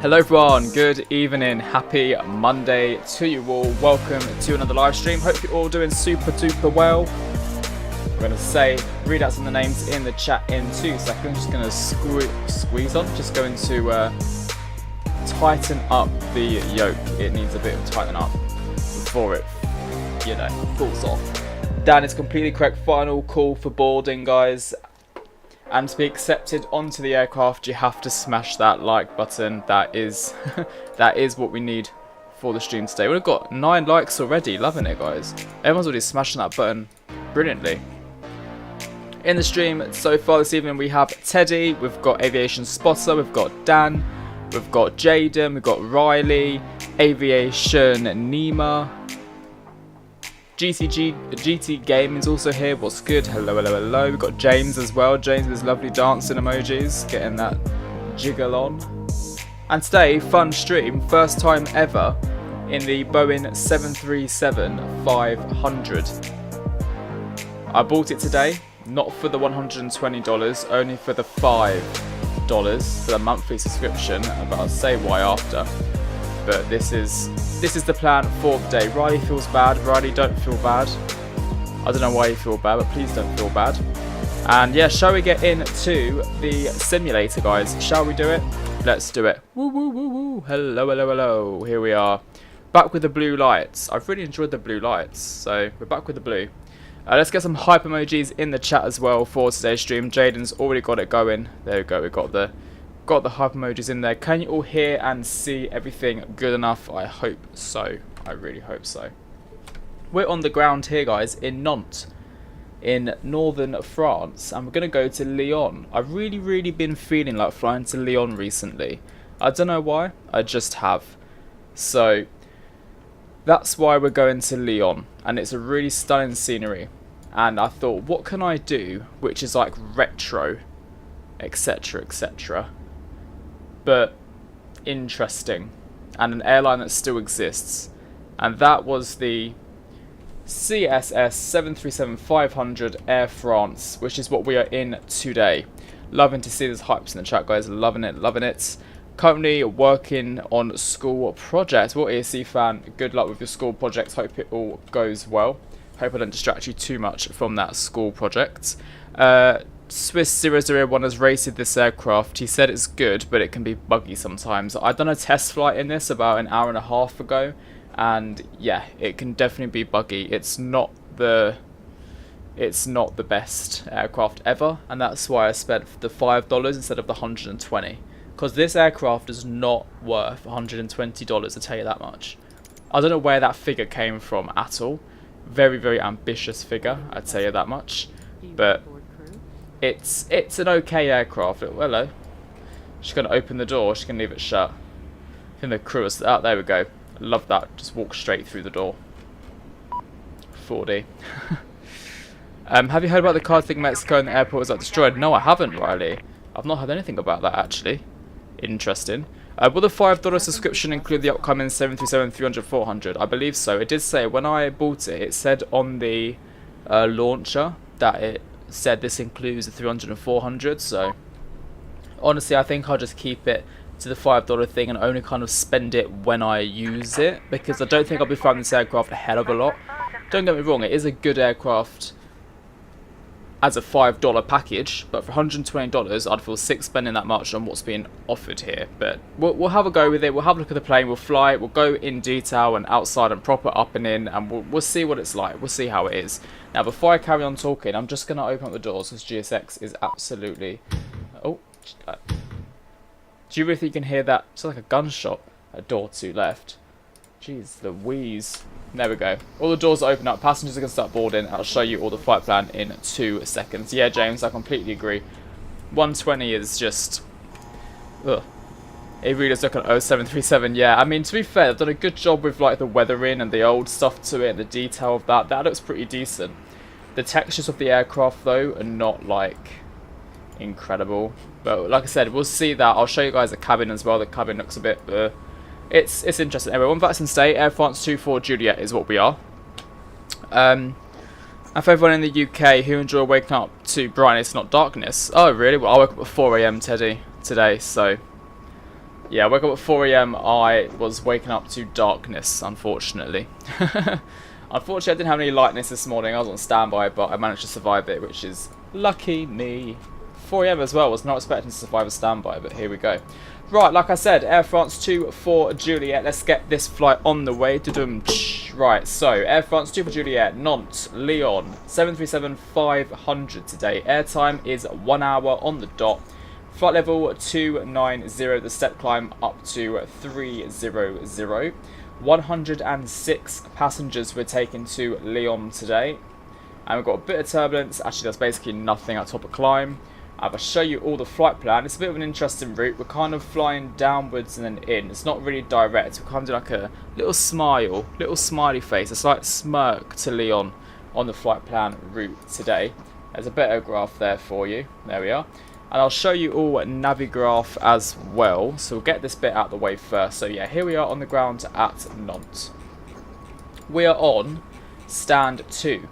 Hello everyone, good evening, happy Monday to you all. Welcome to another live stream. Hope you're all doing super duper well. We're going to read out some of the names in the chat in 2 seconds. Just going to squeeze on, just going to tighten up the yoke. It needs a bit of tighten up before it, you know, falls off. Dan is completely correct. Final call for boarding, guys. And to be accepted onto the aircraft, you have to smash that like button. That is that is what we need for the stream today. We've got 9 likes already. Loving it, guys. Everyone's already smashing that button brilliantly. In the stream so far this evening, we have Teddy, we've got Aviation Spotter, we've got Dan, we've got Jaden, we've got Riley, Aviation Nima. GT Gaming's also here. What's good? Hello, hello, hello. We've got James as well. James with his lovely dancing emojis, getting that jiggle on. And today, fun stream, first time ever in the Boeing 737-500. I bought it today, not for the $120, only for the $5 for the monthly subscription. But I'll say why after. But this is the plan for the day. Riley feels bad. Riley, don't feel bad. I don't know why you feel bad, but please don't feel bad. And yeah, shall we get into the simulator, guys? Shall we do it? Let's do it. Woo, woo, woo, woo. Hello, hello, hello. Here we are. Back with the blue lights. I've really enjoyed the blue lights. So we're back with the blue. Let's get some hype emojis in the chat as well for today's stream. Jaden's already got it going. There we go. We've got the hype emojis in there. Can you all hear and see everything good enough? I hope so. I really hope so. We're on the ground here, guys, in Nantes, in northern France, and we're going to go to Lyon. I've really been feeling like flying to Lyon recently. I don't know why, I just have. So that's why we're going to Lyon, and it's a really stunning scenery. And I thought, what can I do which is like retro, etc, etc, but interesting, and an airline that still exists, and that was the CSS 737-500 Air France, which is what we are in today. Loving to see these hypes in the chat, guys. Loving it, loving it. Currently working on school projects. What ESC fan, good luck with your school projects. Hope it all goes well. Hope I don't distract you too much from that school project. Swiss 001 has rated this aircraft. He said it's good, but it can be buggy sometimes. I've done a test flight in this about an hour and a half ago, and yeah, it can definitely be buggy. It's not the best aircraft ever, and that's why I spent the $5 instead of the $120, because this aircraft is not worth $120, to tell you that much. I don't know where that figure came from at all. Very ambitious figure, I'd tell you that much, but it's an okay aircraft. Hello. She's going to open the door. She's going to leave it shut. I think the crew is out. There we go. Love that. Just walk straight through the door. 4D. Have you heard about the car thing in Mexico and the airport was like destroyed? No, I haven't, Riley. I've not heard anything about that, actually. Interesting. Will the $5 subscription include the upcoming 737-300-400? I believe so. It did say, when I bought it, it said on the launcher that it said this includes the 300 and 400, so honestly I think I'll just keep it to the $5 thing and only kind of spend it when I use it, because I don't think I'll be flying this aircraft a hell of a lot. Don't get me wrong, it is a good aircraft as a $5 package, but for $120 I'd feel sick spending that much on what's being offered here. But we'll have a go with it. We'll have a look at the plane, we'll fly it, we'll go in detail and outside and proper up and in, and we'll see what it's like. We'll see how it is. Now before I carry on talking, I'm just going to open up the doors because GSX is absolutely... Oh, do you really think you can hear that? It's like a gunshot. A door to left. Jeez Louise. There we go. All the doors are open up. Passengers are going to start boarding. I'll show you all the flight plan in 2 seconds. Yeah, James, I completely agree. 120 is just... Ugh. It really does look at 0737. Yeah, I mean, to be fair, I've done a good job with like the weathering and the old stuff to it and the detail of that. That looks pretty decent. The textures of the aircraft, though, are not like incredible. But like I said, we'll see that. I'll show you guys the cabin as well. The cabin looks a bit... It's interesting. Anyway, on vaccine stay, Air France 24 Juliet is what we are. And for everyone in the UK who enjoy waking up to brightness, not darkness. Oh, really? Well, I woke up at 4 AM, Teddy, today, so Yeah, I woke up at 4 AM. I was waking up to darkness, unfortunately. Unfortunately, I didn't have any lightness this morning. I was on standby, but I managed to survive it, which is lucky me. 4 AM as well. Was not expecting to survive a standby, but here we go. Right, like I said, Air France 2 for Juliet. Let's get this flight on the way. Right, so Air France 2 for Juliet, Nantes, Lyon, 737-500 today. Airtime is 1 hour on the dot. Flight level 290, the step climb up to 300. 106 passengers were taken to Lyon today. And we've got a bit of turbulence. Actually, there's basically nothing at top of climb. I'll show you all the flight plan. It's a bit of an interesting route. We're kind of flying downwards and then in. It's not really direct. We're kind of doing like a little smile, little smiley face, a slight smirk to Lyon on the flight plan route today. There's a better graph there for you. There we are. And I'll show you all Navigraph as well. So we'll get this bit out of the way first. So yeah, here we are on the ground at Nantes. We are on stand 2.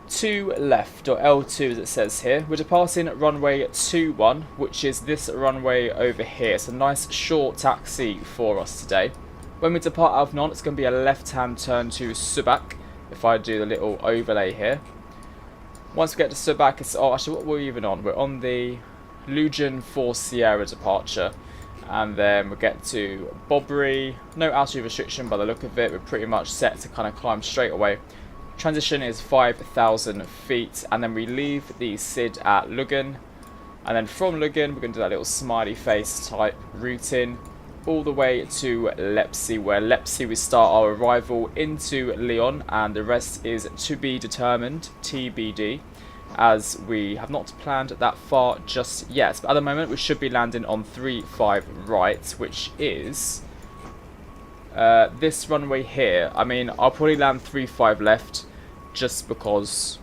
2 left, or L2 as it says here. We're departing runway 21, which is this runway over here. It's a nice short taxi for us today. When we depart out of Nantes, it's going to be a left-hand turn to Subac, if I do the little overlay here. Once we get to Subac, it's... Oh, actually, what were we even on? We're on the Lugin for Sierra departure. And then we'll get to Bobbery. No altitude restriction by the look of it. We're pretty much set to kind of climb straight away. Transition is 5,000 feet, and then we leave the SID at Lugin, and then from Lugin we're going to do that little smiley face type routing all the way to Leipzig, where Leipzig we start our arrival into Lyon, and the rest is to be determined, TBD, as we have not planned that far just yet. But at the moment we should be landing on 35 right, which is this runway here. I mean, I'll probably land 35 left just because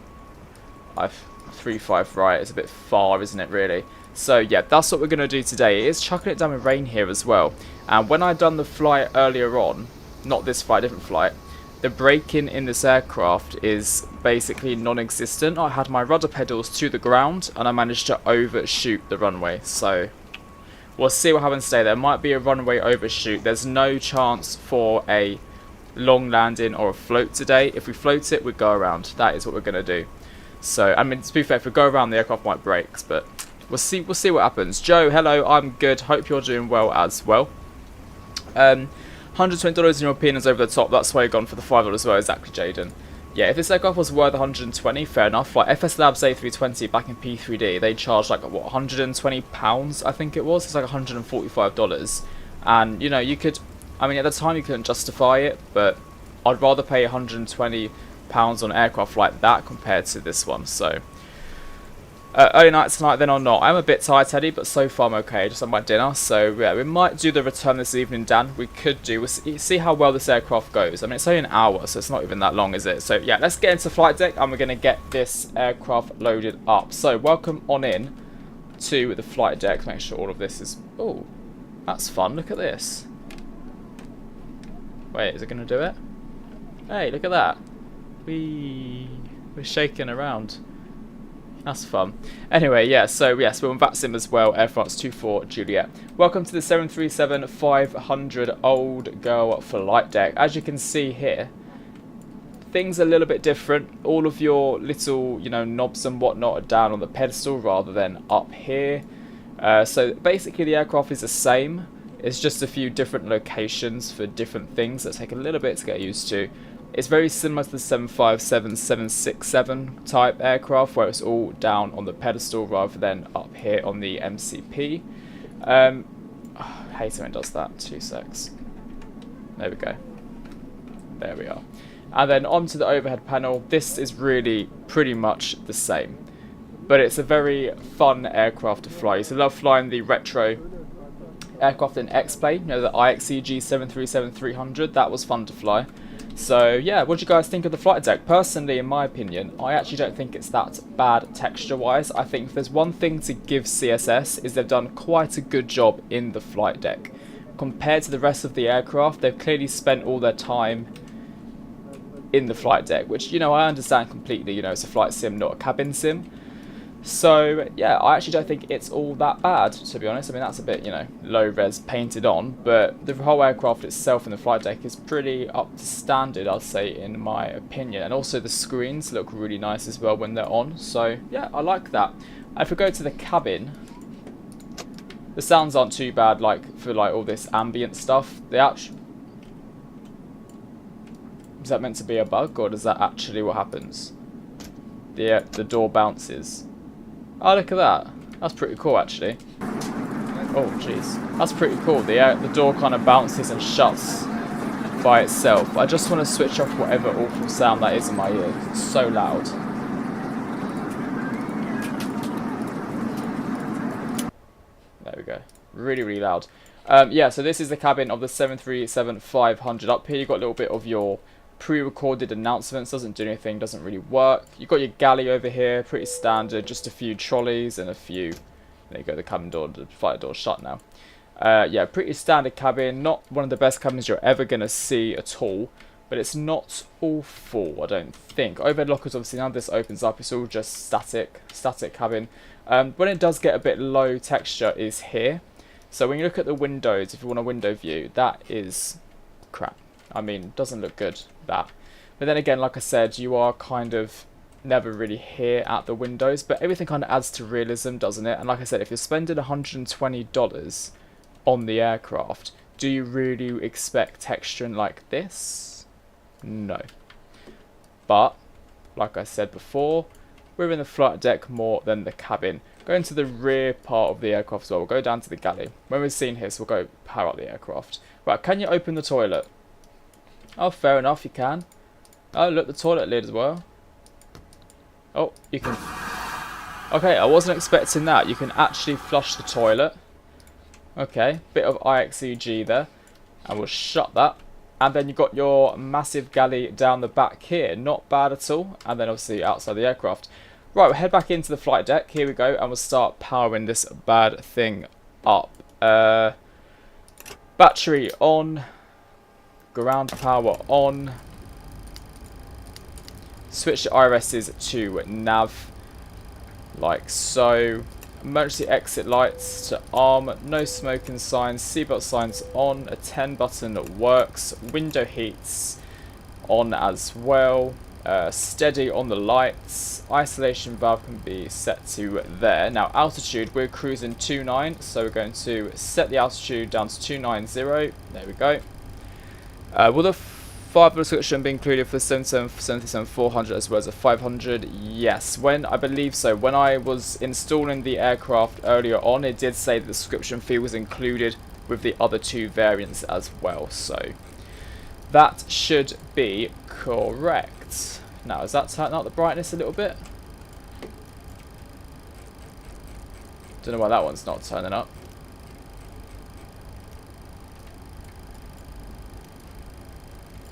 35 right is a bit far, isn't it, really? So yeah, that's what we're going to do today. It is chucking it down with rain here as well. And when I done the flight earlier on, not this flight, different flight, the braking in this aircraft is basically non-existent. I had my rudder pedals to the ground and I managed to overshoot the runway. So we'll see what happens today. There might be a runway overshoot. There's no chance for a long landing or a float today. If we float it, we go around. That is what we're going to do. So, I mean, to be fair, if we go around, the aircraft might break, but we'll see what happens. Joe, hello, I'm good. Hope you're doing well as well. $120 in European is over the top. That's why you've gone for the $5 as well. Exactly, Jaden. Yeah, if this aircraft was worth 120, fair enough. Like FS Labs A320 back in P3D, they charged like what, £120, I think it was. It's like $145, and you know, you could. I mean, at the time you couldn't justify it, but I'd rather pay £120 on an aircraft like that compared to this one. So early night tonight then or not. I'm a bit tired, Teddy, but so far I'm okay. Just had my dinner, so yeah, we might do the return this evening, Dan. We could do. We'll see how well this aircraft goes. I mean, it's only an hour, so it's not even that long, is it? So yeah, let's get into flight deck, and we're going to get this aircraft loaded up. So welcome on in to the flight deck. Make sure all of this is... Oh, that's fun. Look at this. Wait, is it going to do it? Hey, look at that. We're shaking around. That's fun. Anyway, yeah, so yes, we're on VATSIM as well, Air France 2 for Juliet. Welcome to the 737-500 old girl flight deck. As you can see here, things are a little bit different. All of your little, you know, knobs and whatnot are down on the pedestal rather than up here. So basically the aircraft is the same. It's just a few different locations for different things that take a little bit to get used to. It's very similar to the 757, 767 type aircraft, where it's all down on the pedestal rather than up here on the MCP. I hate when it does that. 2 secs. There we go. There we are. And then onto the overhead panel. This is really pretty much the same, but it's a very fun aircraft to fly. So I love flying the retro aircraft in X-Plane, you know, the IXCG 737-300. That was fun to fly. So yeah, what do you guys think of the flight deck? Personally, in my opinion, I actually don't think it's that bad texture-wise. I think if there's one thing to give CSS is they've done quite a good job in the flight deck. Compared to the rest of the aircraft, they've clearly spent all their time in the flight deck, which, you know, I understand completely. You know, it's a flight sim, not a cabin sim. So yeah, I actually don't think it's all that bad, to be honest. I mean, that's a bit, you know, low res painted on, but the whole aircraft itself and the flight deck is pretty up to standard, I'd say, in my opinion. And also the screens look really nice as well when they're on. So yeah, I like that. If we go to the cabin, the sounds aren't too bad, like for like all this ambient stuff. The actual, is that meant to be a bug, or is that actually what happens? The door bounces. Oh, look at that. That's pretty cool, actually. Oh, jeez. That's pretty cool. The door kind of bounces and shuts by itself. I just want to switch off whatever awful sound that is in my ear. It's so loud. There we go. Really, really loud. Yeah, so this is the cabin of the 737-500. Up here, you've got a little bit of your pre-recorded announcements. Doesn't do anything, doesn't really work. You've got your galley over here, pretty standard, just a few trolleys and a few, there you go, the cabin door, the flight door shut now. Yeah, pretty standard cabin, not one of the best cabins you're ever going to see at all, but it's not awful, I don't think. Overhead lockers, obviously none of this opens up, it's all just static cabin. When it does get a bit low texture is here. So when you look at the windows, if you want a window view, that is crap. I mean, doesn't look good, that. But then again, like I said, you are kind of never really here at the windows, but everything kind of adds to realism, doesn't it? And like I said, if you're spending $120 on the aircraft, do you really expect texturing like this? No. But, like I said before, we're in the flight deck more than the cabin. Go into the rear part of the aircraft as well. We'll go down to the galley. When we're seen here, so we'll go power up the aircraft. Right, can you open the toilet? Oh, fair enough, you can. Oh, look, the toilet lid as well. Oh, you can... Okay, I wasn't expecting that. You can actually flush the toilet. Okay, bit of IXEG there. And we'll shut that. And then you've got your massive galley down the back here. Not bad at all. And then obviously outside the aircraft. Right, we'll head back into the flight deck. Here we go. And we'll start powering this bad thing up. Battery on. Ground power on. Switch the IRSs to nav, like so. Emergency exit lights to arm. No smoking signs. Seatbelt signs on. A 10 button works. Window heats on as well. Steady on the lights. Isolation valve can be set to there. Now altitude, we're cruising 29, so we're going to set the altitude down to 290. There we go. Will the $5 subscription be included for the 737-400 as well as the 500? Yes, I believe so. When I was installing the aircraft earlier on, it did say that the subscription fee was included with the other two variants as well. So that should be correct. Now, has that turned up the brightness a little bit? Don't know why that one's not turning up.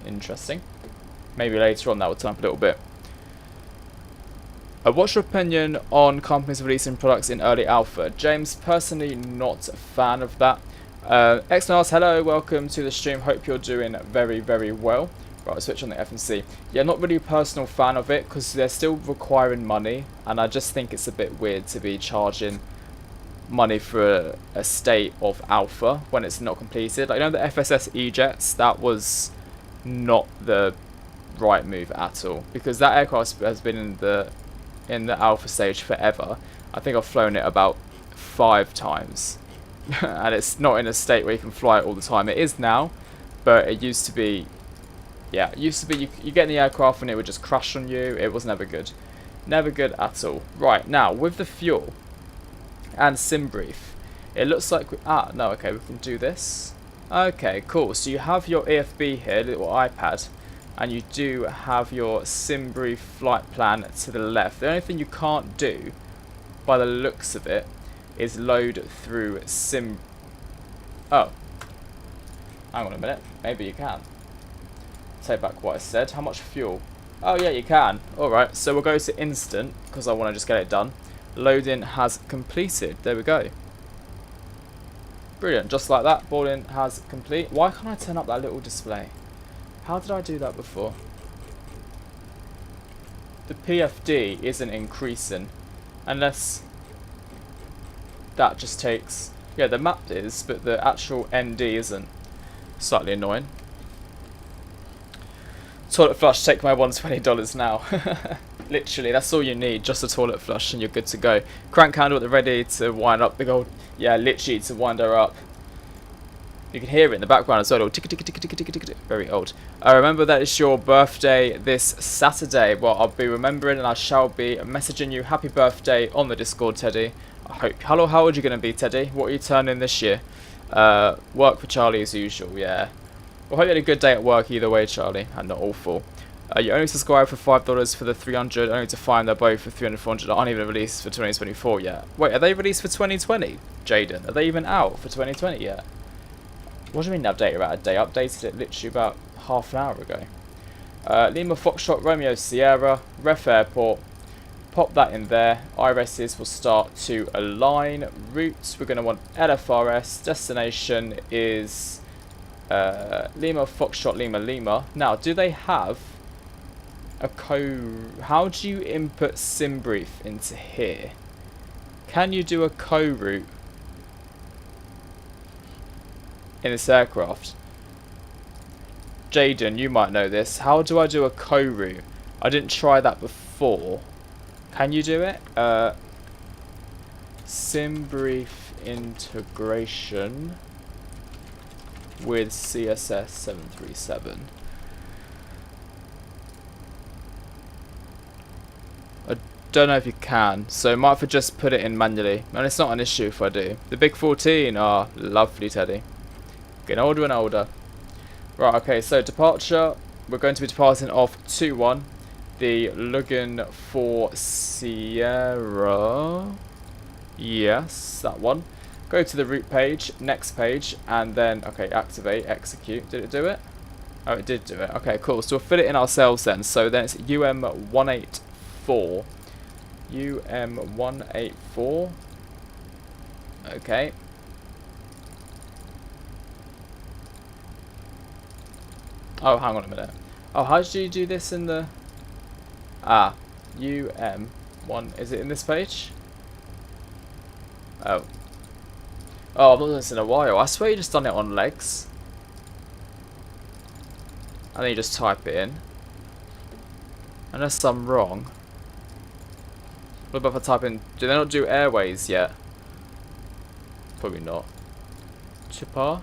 Interesting. Maybe later on that will turn up a little bit. What's your opinion on companies releasing products in early alpha? James, personally not a fan of that. XNAS, hello, welcome to the stream. Hope you're doing very, very well. Right, I'll switch on the F&C. Yeah, not really a personal fan of it because they're still requiring money, and I just think it's a bit weird to be charging money for a state of alpha when it's not completed. Like, you know, the FSS E-Jets, that was not the right move at all, because that aircraft has been in the alpha stage forever. I think I've flown it about 5 times and it's not in a state where you can fly it all the time. It is now, but it used to be, yeah, it used to be you get in the aircraft and it would just crash on you. It was never good. Never good at all. Right, now with the fuel and sim brief, it looks like no, okay, we can do this. Okay, cool. So you have your EFB here, little iPad, and you do have your sim brief flight plan to the left. The only thing you can't do, by the looks of it, is load through sim. Oh, hang on a minute. Maybe you can. Take back what I said. How much fuel? Oh yeah, you can. All right. So we'll go to instant because I want to just get it done. Loading has completed. There we go. Brilliant, just like that, boarding has complete. Why can't I turn up that little display? How did I do that before? The PFD isn't increasing. Unless that just takes... Yeah, the map is, but the actual ND isn't. Slightly annoying. Toilet flush, take my $120 now. Literally, that's all you need. Just a toilet flush and you're good to go. Crank handle at the ready to wind up the gold. Yeah, literally to wind her up. You can hear it in the background as well. Tick, tick, tick, tick, tick, tick, tick. Very old. Remember that it's your birthday this Saturday. Well, I'll be remembering and I shall be messaging you happy birthday on the Discord, Teddy. I hope. Hello, how old are you going to be, Teddy? What are you turning this year? Work for Charlie as usual, yeah. Well, hope you had a good day at work either way, Charlie, and not awful. You only subscribe for $5 for the 300, only to find they're both for 300, 400. Aren't even released for 2024 yet. Wait, are they released for 2020, Jaden? Are they even out for 2020 yet? What do you mean update about a day? Updated it literally about half an hour ago. Lima Foxtrot Romeo Sierra, Ref Airport. Pop that in there. IRSs will start to align. Routes, we're going to want LFRS. Destination is Lima Foxtrot Lima Lima. Now, do they have a how do you input SimBrief into here? Can you do a co-route in this aircraft? Jaden, you might know this. How do I do a co-route? I didn't try that before. Can you do it? SimBrief integration with CSS 737. I don't know if you can, so I might have to just put it in manually. And it's not an issue if I do. The big 14 are lovely, Teddy. Getting older and older. Right, okay, so departure. We're going to be departing off 2-1. The Login for Sierra. Yes, that one. Go to the route page, next page, and then, okay, activate, execute. Did it do it? Oh, it did do it. Okay, cool. So we'll fit it in ourselves then. So then it's UM184. UM184. Okay. Oh, hang on a minute. Oh, how did you do this in the... Ah, UM1. Is it in this page? Oh. Oh, I've not done this in a while. I swear you just done it on legs. And then you just type it in. Unless I'm wrong. What about if I type in... Do they not do airways yet? Probably not. Chipar?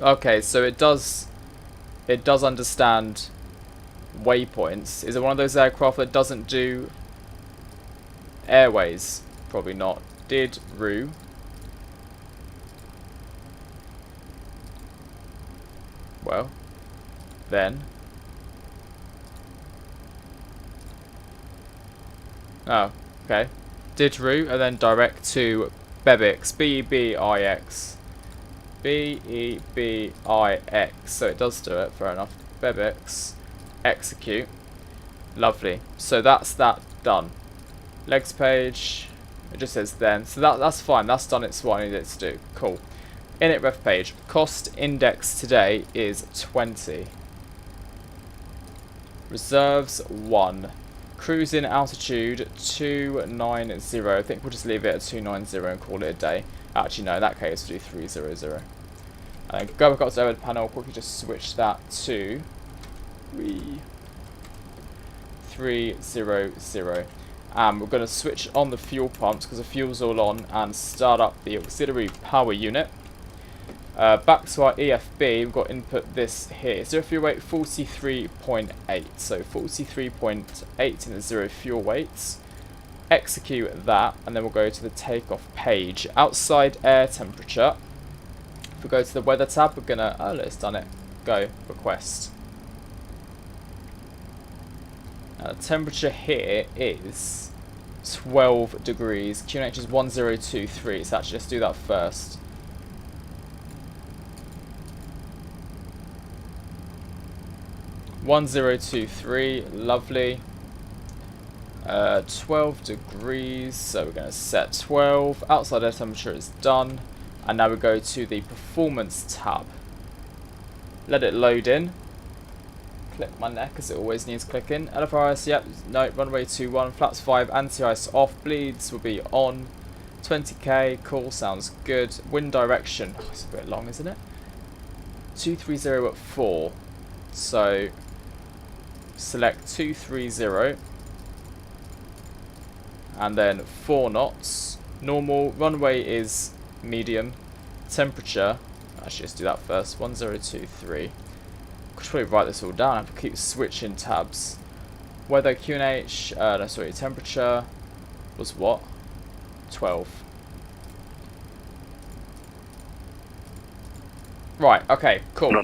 Okay, so it does understand waypoints. Is it one of those aircraft that doesn't do airways? Probably not. Did Roo. Well, then. Oh, okay. Did Roo and then direct to Bebix. B-E-B-I-X. B-E-B-I-X. So it does do it, fair enough. Bebix. Execute. Lovely. So that's that done. Legs page. It just says then. So that's fine. That's done its what I needed it to do. Cool. Init ref page. Cost index today is 20. Reserves 1. Cruising altitude 290. I think we'll just leave it at 290 and call it a day. Actually, no, in that case, we'll do 300. And then go back up to the overhead panel, quickly just switch that to 300. And we're going to switch on the fuel pumps because the fuel's all on and start up the auxiliary power unit. Back to our EFB, we've got input this here. Zero fuel weight 43.8. So 43.8 in the zero fuel weights. Execute that, and then we'll go to the takeoff page. Outside air temperature. If we go to the weather tab, we're gonna. Oh, look, it's done it. Go request. Now, the temperature here is 12 degrees. QNH is 1023. So actually, let's do that first. (1023), lovely. 12 degrees, so we're going to set 12. Outside air temperature is done. And now we go to the performance tab. Let it load in. click my neck as it always needs clicking. LFRS, yep, no, runway 21, flaps 5, anti-ice off, bleeds will be on. 20k, cool, sounds good. Wind direction, oh, it's a bit long, isn't it? 230 at 4. So, select 230. And then 4 knots. Normal, runway is medium. Temperature, actually let's do that first. 1023. I should probably write this all down. I have to keep switching tabs. Weather QNH, no, sorry, temperature was what? 12. Right, okay, cool.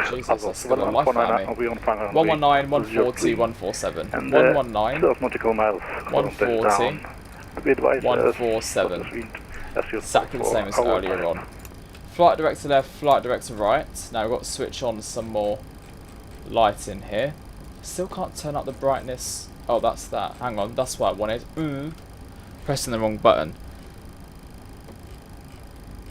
Jesus, that's still a life out of me. 119, 140, 147. 119, 140, 147. Exactly the same as earlier on. Flight director left, flight director right. Now we've got to switch on some more light in here. Still can't turn up the brightness. Oh, that's that. Hang on, that's what I wanted. Pressing the wrong button.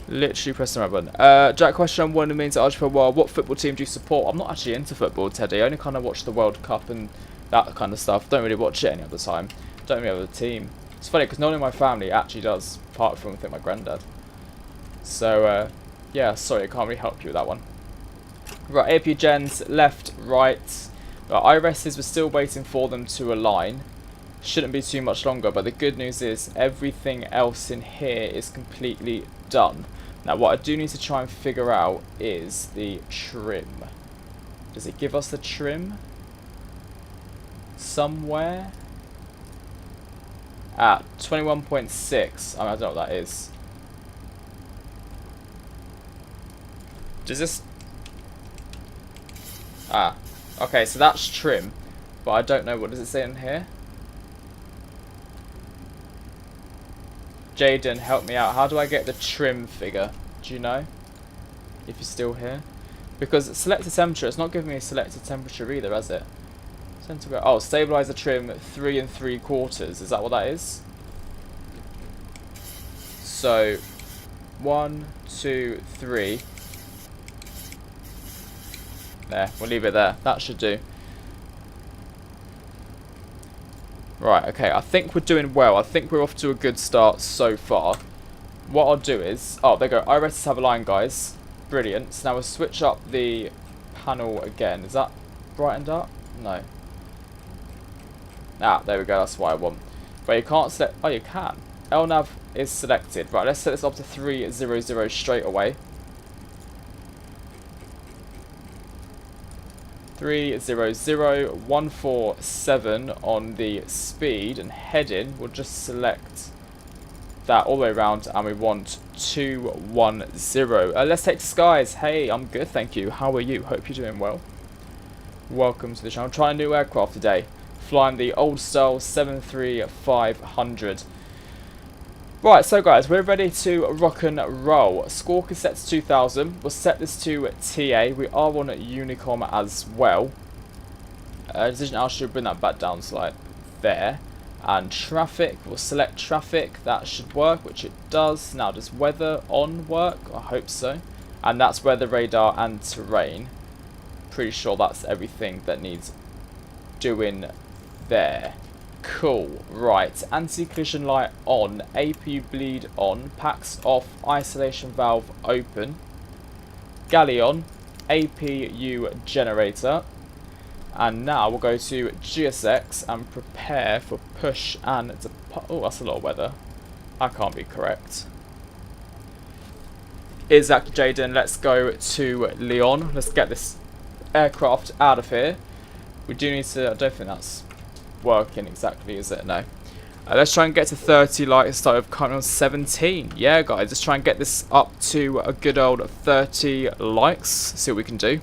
Literally pressing the right button. Jack, question on one means Arch for a while. What football team do you support? I'm not actually into football, Teddy. I only kind of watch the World Cup and that kind of stuff. Don't really watch it any other time. Don't really have a team. It's funny because none of my family actually does, apart from I think my granddad. So yeah, sorry, I can't really help you with that one. Right, AP gens left, right. Right, IRSs, we're still waiting for them to align. Shouldn't be too much longer, but the good news is everything else in here is completely done. Now what I do need to try and figure out is the trim. Does it give us the trim somewhere? At 21.6. I don't know what that is. Does this... Ah, okay, so that's trim, but I don't know, what does it say in here? Jaden, help me out. How do I get the trim figure? Do you know? If you're still here. Because selected temperature, it's not giving me a selected temperature either, has it? Oh, stabilizer trim 3 3/4. Is that what that is? So, 1, 2, 3. There, we'll leave it there. That should do. Right, okay, I think we're doing well. I think we're off to a good start so far. What I'll do is... Oh, there you go. IRSs have a line, guys. Brilliant. So now we'll switch up the panel again. Is that brightened up? No. Ah, there we go. That's what I want. But you can't select... Oh, you can. LNAV is selected. Right, let's set this up to 300 straight away. 300, 147 on the speed, and heading, we'll just select that all the way around, and we want 210. Let's take skies. Hey, I'm good, thank you. How are you? Hope you're doing well. Welcome to the channel. I'm trying a new aircraft today. Flying the old style 73500. Right, so guys, we're ready to rock and roll. Squawk is set to 2000. We'll set this to TA. We are on Unicom as well. Decision I should bring that back down slide there. And traffic, we'll select traffic. That should work, which it does. Now, does weather on work? I hope so. And that's weather radar and terrain. Pretty sure that's everything that needs doing there. Cool. Right, anti-collision light on, APU bleed on, packs off, isolation valve open, Galleon, APU generator, and now we'll go to GSX and prepare for push and oh, that's a lot of weather. That can't be correct. Exactly, Jaden. Let's go to Lyon. Let's get this aircraft out of here. We do need to... I don't think that's working exactly, is it? No. Let's try and get to 30 likes instead of currently on 17. Yeah, guys, let's try and get this up to a good old 30 likes. See what we can do.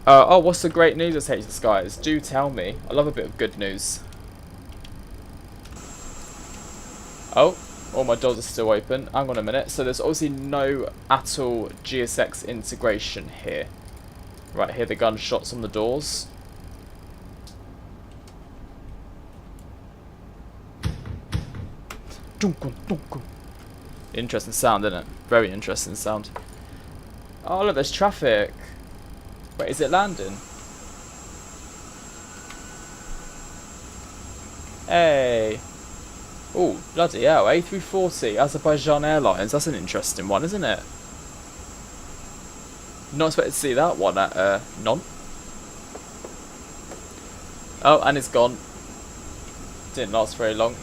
Oh, what's the great news, HyperX guys? Do tell me. I love a bit of good news. Oh, all my doors are still open. Hang on a minute. So there's obviously no at all GSX integration here. Right, hear the gunshots on the doors. Interesting sound, isn't it? Very interesting sound. Oh, look, there's traffic. Wait, is it landing? Hey. Oh, bloody hell. A340 Azerbaijan Airlines. That's an interesting one, isn't it? Not expected to see that one at Nantes. Oh, and it's gone. Didn't last very long.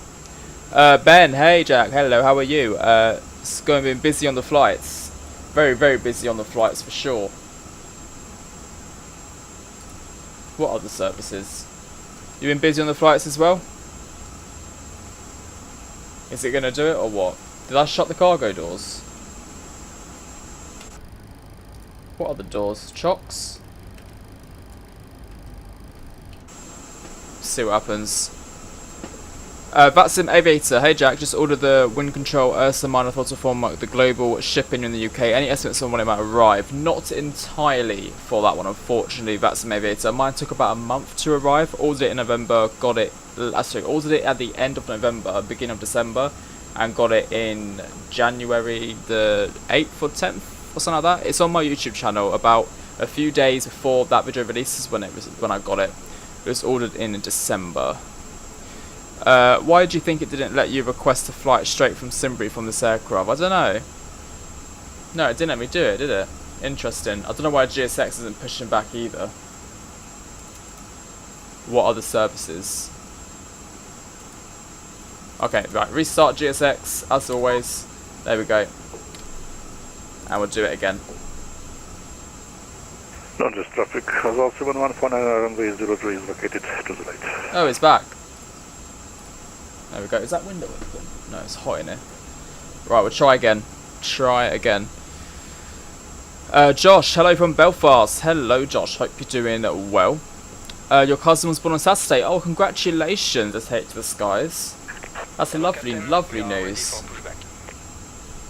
Ben, hey Jack, hello, how are you? It's going to be busy on the flights. Very, very busy on the flights for sure. What other services? You been busy on the flights as well? Is it going to do it or what? Did I shut the cargo doors? What other doors? Chocks? See what happens. Vatsim Aviator, hey Jack, just ordered the wind control Ursa minor throttle from the global shipping in the UK. Any estimates on when it might arrive? Not entirely for that one, unfortunately, Vatsim Aviator. Mine took about a month to arrive. Ordered it in November, got it, actually ordered it at the end of November, beginning of December, and got it in January the 8th or 10th or something like that. It's on my YouTube channel about a few days before that video releases when I got it. It was ordered in December. Why do you think it didn't let you request a flight straight from Simbury from this aircraft? I don't know. No, it didn't let me do it, did it? Interesting. I don't know why GSX isn't pushing back either. What other services? Okay, right. Restart GSX, as always. There we go. And we'll do it again. London traffic, Azal 7119 runway 03 is located to the right. Oh, it's back. There we go. Is that window open? No, it's hot in here. Right, we'll try again. Try again. Josh, hello from Belfast. Hello, Josh. Hope you're doing well. Your cousin was born on Saturday. Oh, congratulations. Let's head to the skies. That's a lovely, lovely news.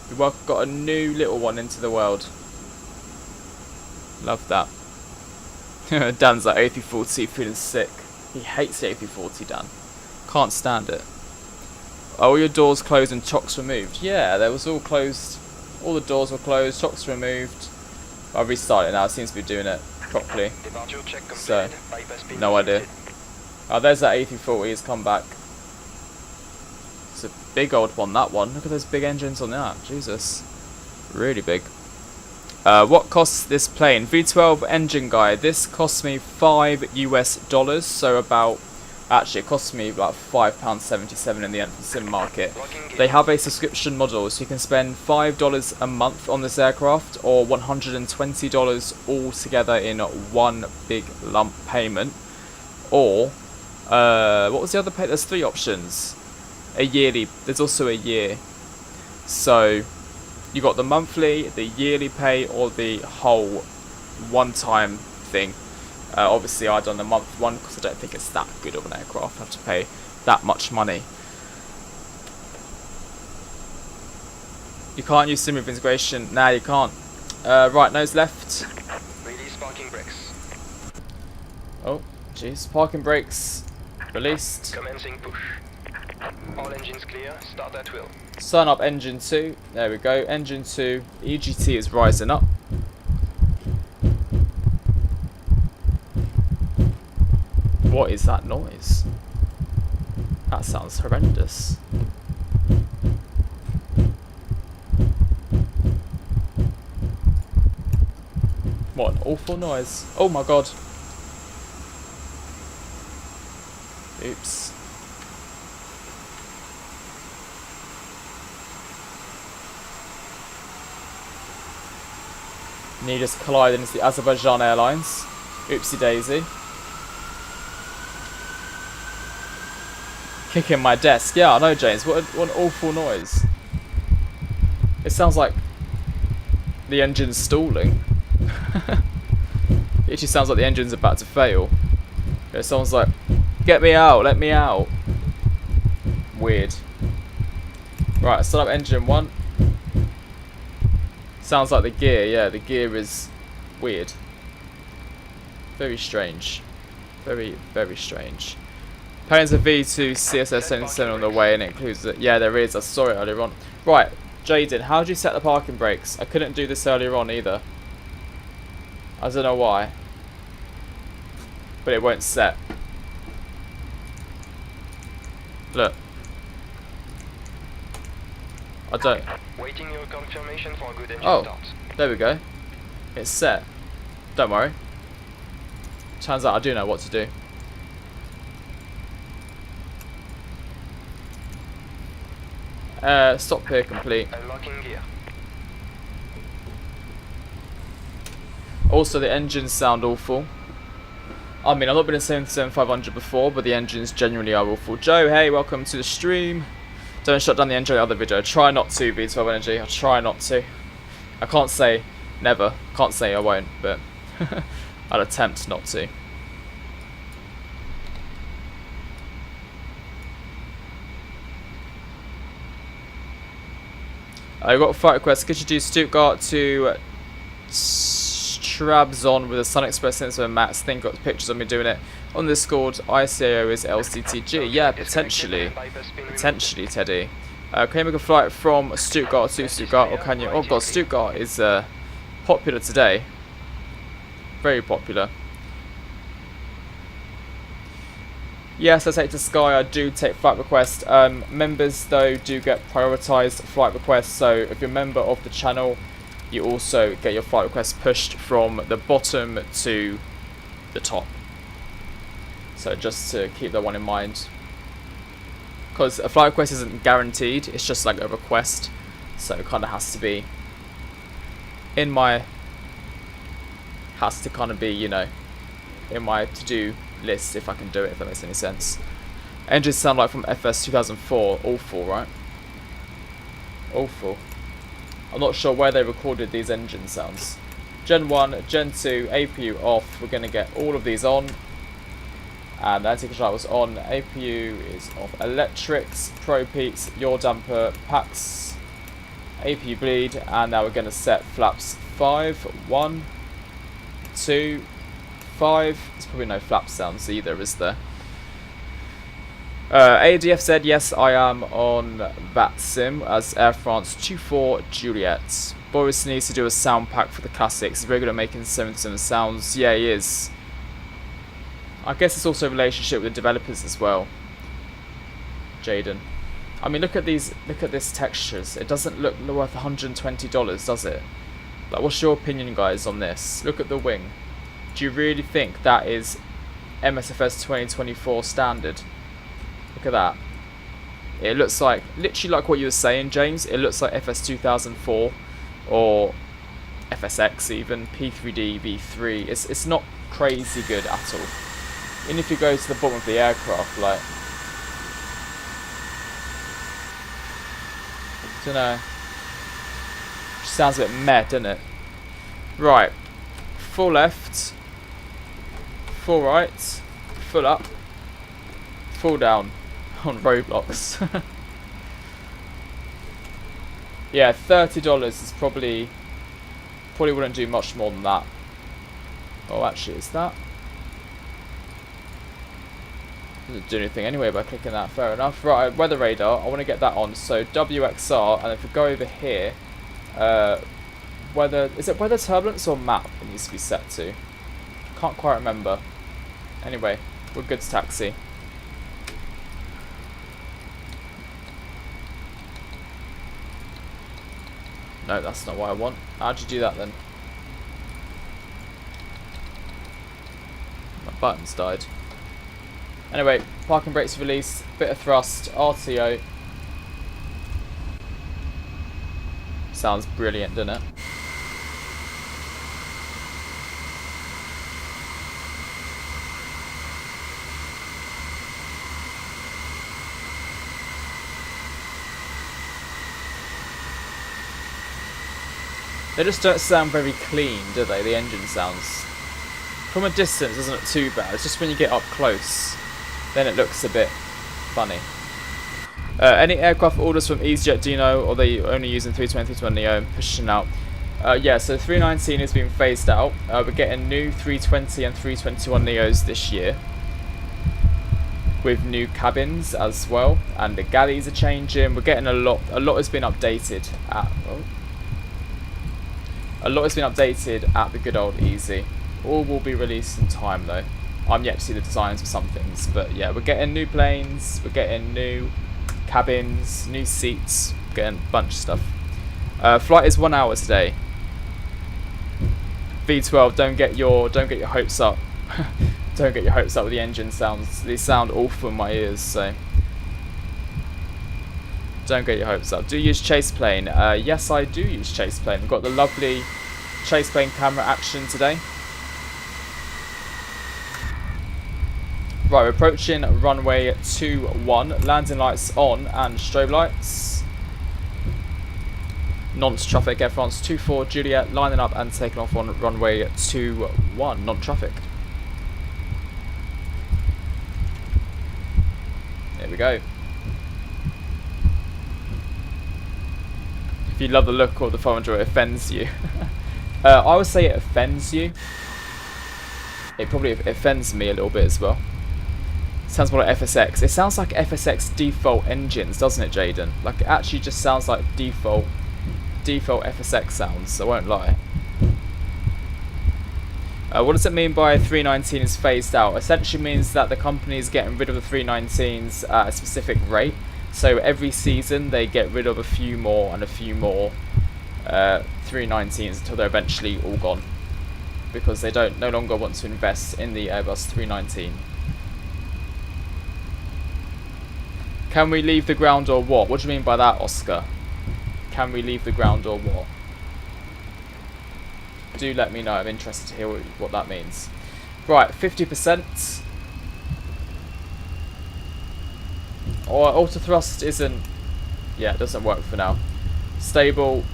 We've got a new little one into the world. Love that. Dan's like A340 feeling sick. He hates the A340, Dan. Can't stand it. All your doors closed and chocks removed. Yeah, they was all closed. All the doors were closed, chocks removed. I've restarted it now, it seems to be doing it properly. So, no idea. Oh, there's that A340, it's come back. It's a big old one, that one. Look at those big engines on that, Jesus. Really big. What costs this plane? V12 engine guy. This cost me $5 US, so about... Actually, it cost me about £5.77 in the end for the sim market. They have a subscription model, so you can spend $5 a month on this aircraft, or $120 all together in one big lump payment. Or, what was the other pay? There's three options. A yearly. There's also a year. So, you got the monthly, the yearly pay, or the whole one-time thing. Obviously, I've done the month one because I don't think it's that good of an aircraft. I have to pay that much money. You can't use SimRoof integration. Nah, you can't. Right nose left. Release parking brakes. Oh, jeez. Parking brakes released. Commencing push. All engines clear. Start at will. Sign up engine 2. There we go. Engine 2. EGT is rising up. What is that noise? That sounds horrendous. What an awful noise. Oh my god. Oops. Need us colliding into the Azerbaijan Airlines. Oopsie daisy. Kicking my desk. Yeah, I know, James. What an awful noise. It sounds like the engine's stalling. It actually sounds like the engine's about to fail. It sounds like, get me out, let me out. Weird. Right, start up engine 1. Sounds like the gear, yeah, the gear is weird. Very strange. Very, very strange. Apparently there's a V2 CSS 77 on the way and it includes it. Yeah, there is. I saw it earlier on. Right, Jaden, how do you set the parking brakes? I couldn't do this earlier on either. I don't know why. But it won't set. Look. I don't. Waiting your confirmation for a good engine Oh, start. there we go. It's set. Don't worry. Turns out I do know what to do. Stop here complete. Unlocking gear. Also, the engines sound awful. I mean, I've not been in 77500 before, but the engines genuinely are awful. Joe, hey, welcome to the stream. Don't shut down the engine of the other video. Try not to, V12 Energy. I'll try not to. I can't say never. Can't say I won't, but I'll attempt not to. I got a flight request. Could you do Stuttgart to Trabzon with a Sun Express sensor and Max? Think got pictures of me doing it on Discord. ICAO is LCTG. Yeah, potentially. Potentially, Teddy. Can you make a flight from Stuttgart to Stuttgart, or can you? Oh god, Stuttgart is popular today. Very popular. Yes, I take to Sky. I do take flight requests. Members, though, do get prioritised flight requests. So if you're a member of the channel, you also get your flight requests pushed from the bottom to the top. So just to keep that one in mind. Because a flight request isn't guaranteed. It's just like a request. So it kind of has to be in my... Has to kind of be, you know, in my to-do list if I can do it, if that makes any sense. Engines sound like from FS 2004. Awful, right? Awful. I'm not sure where they recorded these engine sounds. Gen 1, Gen 2, APU off. We're going to get all of these on. And the anti-control was on. APU is off. Electrics, Pro Peaks, Yaw Damper, Packs, APU bleed. And now we're going to set flaps 5. 1, 2, 5. There's probably no flap sounds either, is there? ADF said, yes, I am on that sim as Air France 24 Juliet. Boris needs to do a sound pack for the classics. He's very good at making 77 sounds. Yeah, he is. I guess it's also a relationship with the developers as well. Jaden. I mean, look at these. Look at this textures. It doesn't look worth $120, does it? Like, what's your opinion, guys, on this? Look at the wing. Do you really think that is MSFS 2024 standard? Look at that. It looks like, literally like what you were saying, James. It looks like FS 2004 or FSX even, P3D V3. It's not crazy good at all. Even if you go to the bottom of the aircraft, like, I don't know. Just sounds a bit meh, doesn't it? Right. Full left. Full right. Full up. Full down. On Roblox. Yeah, $30 is probably wouldn't do much more than that. Oh, actually, is that? Doesn't do anything anyway by clicking that. Fair enough. Right, weather radar. I want to get that on. So WXR, and if we go over here, weather. Is it weather turbulence or map? It needs to be set to. Can't quite remember. Anyway, we're good to taxi. No, that's not what I want. How'd you do that then? My buttons died. Anyway, parking brakes release, bit of thrust, RTO. Sounds brilliant, doesn't it? They just don't sound very clean, do they? The engine sounds. From a distance, it doesn't look too bad. It's just when you get up close, then it looks a bit funny. Any aircraft orders from EasyJet, do you know? Or are they only using 320, 320 Neo, pushing out? Yeah, so 319 has been phased out. We're getting new 320 and 321 Neos this year, with new cabins as well, and the galleys are changing. We're getting a lot has been updated at. Oh. A lot has been updated at the good old Easy. All will be released in time though. I'm yet to see the designs of some things, but yeah, we're getting new planes, we're getting new cabins, new seats, getting a bunch of stuff. Flight is 1 hour today. V12, don't get your hopes up. Don't get your hopes up with the engine sounds. They sound awful in my ears, so don't get your hopes up. Do you use chase plane? Yes, I do use chase plane. We've got the lovely chase plane camera action today. Right, we're approaching runway 21. Landing lights on and strobe lights. Nantes traffic, Air France 24 Juliet, lining up and taking off on runway 21. Nantes traffic. There we go. If you love the look or the phone, it offends you. I would say it offends you. It probably offends me a little bit as well. Sounds more like FSX. It sounds like FSX default engines, doesn't it, Jaden? Like, it actually just sounds like default FSX sounds, I won't lie. What does it mean by 319 is phased out? Essentially means that the company is getting rid of the 319s at a specific rate. So every season they get rid of a few more and a few more 319s until they're eventually all gone. Because they no longer want to invest in the Airbus 319. Can we leave the ground or what? What do you mean by that, Oscar? Can we leave the ground or what? Do let me know. I'm interested to hear what that means. Right, 50%. Or auto thrust isn't. Yeah, it doesn't work for now. Stable.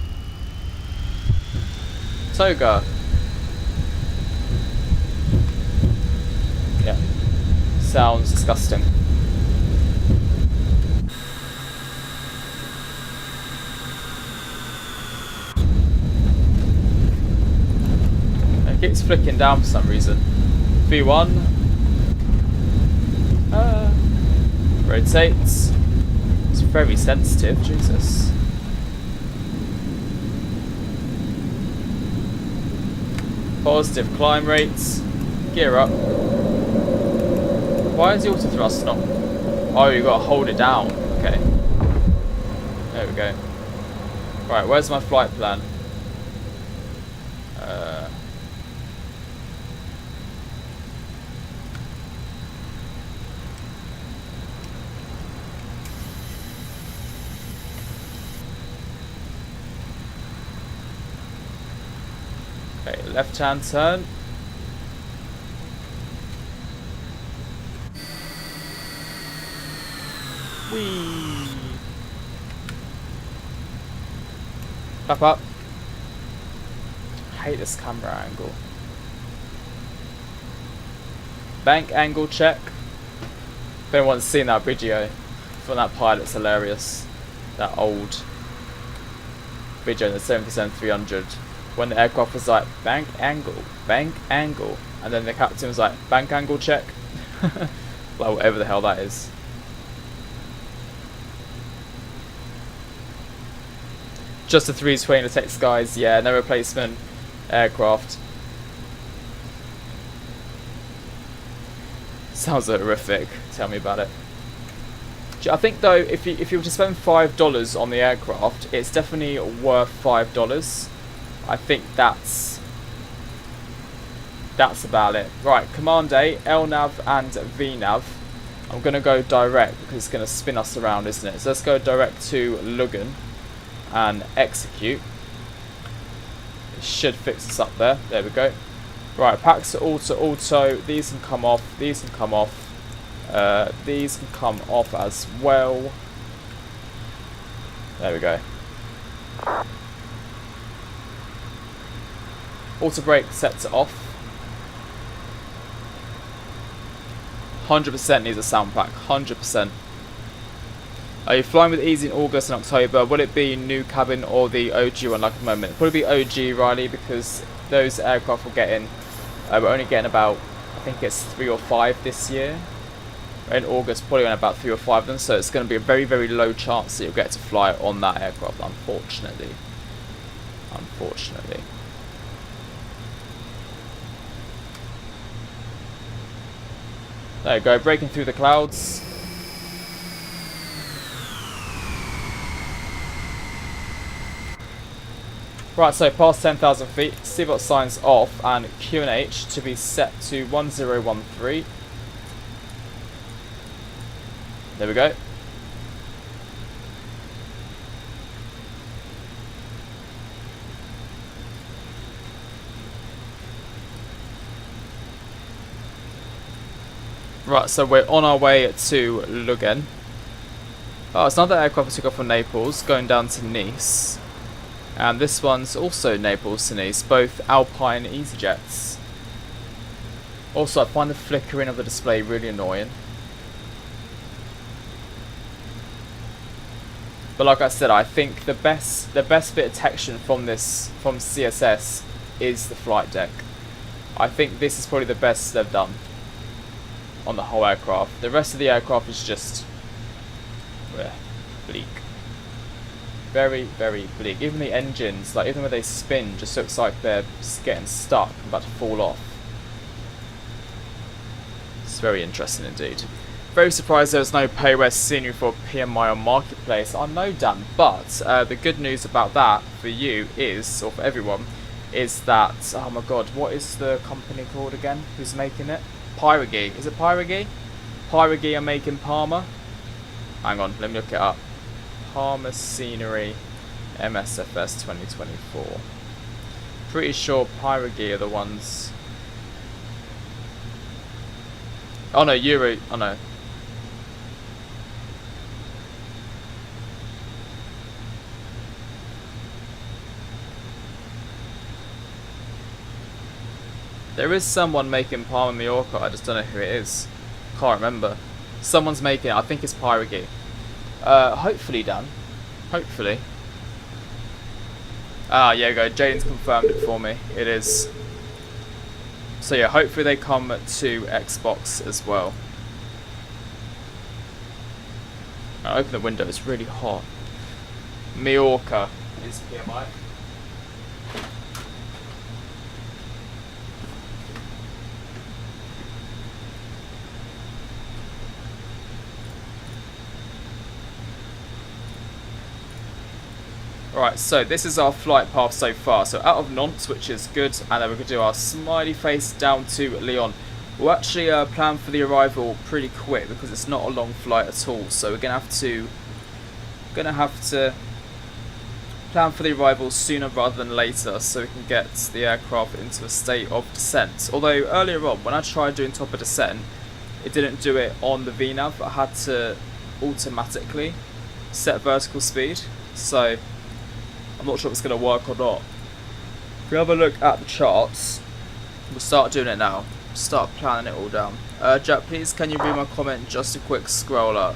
Toga. Yeah. Sounds disgusting. It keeps flicking down for some reason. V1. Rotates. It's very sensitive, Jesus. Positive climb rates. Gear up. Why is the auto thrust not? Oh, you gotta hold it down. Okay. There we go. Right, where's my flight plan? Okay, left-hand turn. Whee! Up, up. I hate this camera angle. Bank angle check. If anyone's seen that video from that pilot, it's hilarious. That old video in the 737-300. When the aircraft was like, bank angle, and then the captain was like, bank angle check. Like, whatever the hell that is. Just a 320 to take skies, yeah, no replacement aircraft. Sounds horrific, tell me about it. I think though, if you were to spend $5 on the aircraft, it's definitely worth $5. I think that's about it. Right, Command A, LNAV and VNAV. I'm going to go direct because it's going to spin us around, isn't it? So let's go direct to Lugin and execute. It should fix us up there. There we go. Right, packs to auto. These can come off. These can come off. These can come off as well. There we go. Auto brake set to off. 100% needs a sound pack. 100%. Are you flying with easy in August and October? Will it be new cabin or the OG one like at the moment? It'll probably be OG, Riley, because those aircraft we're getting, we're only getting about, I think it's 3 or 5 this year. In August, probably only about 3 or 5 of them, so it's going to be a very, very low chance that you'll get to fly on that aircraft, unfortunately. Unfortunately. There you go, breaking through the clouds. Right, so past 10,000 feet, seatbelt signs off and QNH to be set to 1013. There we go. Right, so we're on our way to Lyon. Oh, it's another aircraft we took off from Naples, going down to Nice. And this one's also Naples to Nice, both Alpine EasyJets. Also, I find the flickering of the display really annoying. But like I said, I think the best bit of texture from CSS is the flight deck. I think this is probably the best they've done on the whole aircraft. The rest of the aircraft is just bleak. Very, very bleak. Even the engines, like even when they spin, just looks like they're getting stuck and about to fall off. It's very interesting indeed. Very surprised there was no payware scenery for PMI on Marketplace. I know, Dan, but the good news about that for you is, or for everyone, is that, oh my god, what is the company called again? Who's making it? Pyrogy. Is it Pyrogy? Pyrogy are making Parma. Hang on, let me look it up. Parma Scenery MSFS 2024. Pretty sure Pyrogy are the ones. Oh no, Euro. Oh no. There is someone making Parma Mallorca, I just don't know who it is. Can't remember. Someone's making it, I think it's Pyrogy. Hopefully, Dan. Hopefully. Ah, yeah, go. Jaden's confirmed it for me. It is. So yeah, hopefully they come to Xbox as well. I open the window, it's really hot. Mallorca is PMI. Right, so this is our flight path so far. So out of Nantes, which is good, and then we're going to do our smiley face down to Lyon. We'll actually plan for the arrival pretty quick because it's not a long flight at all. So we're going to have to plan for the arrival sooner rather than later, so we can get the aircraft into a state of descent. Although earlier on, when I tried doing top of descent, it didn't do it on the VNAV. I had to automatically set vertical speed. So I'm not sure if it's going to work or not. If we have a look at the charts, we'll start doing it now. Start planning it all down. Jack, please can you read my comment? Just a quick scroll up.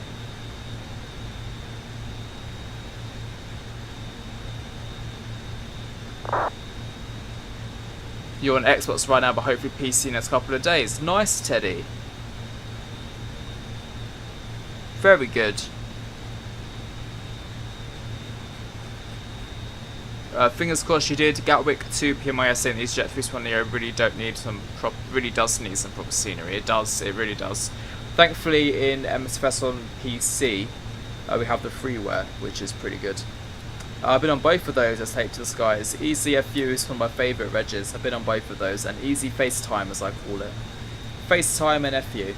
You're on Xbox right now, but hopefully PC next couple of days. Nice, Teddy. Very good. Fingers crossed you did. Gatwick to PMIS saying these Jet 320 really does need some proper scenery. It does, it really does. Thankfully in Msfs on PC we have the freeware, which is pretty good. I've been on both of those as Tape to the Skies. Easy FU is one of my favourite regs. I've been on both of those, and Easy FaceTime as I call it. FaceTime and FU.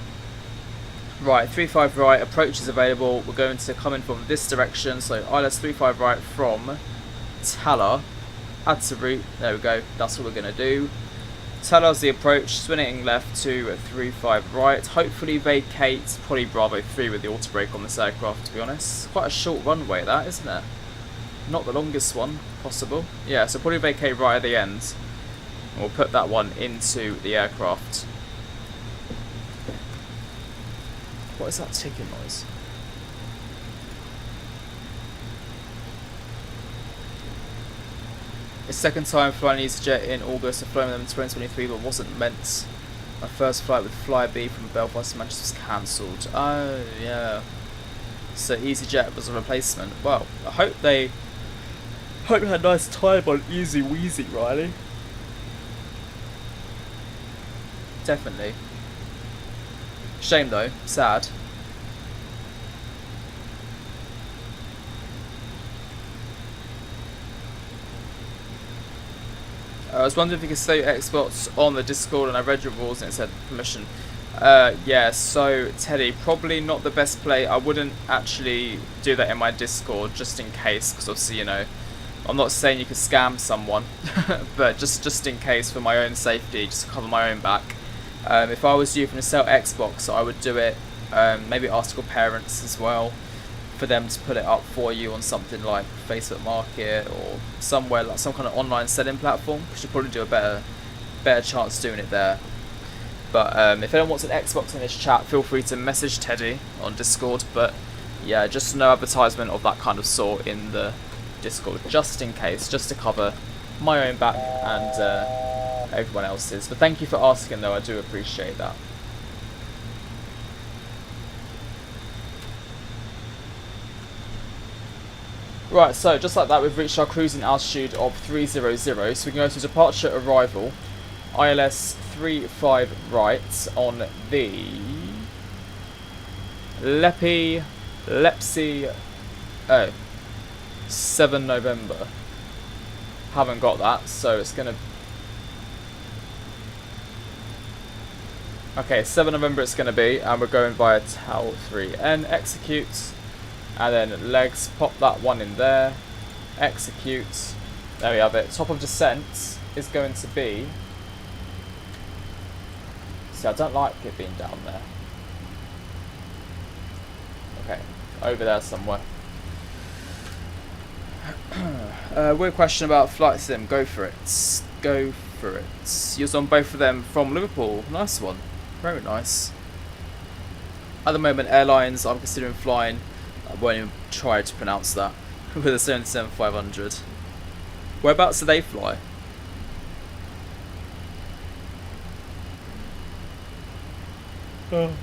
Right, 35 right, approach is available. We're going to come in from this direction, so ILS 35 right from Tala, add to route, there we go, that's what we're going to do. Tala's the approach, swinging left to 35 right, hopefully vacate, probably Bravo 3 with the auto brake on this aircraft to be honest. Quite a short runway that, isn't it? Not the longest one possible. Yeah, so probably vacate right at the end. And we'll put that one into the aircraft. What is that ticking noise? It's second time flying EasyJet in August. I flew them in 2023 but wasn't meant. My first flight with Flybe from Belfast to Manchester was cancelled. Oh yeah. So EasyJet was a replacement. Well, I hope you had a nice time on Easy Wheezy, Riley. Definitely. Shame though, sad. I was wondering if you could say your Xbox on the Discord, and I read your rules and it said permission. Yeah, so Teddy, probably not the best play. I wouldn't actually do that in my Discord just in case, because obviously, you know, I'm not saying you could scam someone, but just in case, for my own safety, just to cover my own back. If I was you from the sell Xbox, I would do it. Maybe ask your parents as well for them to put it up for you on something like Facebook Market or somewhere like some kind of online selling platform. You should probably do a better chance doing it there. But if anyone wants an Xbox in this chat, feel free to message Teddy on Discord. But yeah, just no advertisement of that kind of sort in the Discord, just in case, just to cover my own back and everyone else's. But thank you for asking though, I do appreciate that. Right, so just like that, we've reached our cruising altitude of 300, so we can go to departure arrival, ILS 35 right on the Lepsi 7 November. Haven't got that, so it's gonna... Okay, 7 November it's gonna be, and we're going via TAL 3N, execute. And then legs, pop that one in there, execute, there we have it. Top of descent is going to be, see, I don't like it being down there. Okay, over there somewhere. Weird question about flight sim, go for it. Go for it. You're on both of them from Liverpool, nice one, very nice. At the moment, airlines I'm considering flying, I won't even try to pronounce that, with a 777-500. Whereabouts do they fly? Oh.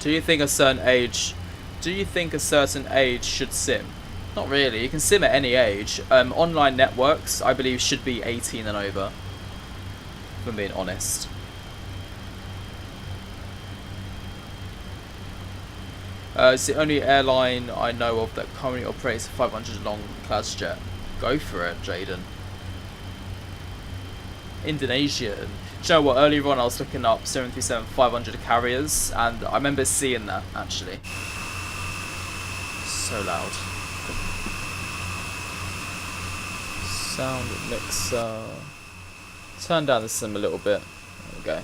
Do you think a certain age should sim? Not really, you can sim at any age. Online networks, I believe, should be 18 and over, if I'm being honest. It's the only airline I know of that currently operates a 500 long class jet. Go for it, Jaden. Indonesian. Do you know what? Earlier on I was looking up 737-500 carriers, and I remember seeing that actually. So loud. Sound mixer. Turn down the sim a little bit. There we go.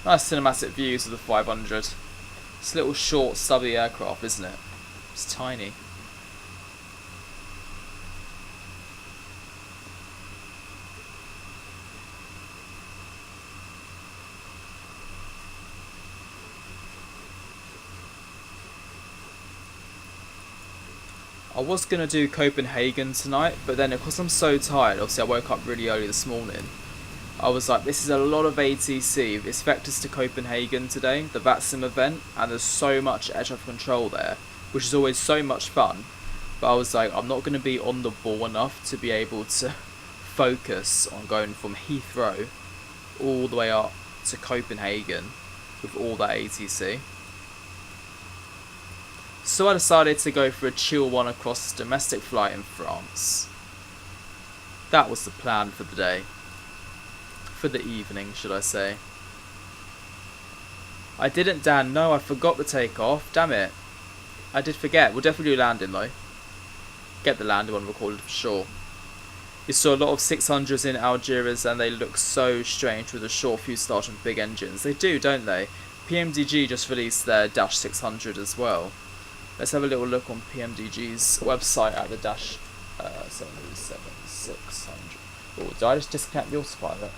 Nice cinematic views of the 500. It's a little short, stubby aircraft, isn't it? It's tiny. I was going to do Copenhagen tonight, but then because I'm so tired, obviously I woke up really early this morning, I was like, this is a lot of ATC. It's Vectors to Copenhagen today, the VATSIM event, and there's so much air traffic control there, which is always so much fun. But I was like, I'm not going to be on the ball enough to be able to focus on going from Heathrow all the way up to Copenhagen with all that ATC. So I decided to go for a chill one across domestic flight in France. That was the plan for the day. For the evening, should I say. I didn't, Dan. No, I forgot the takeoff. Damn it. I did forget. We'll definitely do landing though. Get the landing one recorded for sure. You saw a lot of 600s in Algerias and they look so strange with a short fuselage and big engines. They do, don't they? PMDG just released their Dash 600 as well. Let's have a little look on PMDG's website at the Dash 737-600. Oh, did I just disconnect the autopilot?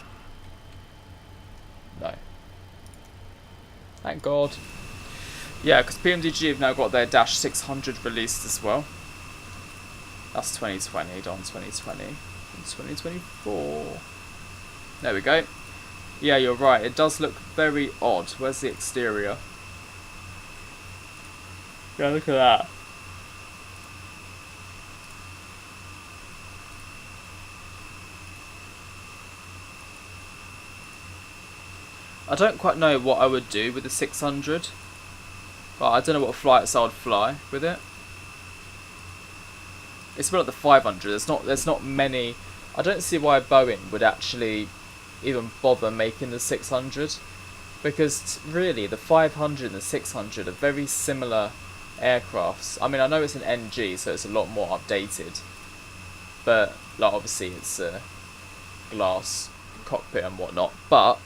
No. Thank God. Yeah, because PMDG have now got their Dash 600 released as well. That's 2020, done 2020. And 2024. There we go. Yeah, you're right. It does look very odd. Where's the exterior? Yeah, look at that. I don't quite know what I would do with the 600. But I don't know what flights I would fly with it. It's about the 500. There's not many. I don't see why Boeing would actually even bother making the 600, because really the 500 and the 600 are very similar aircrafts. I mean, I know it's an NG, so it's a lot more updated, but like obviously it's a glass cockpit and whatnot, but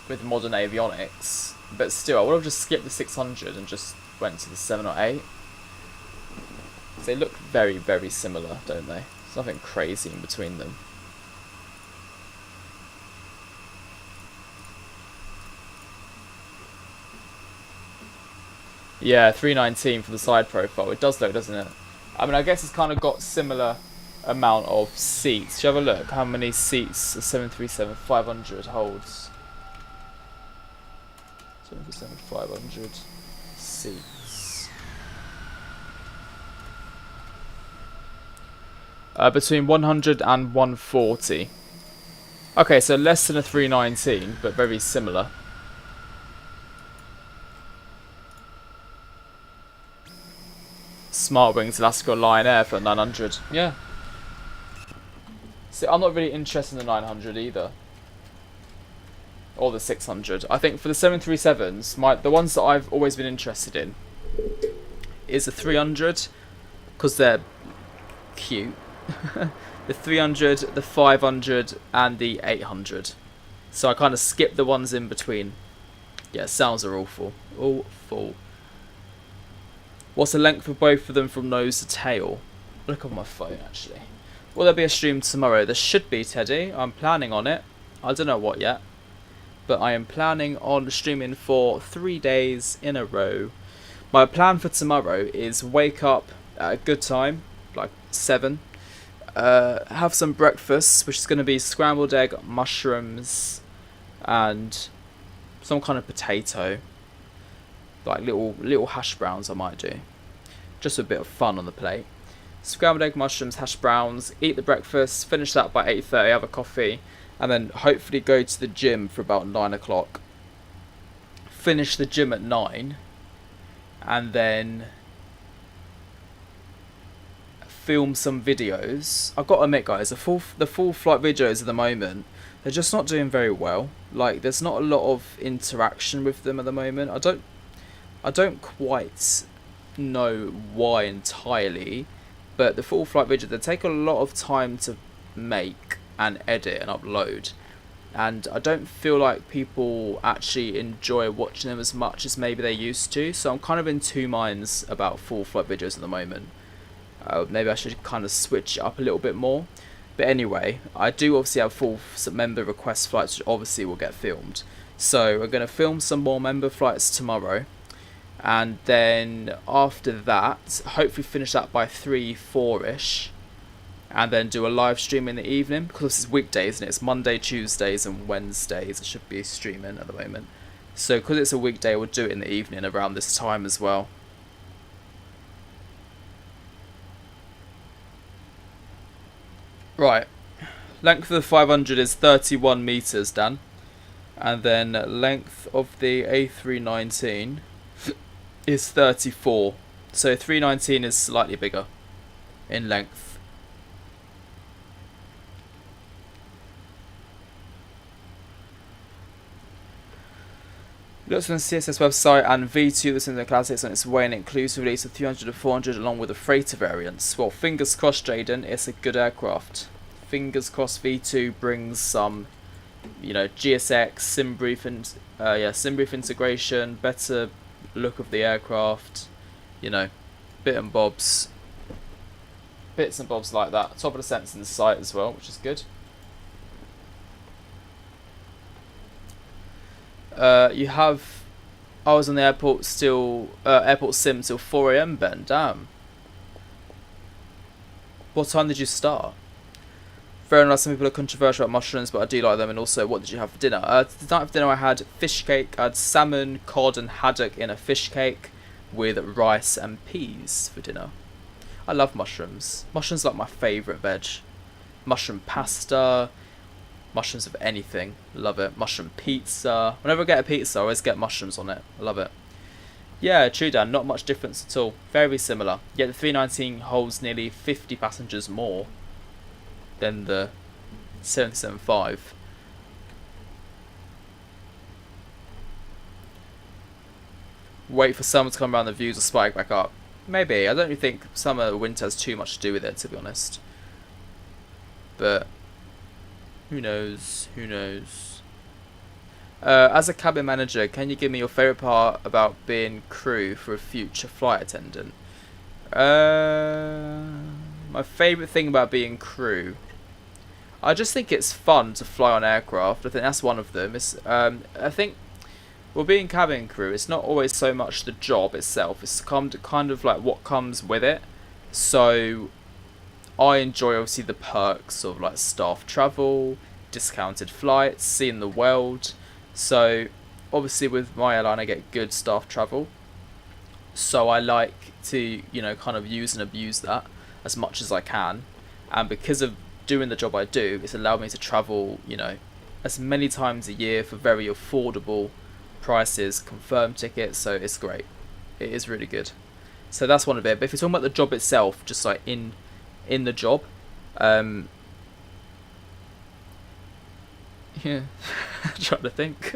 with modern avionics. But still, I would have just skipped the 600 and just went to the 7 or 8. They look very, very similar, don't they? There's nothing crazy in between them. Yeah, 319 for the side profile. It does look, doesn't it? I mean, I guess it's kind of got similar amount of seats. Should you have a look how many seats the 737-500 holds? 737-500 seats. Between 100 and 140. Okay, so less than a 319, but very similar. Smart Wings, Alaska, Lion Air for 900. Yeah. See, I'm not really interested in the 900 either. Or the 600. I think for the 737s, the ones that I've always been interested in is the 300, because they're cute. The 300, the 500, and the 800. So I kind of skip the ones in between. Yeah, sounds are awful. Awful. What's the length of both of them from nose to tail? Look on my phone, actually. Will there be a stream tomorrow? There should be, Teddy. I'm planning on it. I don't know what yet. But I am planning on streaming for 3 days in a row. My plan for tomorrow is wake up at a good time, like 7. Have some breakfast, which is going to be scrambled egg, mushrooms, and some kind of potato. Like little hash browns I might do. Just a bit of fun on the plate. Scrambled egg, mushrooms, hash browns, eat the breakfast, finish that by 8:30, have a coffee, and then hopefully go to the gym for about 9 o'clock. Finish the gym at 9, and then film some videos. I've got to admit, guys, the full flight videos at the moment, they're just not doing very well. Like, there's not a lot of interaction with them at the moment. I don't quite know why entirely, but the full flight video, they take a lot of time to make and edit and upload, and I don't feel like people actually enjoy watching them as much as maybe they used to. So I'm kind of in two minds about full flight videos at the moment. Maybe I should kind of switch it up a little bit more. But anyway, I do obviously have full member request flights, which obviously will get filmed. So we're going to film some more member flights tomorrow, and then after that, hopefully finish that by 3-4ish, and then do a live stream in the evening, because this is weekdays and it's Monday, Tuesdays and Wednesdays. I should be streaming at the moment. So because it's a weekday, we'll do it in the evening around this time as well. Right, length of the 500 is 31 meters, Dan, and then length of the A319 is 34. So 319 is slightly bigger in length. Looks on the CSS website, and V2 that's in the classics on its way, and includes release of 300 and 400 along with the freighter variants. Well, fingers crossed, Jaden, it's a good aircraft. Fingers crossed V2 brings some, you know, GSX, SimBrief, and SimBrief integration, better look of the aircraft, you know, bits and bobs like that. Top of the sensor in the sight as well, which is good. I was on the airport sim till 4 AM, Ben. Damn. What time did you start? Fair enough, some people are controversial about mushrooms, but I do like them. And also, what did you have for dinner? The night of dinner I had fish cake. I had salmon, cod and haddock in a fish cake with rice and peas for dinner. I love mushrooms. Mushrooms are like my favourite veg. Mushroom pasta, Mushrooms of anything, love it. Mushroom pizza. Whenever I get a pizza, I always get mushrooms on it. I love it. Yeah, true, Dan. Not much difference at all. Very similar. Yet the 319 holds nearly 50 passengers more than the 775. Wait for summer to come around, the views will spike back up. Maybe. I don't really think summer or winter has too much to do with it, to be honest. But who knows? Who knows? As a cabin manager, can you give me your favourite part about being crew for a future flight attendant? My favourite thing about being crew, I just think it's fun to fly on aircraft. I think that's one of them. It's, I think, well, being cabin crew, it's not always so much the job itself. It's kind of like what comes with it. So I enjoy obviously the perks of like staff travel, discounted flights, seeing the world. So obviously with my airline I get good staff travel, so I like to, you know, kind of use and abuse that as much as I can, and because of doing the job I do, it's allowed me to travel, you know, as many times a year for very affordable prices, confirmed tickets, so it's great. It is really good. So that's one of it. But if you're talking about the job itself, just like in the job, yeah, trying to think.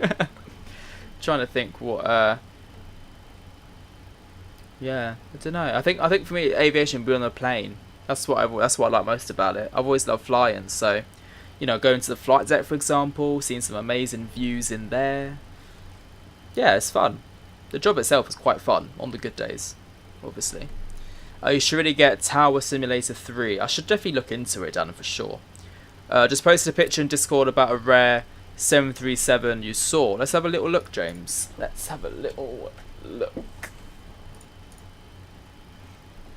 Trying to think what. Yeah, I don't know. I think for me, aviation, being on a plane. That's what I like most about it. I've always loved flying. So, you know, going to the flight deck, for example, seeing some amazing views in there. Yeah, it's fun. The job itself is quite fun on the good days, obviously. You should really get Tower Simulator 3. I should definitely look into it, Dan, for sure. Just posted a picture in Discord about a rare 737 you saw. Let's have a little look, James. Let's have a little look.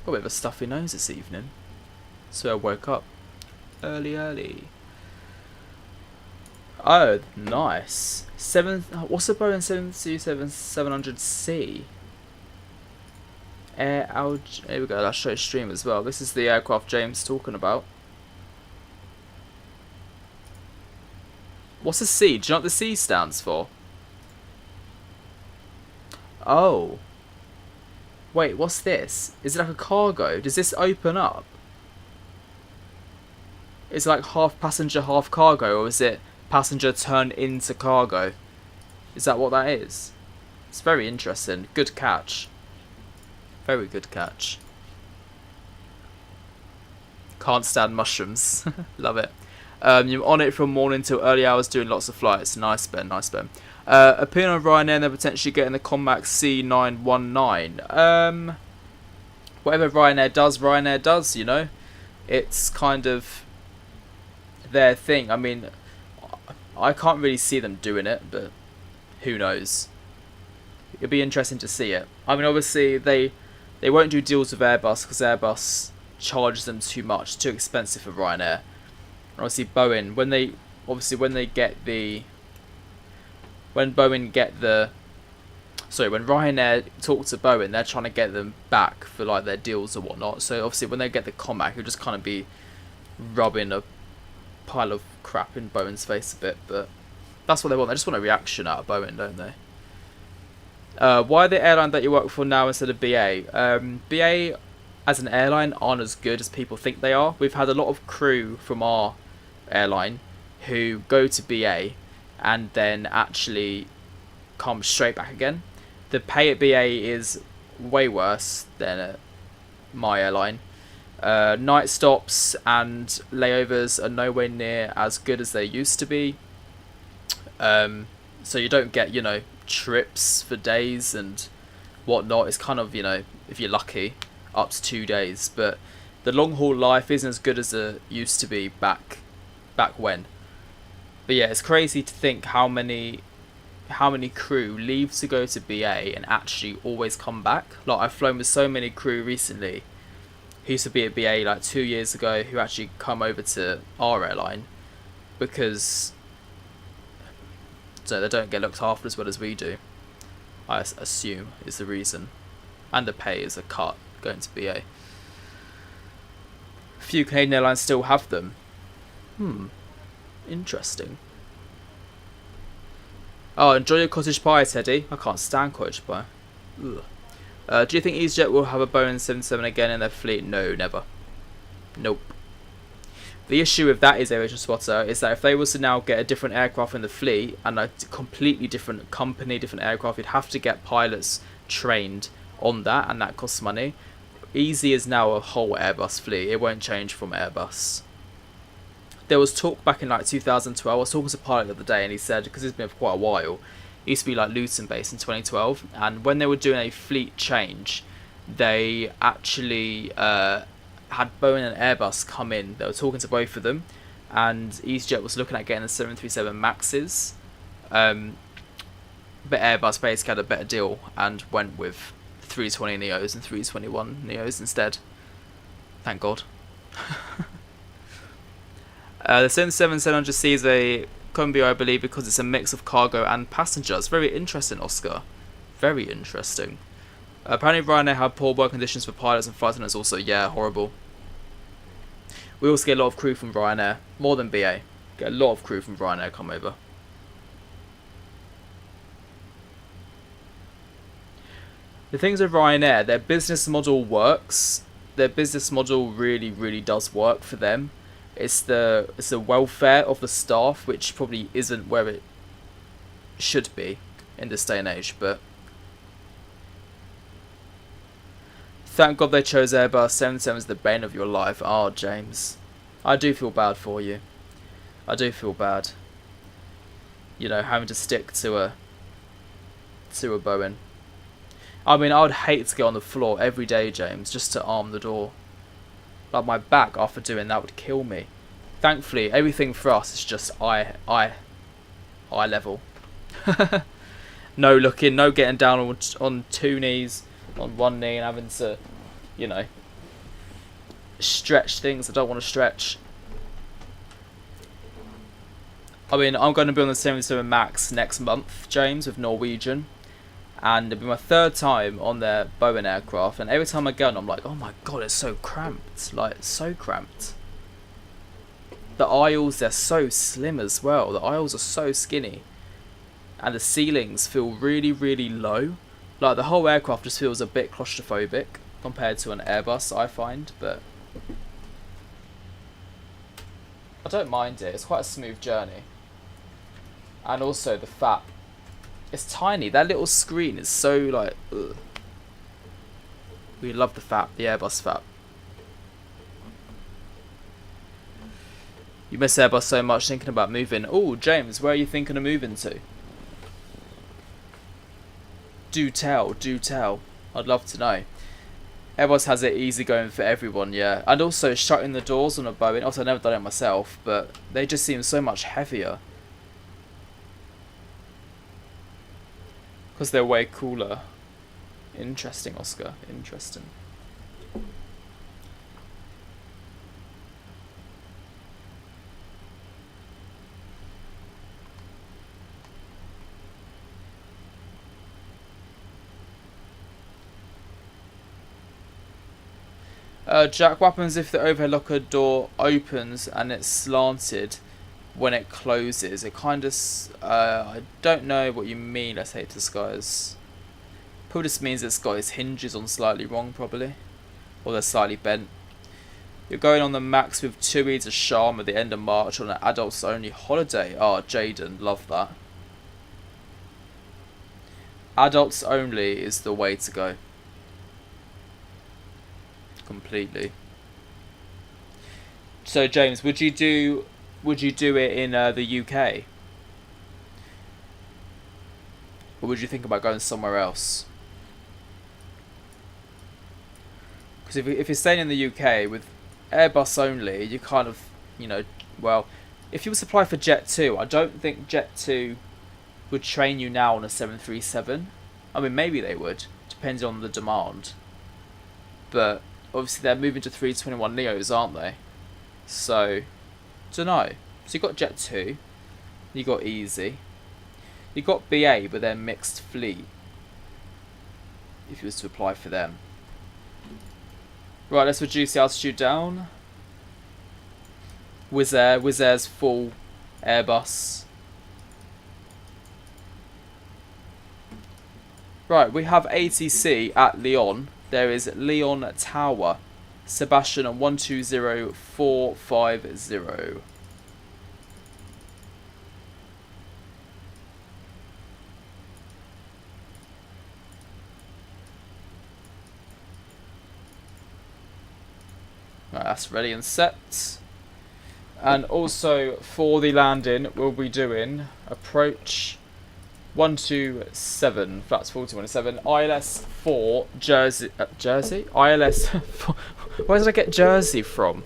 Got a bit of a stuffy nose this evening, so I woke up early. Oh, nice. What's a Boeing 737-700C? Here we go. I'll show you stream as well. This is the aircraft James talking about. What's a C? Do you know what the C stands for? Oh. Wait, what's this? Is it like a cargo? Does this open up? Is it like half passenger, half cargo, or is it passenger turn into cargo? Is that what that is? It's very interesting. Good catch. Very good catch. Can't stand mushrooms. Love it. You're on it from morning till early hours doing lots of flights. Nice, Ben. Nice, Ben. Appearing on Ryanair and then potentially getting the Comac C919. Whatever Ryanair does, you know. It's kind of their thing. I mean, I can't really see them doing it, but who knows. It'd be interesting to see it. I mean, obviously, they won't do deals with Airbus because Airbus charges them too much, too expensive for Ryanair. And obviously Boeing, when Ryanair talk to Boeing, they're trying to get them back for like their deals or whatnot. So obviously when they get the Comac, it'll just kind of be rubbing a pile of crap in Boeing's face a bit, but that's what they want. They just want a reaction out of Boeing, don't they? Why the airline that you work for now instead of BA? BA as an airline aren't as good as people think they are. We've had a lot of crew from our airline who go to BA and then actually come straight back again. The pay at BA is way worse than at my airline. Night stops and layovers are nowhere near as good as they used to be. So you don't get, you know, trips for days and whatnot. It's kind of, you know, if you're lucky, up to 2 days. But the long haul life isn't as good as it used to be back when. But yeah, it's crazy to think how many crew leave to go to BA and actually always come back. Like, I've flown with so many crew recently who used to be at BA like 2 years ago who actually come over to our airline because so they don't get looked after as well as we do, I assume is the reason. And the pay is a cut going to BA. A few Canadian airlines still have them. Interesting. Oh, enjoy your cottage pie, Teddy. I can't stand cottage pie. Ugh. Do you think EasyJet will have a Boeing 77 again in their fleet? No, never. Nope. The issue with that is, Aviation Spotter, is that if they was to now get a different aircraft in the fleet and a completely different company, different aircraft, you'd have to get pilots trained on that, and that costs money. Easy is now a whole Airbus fleet. It won't change from Airbus. There was talk back in like 2012. I was talking to a pilot the other day, and he said, because it's been for quite a while, it used to be like Luton based in 2012, and when they were doing a fleet change, they actually had Boeing and Airbus come in. They were talking to both of them, and EasyJet was looking at getting the 737 Maxes, but Airbus basically had a better deal and went with 320 Neos and 321 Neos instead. Thank God. The 777-700C is a combi, I believe, because it's a mix of cargo and passengers. Very interesting, Oscar. Very interesting. Apparently Ryanair had poor work conditions for pilots and flight attendants also. Yeah, horrible. We also get a lot of crew from Ryanair. More than BA. Get a lot of crew from Ryanair come over. The things with Ryanair, their business model works. Their business model really, really does work for them. It's the welfare of the staff, which probably isn't where it should be in this day and age, but thank God they chose Airbus. 77 is the bane of your life. Ah, James, I do feel bad for you. I do feel bad. You know, having to stick to a Boeing. I mean, I would hate to get on the floor every day, James, just to arm the door. Like, my back after doing that would kill me. Thankfully, everything for us is just eye level. No looking, no getting down on two knees, on one knee, and having to, you know, stretch things I don't want to stretch. I mean, I'm going to be on the 77 Max next month, James, with Norwegian. And it'll be my third time on their Boeing aircraft, and every time I go on, I'm like, oh my god, it's so cramped. Like, it's so cramped. The aisles, they're so slim as well. The aisles are so skinny. And the ceilings feel really, really low. Like, the whole aircraft just feels a bit claustrophobic compared to an Airbus, I find, but I don't mind it. It's quite a smooth journey. And also the FAP. It's tiny. That little screen is so like. Ugh. We love the FAP, the Airbus FAP. You miss Airbus so much, thinking about moving. Oh, James, where are you thinking of moving to? Do tell, do tell. I'd love to know. Airbus has it easy going for everyone, yeah. And also shutting the doors on a Boeing. Also, I've never done it myself, but they just seem so much heavier. Because they're way cooler. Interesting, Oscar. Interesting. Jack, what happens if the overhead locker door opens and it's slanted when it closes? It kind of... I don't know what you mean, let's say, to Skies. Probably just means it's got its hinges on slightly wrong, probably. Or they're slightly bent. You're going on the Max with TUI to Sharm at the end of March on an adults only holiday. Oh, Jaden, love that. Adults only is the way to go. Completely. So James, would you do it in the UK, or would you think about going somewhere else? Because if you're staying in the UK with Airbus only, you kind of, you know, well, if you were to apply for Jet 2, I don't think Jet 2 would train you now on a 737. I mean, maybe they would, depending on the demand. But obviously they're moving to 321 Neos, aren't they? So, dunno. So you got Jet 2, you got Easy, you got BA, but they're mixed fleet. If you was to apply for them. Right, let's reduce the altitude down. Wizz Air's full Airbus. Right, we have ATC at Lyon. There is Lyon Tower. Sebastian on 120450. Right, that's ready and set. And also for the landing, we'll be doing approach 127, flaps 4017, ILS 4, Jersey, ILS 4, where did I get Jersey from?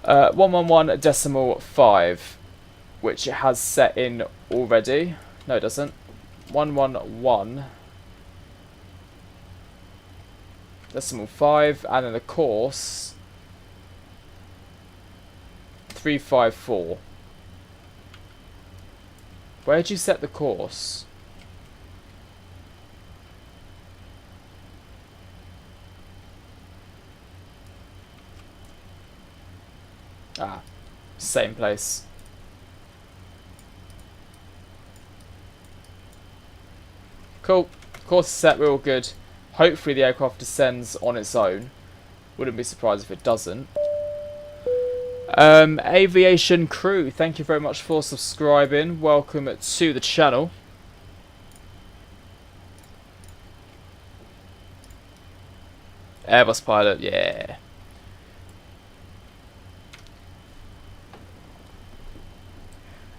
111.5, which it has set in already. No, it doesn't. 111.5, and then the course 354. Where did you set the course? Ah, same place. Cool. Course is set, we're all good. Hopefully the aircraft descends on its own. Wouldn't be surprised if it doesn't. Aviation crew, thank you very much for subscribing. Welcome to the channel. Airbus pilot, yeah.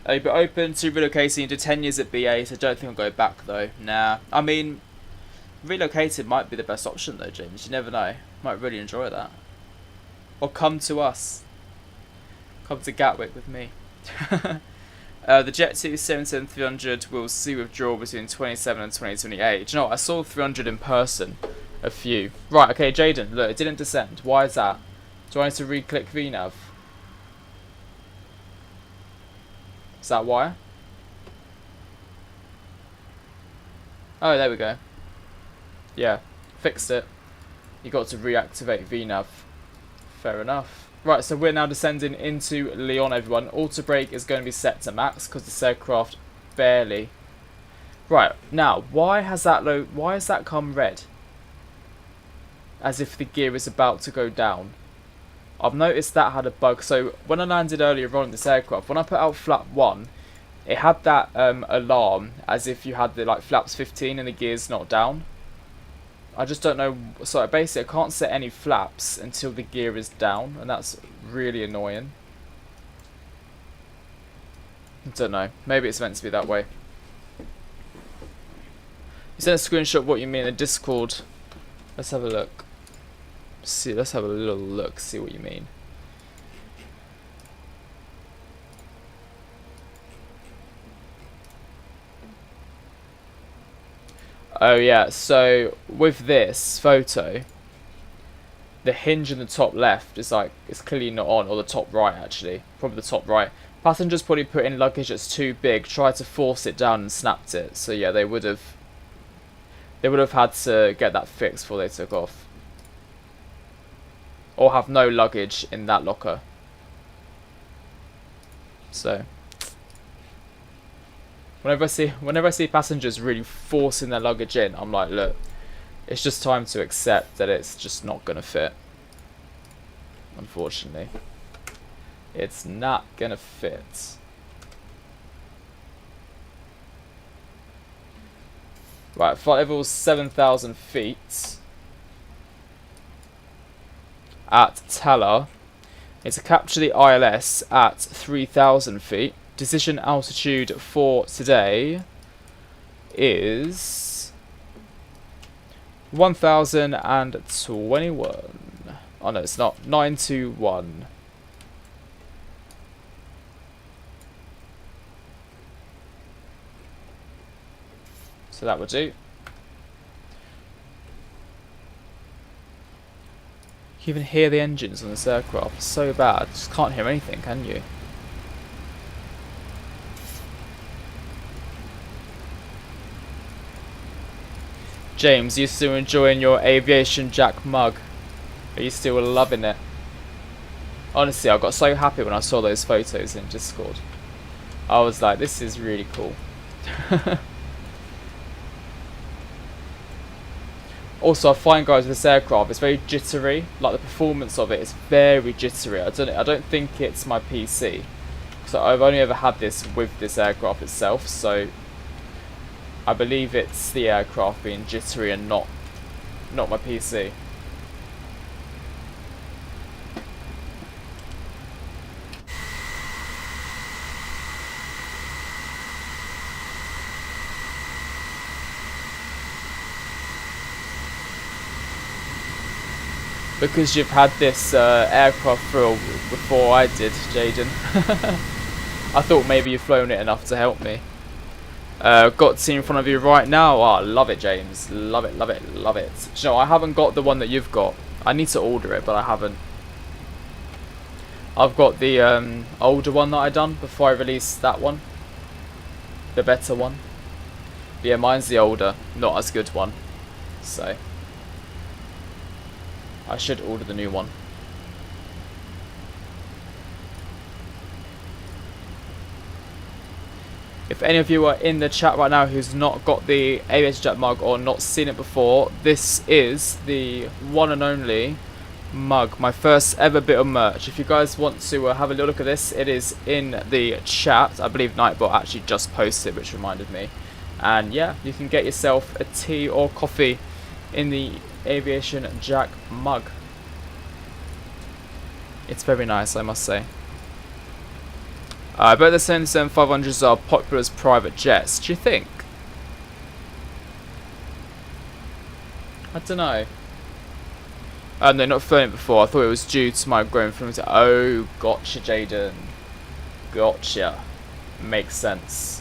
I'll be open to relocating to 10 years at BA, so I don't think I'll go back though. Nah, I mean, relocated might be the best option though, James. You never know. Might really enjoy that. Or come to us. Come to Gatwick with me. The Jet 2 777-300 will see withdrawal between 27 and 2028. Do you know what? I saw 300 in person. A few. Right, okay, Jaden, look, it didn't descend. Why is that? Do I need to re-click VNav? Is that why? Oh, there we go. Yeah, fixed it. You got to reactivate VNav. Fair enough. Right, so we're now descending into Lyon, everyone. Auto brake is going to be set to max because this aircraft barely. Right, now, why has that come red? As if the gear is about to go down. I've noticed that had a bug. So when I landed earlier on this aircraft, when I put out flap 1, it had that alarm as if you had the like flaps 15 and the gear's not down. I just don't know. So basically I can't set any flaps until the gear is down, and that's really annoying. I don't know. Maybe it's meant to be that way. You sent a screenshot of what you mean in the Discord. Let's have a look. See, let's have a little look, see what you mean. Oh yeah, so with this photo, the hinge in the top left is like, it's clearly not on, or the top right actually, probably the top right. Passengers probably put in luggage that's too big, tried to force it down and snapped it. So yeah, they would have had to get that fixed before they took off. Or have no luggage in that locker. So whenever I see passengers really forcing their luggage in, I'm like, look, it's just time to accept that it's just not gonna fit. Unfortunately, it's not gonna fit. Right, flight level 7,000 feet. At Tala, it's to capture the ILS at 3,000 feet. Decision altitude for today is 1,021. Oh no, it's not. 921. So that would do. You can even hear the engines on this aircraft. It's so bad. Just can't hear anything, can you? James, you still enjoying your AviationJack mug? Are you still loving it? Honestly, I got so happy when I saw those photos in Discord. I was like, this is really cool. Also, I find, guys, with this aircraft, it's very jittery. Like, the performance of it is very jittery. I don't think it's my PC. So I've only ever had this with this aircraft itself. So I believe it's the aircraft being jittery and not my PC. Because you've had this aircraft through before I did, Jaden. I thought maybe you've flown it enough to help me. Got to in front of you right now. Oh, love it, James. Love it, love it, love it. Do you know, I haven't got the one that you've got. I need to order it, but I haven't. I've got the older one that I done before I released that one. The better one. But yeah, mine's the older, not as good one. So I should order the new one. If any of you are in the chat right now who's not got the AviationJack mug or not seen it before, this is the one and only mug, my first ever bit of merch. If you guys want to have a little look at this, it is in the chat. I believe Nightbot actually just posted, which reminded me. And yeah, you can get yourself a tea or coffee in the AviationJack mug. It's very nice, I must say. I bet the 777-500s are popular as private jets. Do you think? I don't know. No, not flown it before. I thought it was due to my growing from. Oh, gotcha, Jaden. Gotcha. Makes sense.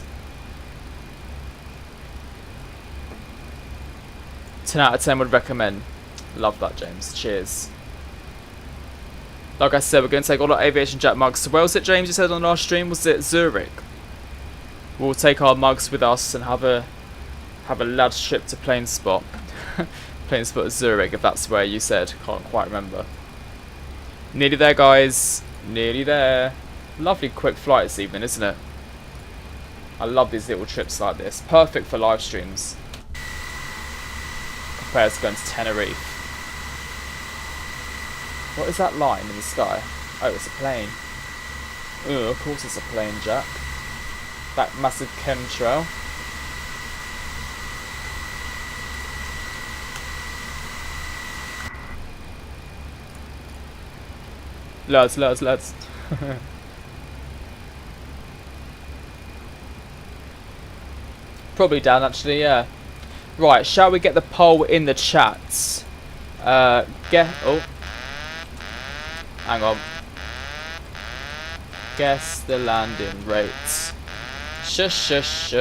10 out of 10 would recommend. Love that, James. Cheers. Like I said, we're going to take all our AviationJack mugs. So where was it, James, you said on our stream? Was it Zurich? We'll take our mugs with us and have a lad's trip to Plane Spot. Plane Spot Zurich, if that's where you said. Can't quite remember. Nearly there, guys. Nearly there. Lovely quick flight this evening, isn't it? I love these little trips like this. Perfect for live streams. Compared to going to Tenerife. What is that line in the sky? Oh, it's a plane. Oh, of course it's a plane, Jack. That massive chemtrail. Lads. Probably down, actually, yeah. Right, shall we get the poll in the chats? Oh. Hang on. Guess the landing rates. Shush.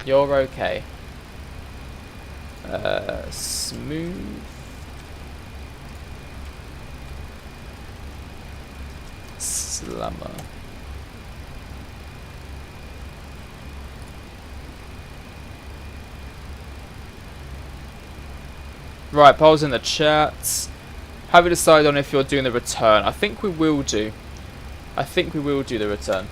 You're okay. Smooth. Slammer. Right, polls in the chats. Have you decided on if you're doing the return? I think we will do. I think we will do the return.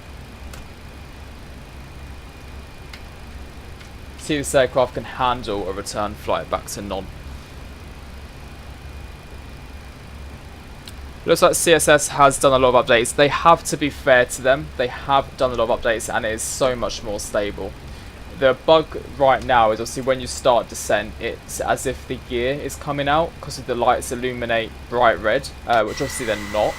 See if this aircraft can handle a return flight back to Nantes. Looks like CSS has done a lot of updates. They have, to be fair to them, they have done a lot of updates and it is so much more stable. The bug right now is obviously when you start descent, it's as if the gear is coming out because the lights illuminate bright red, which obviously they're not.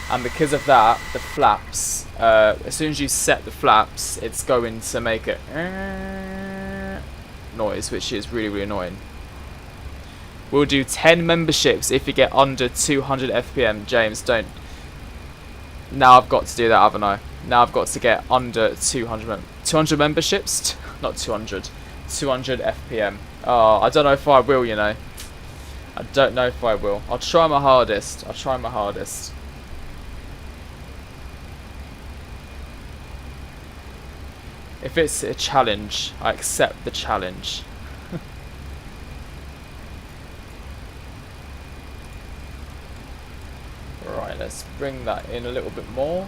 And because of that, the flaps, as soon as you set the flaps, it's going to make a noise, which is really, really annoying. We'll do 10 memberships if you get under 200 FPM. James, don't. Now I've got to do that, haven't I? Now I've got to get under 200 memberships. Not 200. 200 FPM. Oh, I don't know if I will, you know. I don't know if I will. I'll try my hardest. I'll try my hardest. If it's a challenge, I accept the challenge. Right, let's bring that in a little bit more.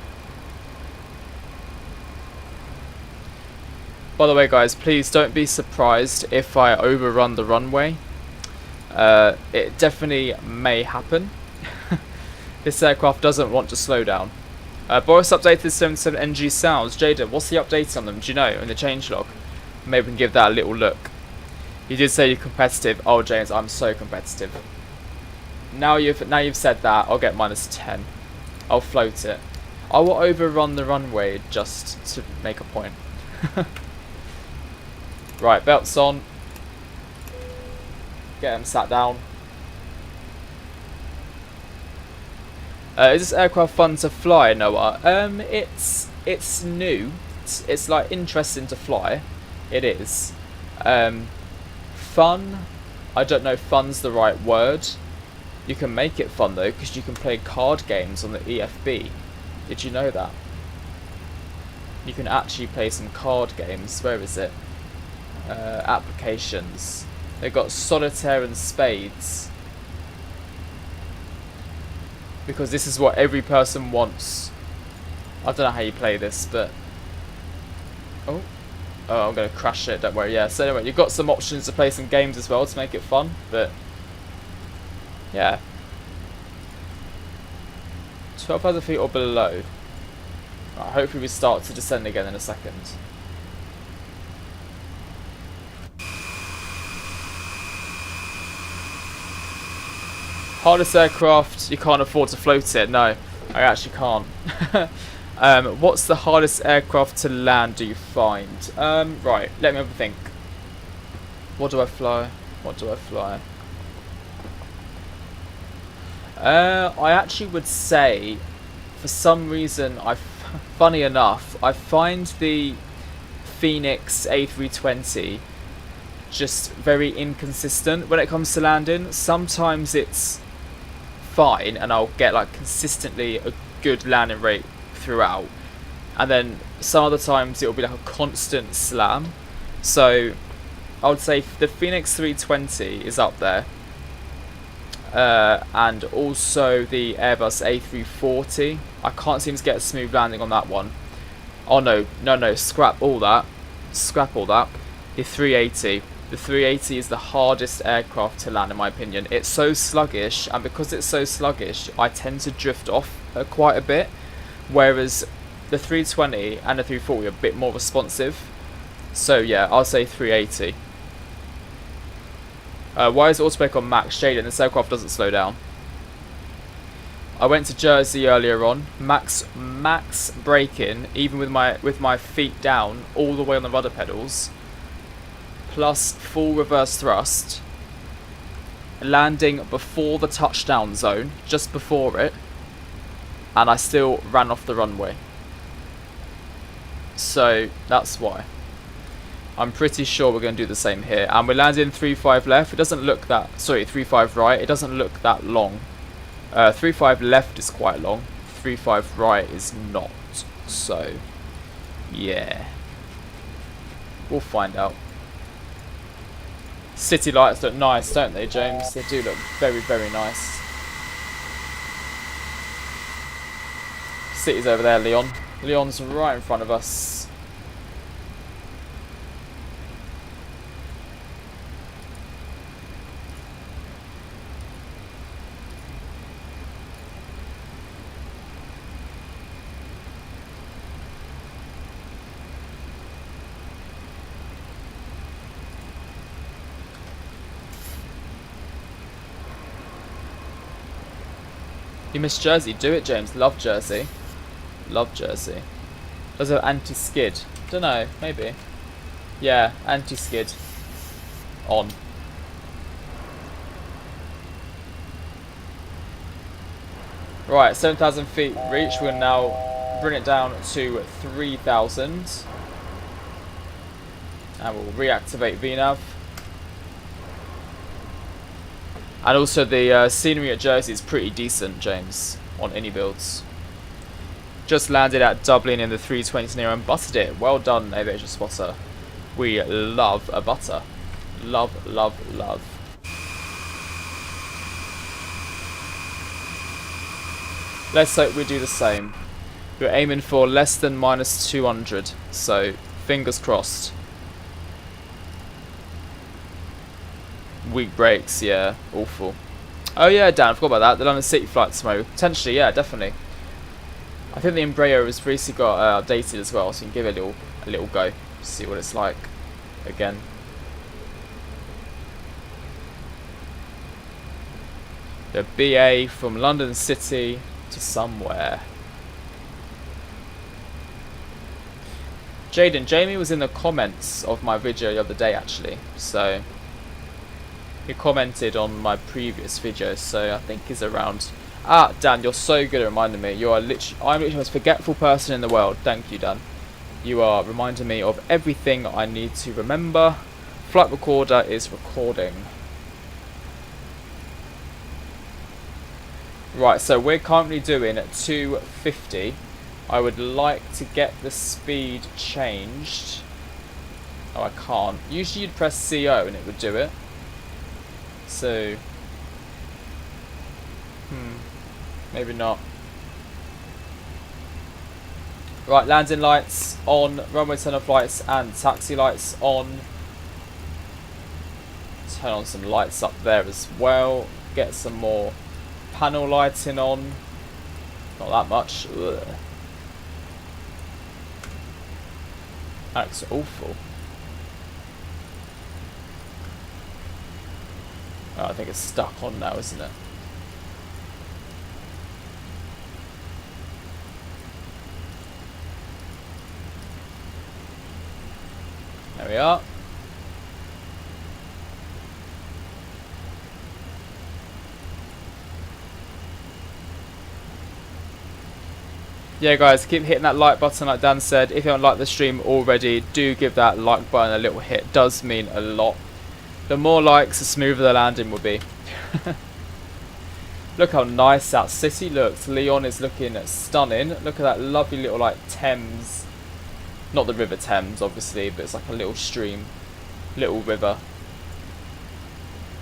By the way, guys, please don't be surprised if I overrun the runway. It definitely may happen. This aircraft doesn't want to slow down. Boris updated 77NG sounds. Jada, what's the update on them? Do you know in the changelog? Maybe we can give that a little look. You did say you're competitive. Oh, James, I'm so competitive. Now you've said that, I'll get -10. I'll float it. I will overrun the runway just to make a point. Right, belts on. Get them sat down. Is this aircraft fun to fly, Noah? It's new. It's like interesting to fly. It is. Fun. I don't know if fun's the right word. You can make it fun though, because you can play card games on the EFB. Did you know that? You can actually play some card games. Where is it? Applications. They've got solitaire and spades. Because this is what every person wants. I don't know how you play this, but... Oh, I'm going to crash it, don't worry. Yeah, so anyway, you've got some options to play some games as well to make it fun, but... Yeah. 12,000 feet or below. Right, hopefully we start to descend again in a second. Hardest aircraft, you can't afford to float it. No, I actually can't. What's the hardest aircraft to land do you find? Right, let me have a think. What do I fly? What do I fly? I actually would say, for some reason, funny enough, I find the Phoenix A320 just very inconsistent when it comes to landing. Sometimes it's fine and I'll get like consistently a good landing rate throughout, and then some other times it'll be like a constant slam. So I would say the Phoenix 320 is up there, and also the Airbus A340. I can't seem to get a smooth landing on that one. Oh no, scrap all that. The 380. The 380 is the hardest aircraft to land in my opinion. It's so sluggish, and because it's so sluggish, I tend to drift off quite a bit, whereas the 320 and the 340 are a bit more responsive. So yeah, I'll say 380. Why is autobrake on max? Jaden, this aircraft doesn't slow down. I went to Jersey earlier on. Max braking, even with my feet down all the way on the rudder pedals, plus full reverse thrust, landing before the touchdown zone, just before it, and I still ran off the runway. So that's why. I'm pretty sure we're going to do the same here, and we're landing 3-5 left. It doesn't look that, sorry, 3-5 right. It doesn't look that long. 3-5 left is quite long. 3-5 right is not. So yeah, we'll find out. City lights look nice, don't they, James? They do look very, very nice. City's over there, Lyon. Lyon's right in front of us. You miss Jersey? Do it, James. Love Jersey. Love Jersey. Does it have anti-skid? Don't know. Maybe. Yeah, anti-skid. On. Right, 7,000 feet reach. We'll now bring it down to 3,000. And we'll reactivate VNAV. And also the scenery at Jersey is pretty decent, James, on any builds. Just landed at Dublin in the 320 Nero and buttered it. Well done, Aviation Spotter. We love a butter. Love, love, love. Let's hope we do the same. We're aiming for less than minus 200, so fingers crossed. Weak brakes, yeah, awful. Oh yeah, Dan, I forgot about that. The London City flight tomorrow. Potentially, yeah, definitely. I think the Embraer has recently got updated as well, so you can give it a little go, see what it's like again. The BA from London City to somewhere. Jaden, Jamie was in the comments of my video the other day actually, so he commented on my previous video, so I think he's around. Ah, Dan, you're so good at reminding me. I'm literally the most forgetful person in the world. Thank you, Dan. You are reminding me of everything I need to remember. Flight recorder is recording. Right, so we're currently doing 250. I would like to get the speed changed. Oh, I can't. Usually you'd press CO and it would do it. So, maybe not. Right, landing lights on, runway turn off lights and taxi lights on. Turn on some lights up there as well. Get some more panel lighting on. Not that much. Ugh. That's awful. Oh, I think it's stuck on now, isn't it? There we are. Yeah guys, keep hitting that like button like Dan said. If you haven't liked the stream already, do give that like button a little hit. It does mean a lot. The more likes, the smoother the landing will be. Look how nice that city looks. Lyon is looking stunning. Look at that lovely little like Thames. Not the River Thames obviously, but it's like a little stream. Little river.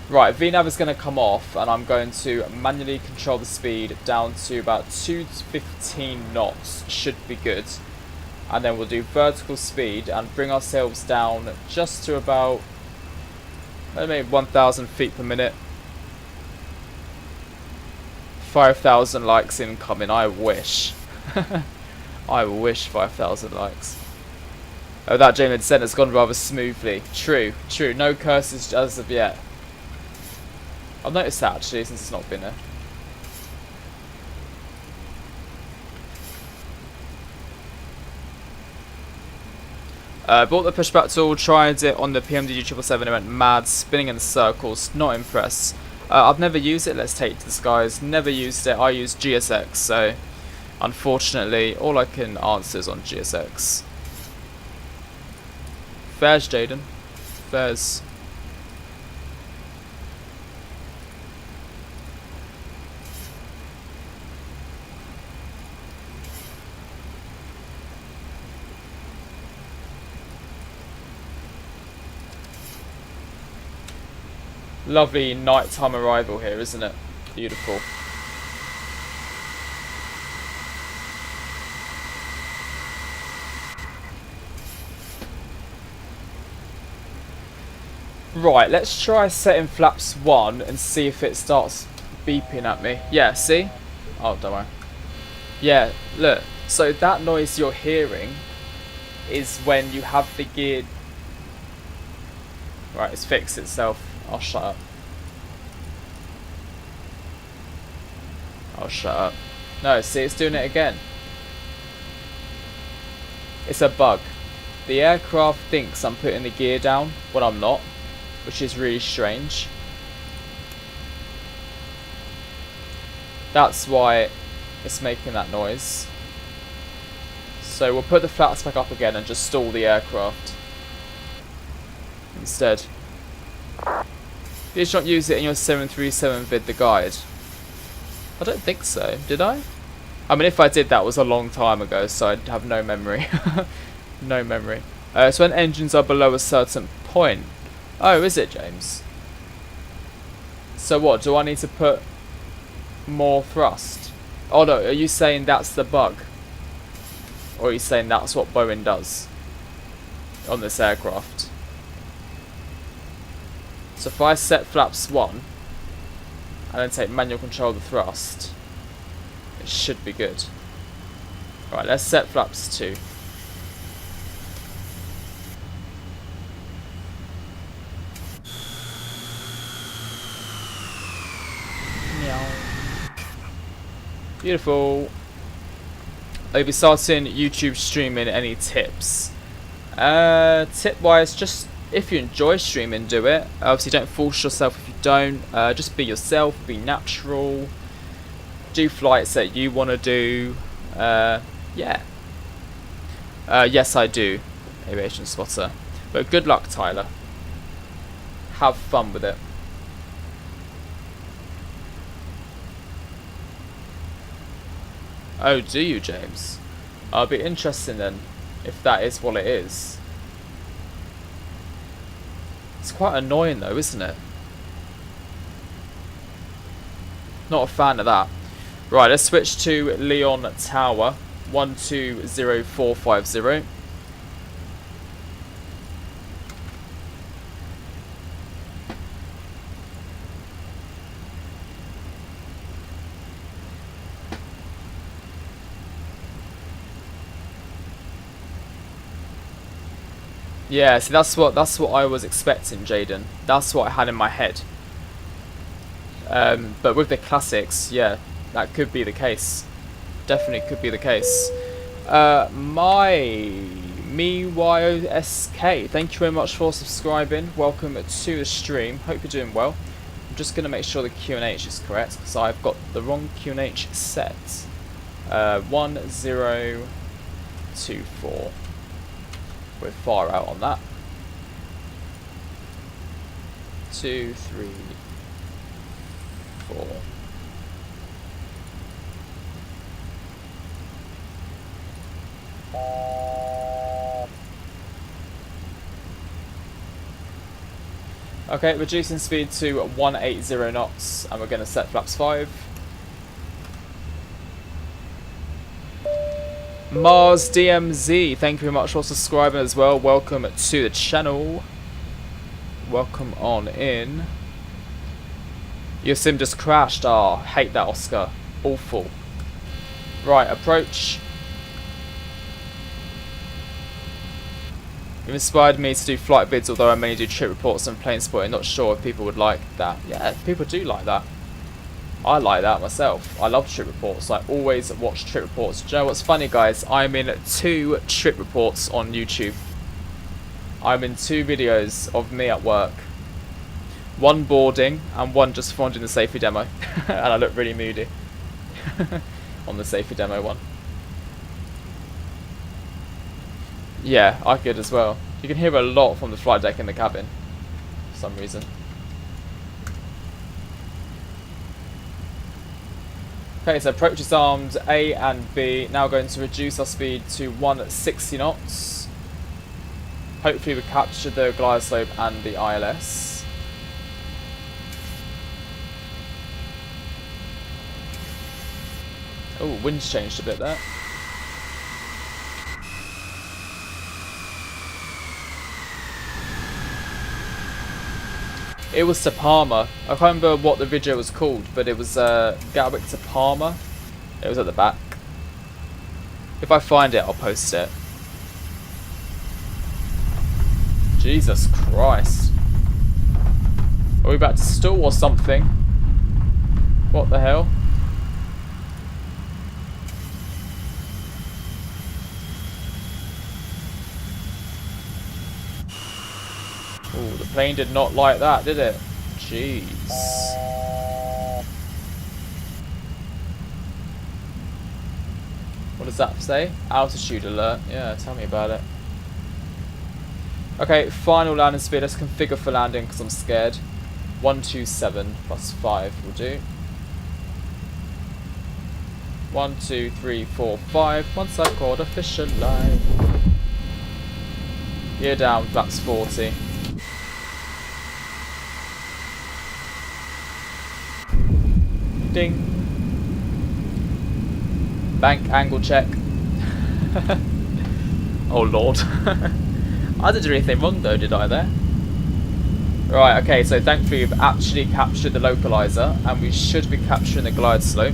Right, VNAV is going to come off and I'm going to manually control the speed down to about 215 knots. Should be good. And then we'll do vertical speed and bring ourselves down just to about maybe 1,000 feet per minute. 5,000 likes incoming, I wish. I wish 5,000 likes. Oh, that Jamie descent has gone rather smoothly. True, true. No curses as of yet. I've noticed that actually since it's not been there. Bought the pushback tool, tried it on the PMDG 777, it went mad, spinning in circles, not impressed. I've never used it, let's take it to the skies, never used it, I use GSX, so unfortunately all I can answer is on GSX. Fairs, Jaden, fairs. Lovely nighttime arrival here, isn't it? Beautiful. Right, let's try setting flaps 1 and see if it starts beeping at me. Yeah, see? Oh, don't worry. Yeah, look. So that noise you're hearing is when you have the gear... Right, it's fixed itself. I'll shut up. I'll shut up. No, see, it's doing it again. It's a bug. The aircraft thinks I'm putting the gear down when I'm not, which is really strange. That's why it's making that noise. So we'll put the flaps back up again and just stall the aircraft instead. Did you not use it in your 737 vid, the guide? I don't think so, did I? I mean, if I did, that was a long time ago, so I'd have no memory. No memory. So when engines are below a certain point. Oh, is it, James? So what, do I need to put more thrust? Oh no, are you saying that's the bug? Or are you saying that's what Boeing does on this aircraft? So if I set flaps 1 and then take manual control of the thrust, it should be good. Alright, let's set flaps 2. Beautiful. I'll be starting YouTube streaming. Any tips? Tip wise, just if you enjoy streaming, do it. Obviously don't force yourself if you don't. Just be yourself, be natural, do flights that you want to do. Yeah. Yes I do, Aviation Spotter. But good luck, Tyler. Have fun with it. Oh, do you, James? I'll be interested then, if that is what it is. It's quite annoying though, isn't it? Not a fan of that. Right, let's switch to Lyon Tower, 120450. Yeah, see that's what I was expecting, Jaden. That's what I had in my head. But with the classics, yeah, that could be the case. Definitely could be the case. MeYoSK, thank you very much for subscribing. Welcome to the stream. Hope you're doing well. I'm just gonna make sure the QNH is correct because I've got the wrong QNH set. 1024. We're far out on that. 2, 3, 4. Okay, reducing speed to 180 knots, and we're going to set flaps 5. Mars DMZ, thank you very much for subscribing as well. Welcome to the channel. Welcome on in. Your sim just crashed. Ah, oh, hate that, Oscar. Awful. Right, approach. You've inspired me to do flight bids, although I mainly do trip reports and plane spotting. Not sure if people would like that. Yeah, people do like that. I like that myself. I love trip reports. I always watch trip reports. Do you know what's funny, guys? I'm in 2 trip reports on YouTube. I'm in 2 videos of me at work. 1 boarding and 1 just fondling the safety demo. And I look really moody on the safety demo one. Yeah, I could as well. You can hear a lot from the flight deck in the cabin for some reason. Okay, so approach is armed A and B. Now going to reduce our speed to 160 knots. Hopefully we capture the glide slope and the ILS. Oh, wind's changed a bit there. It was to Palmer. I can't remember what the video was called, but it was Gatwick to Palmer. It was at the back. If I find it, I'll post it. Jesus Christ. Are we about to stall or something? What the hell? Oh, the plane did not like that, did it? Jeez. What does that say? Altitude alert. Yeah, tell me about it. Okay, final landing speed. Let's configure for landing because I'm scared. 127 plus 5 will do. 1, 2, 3, 4, 5. Once I've caught a fish alive. Gear down, flaps 40. Ding. Bank angle check. Oh lord. I didn't do anything wrong though, did I there? Right, okay, so thankfully we've actually captured the localizer and we should be capturing the glide slope.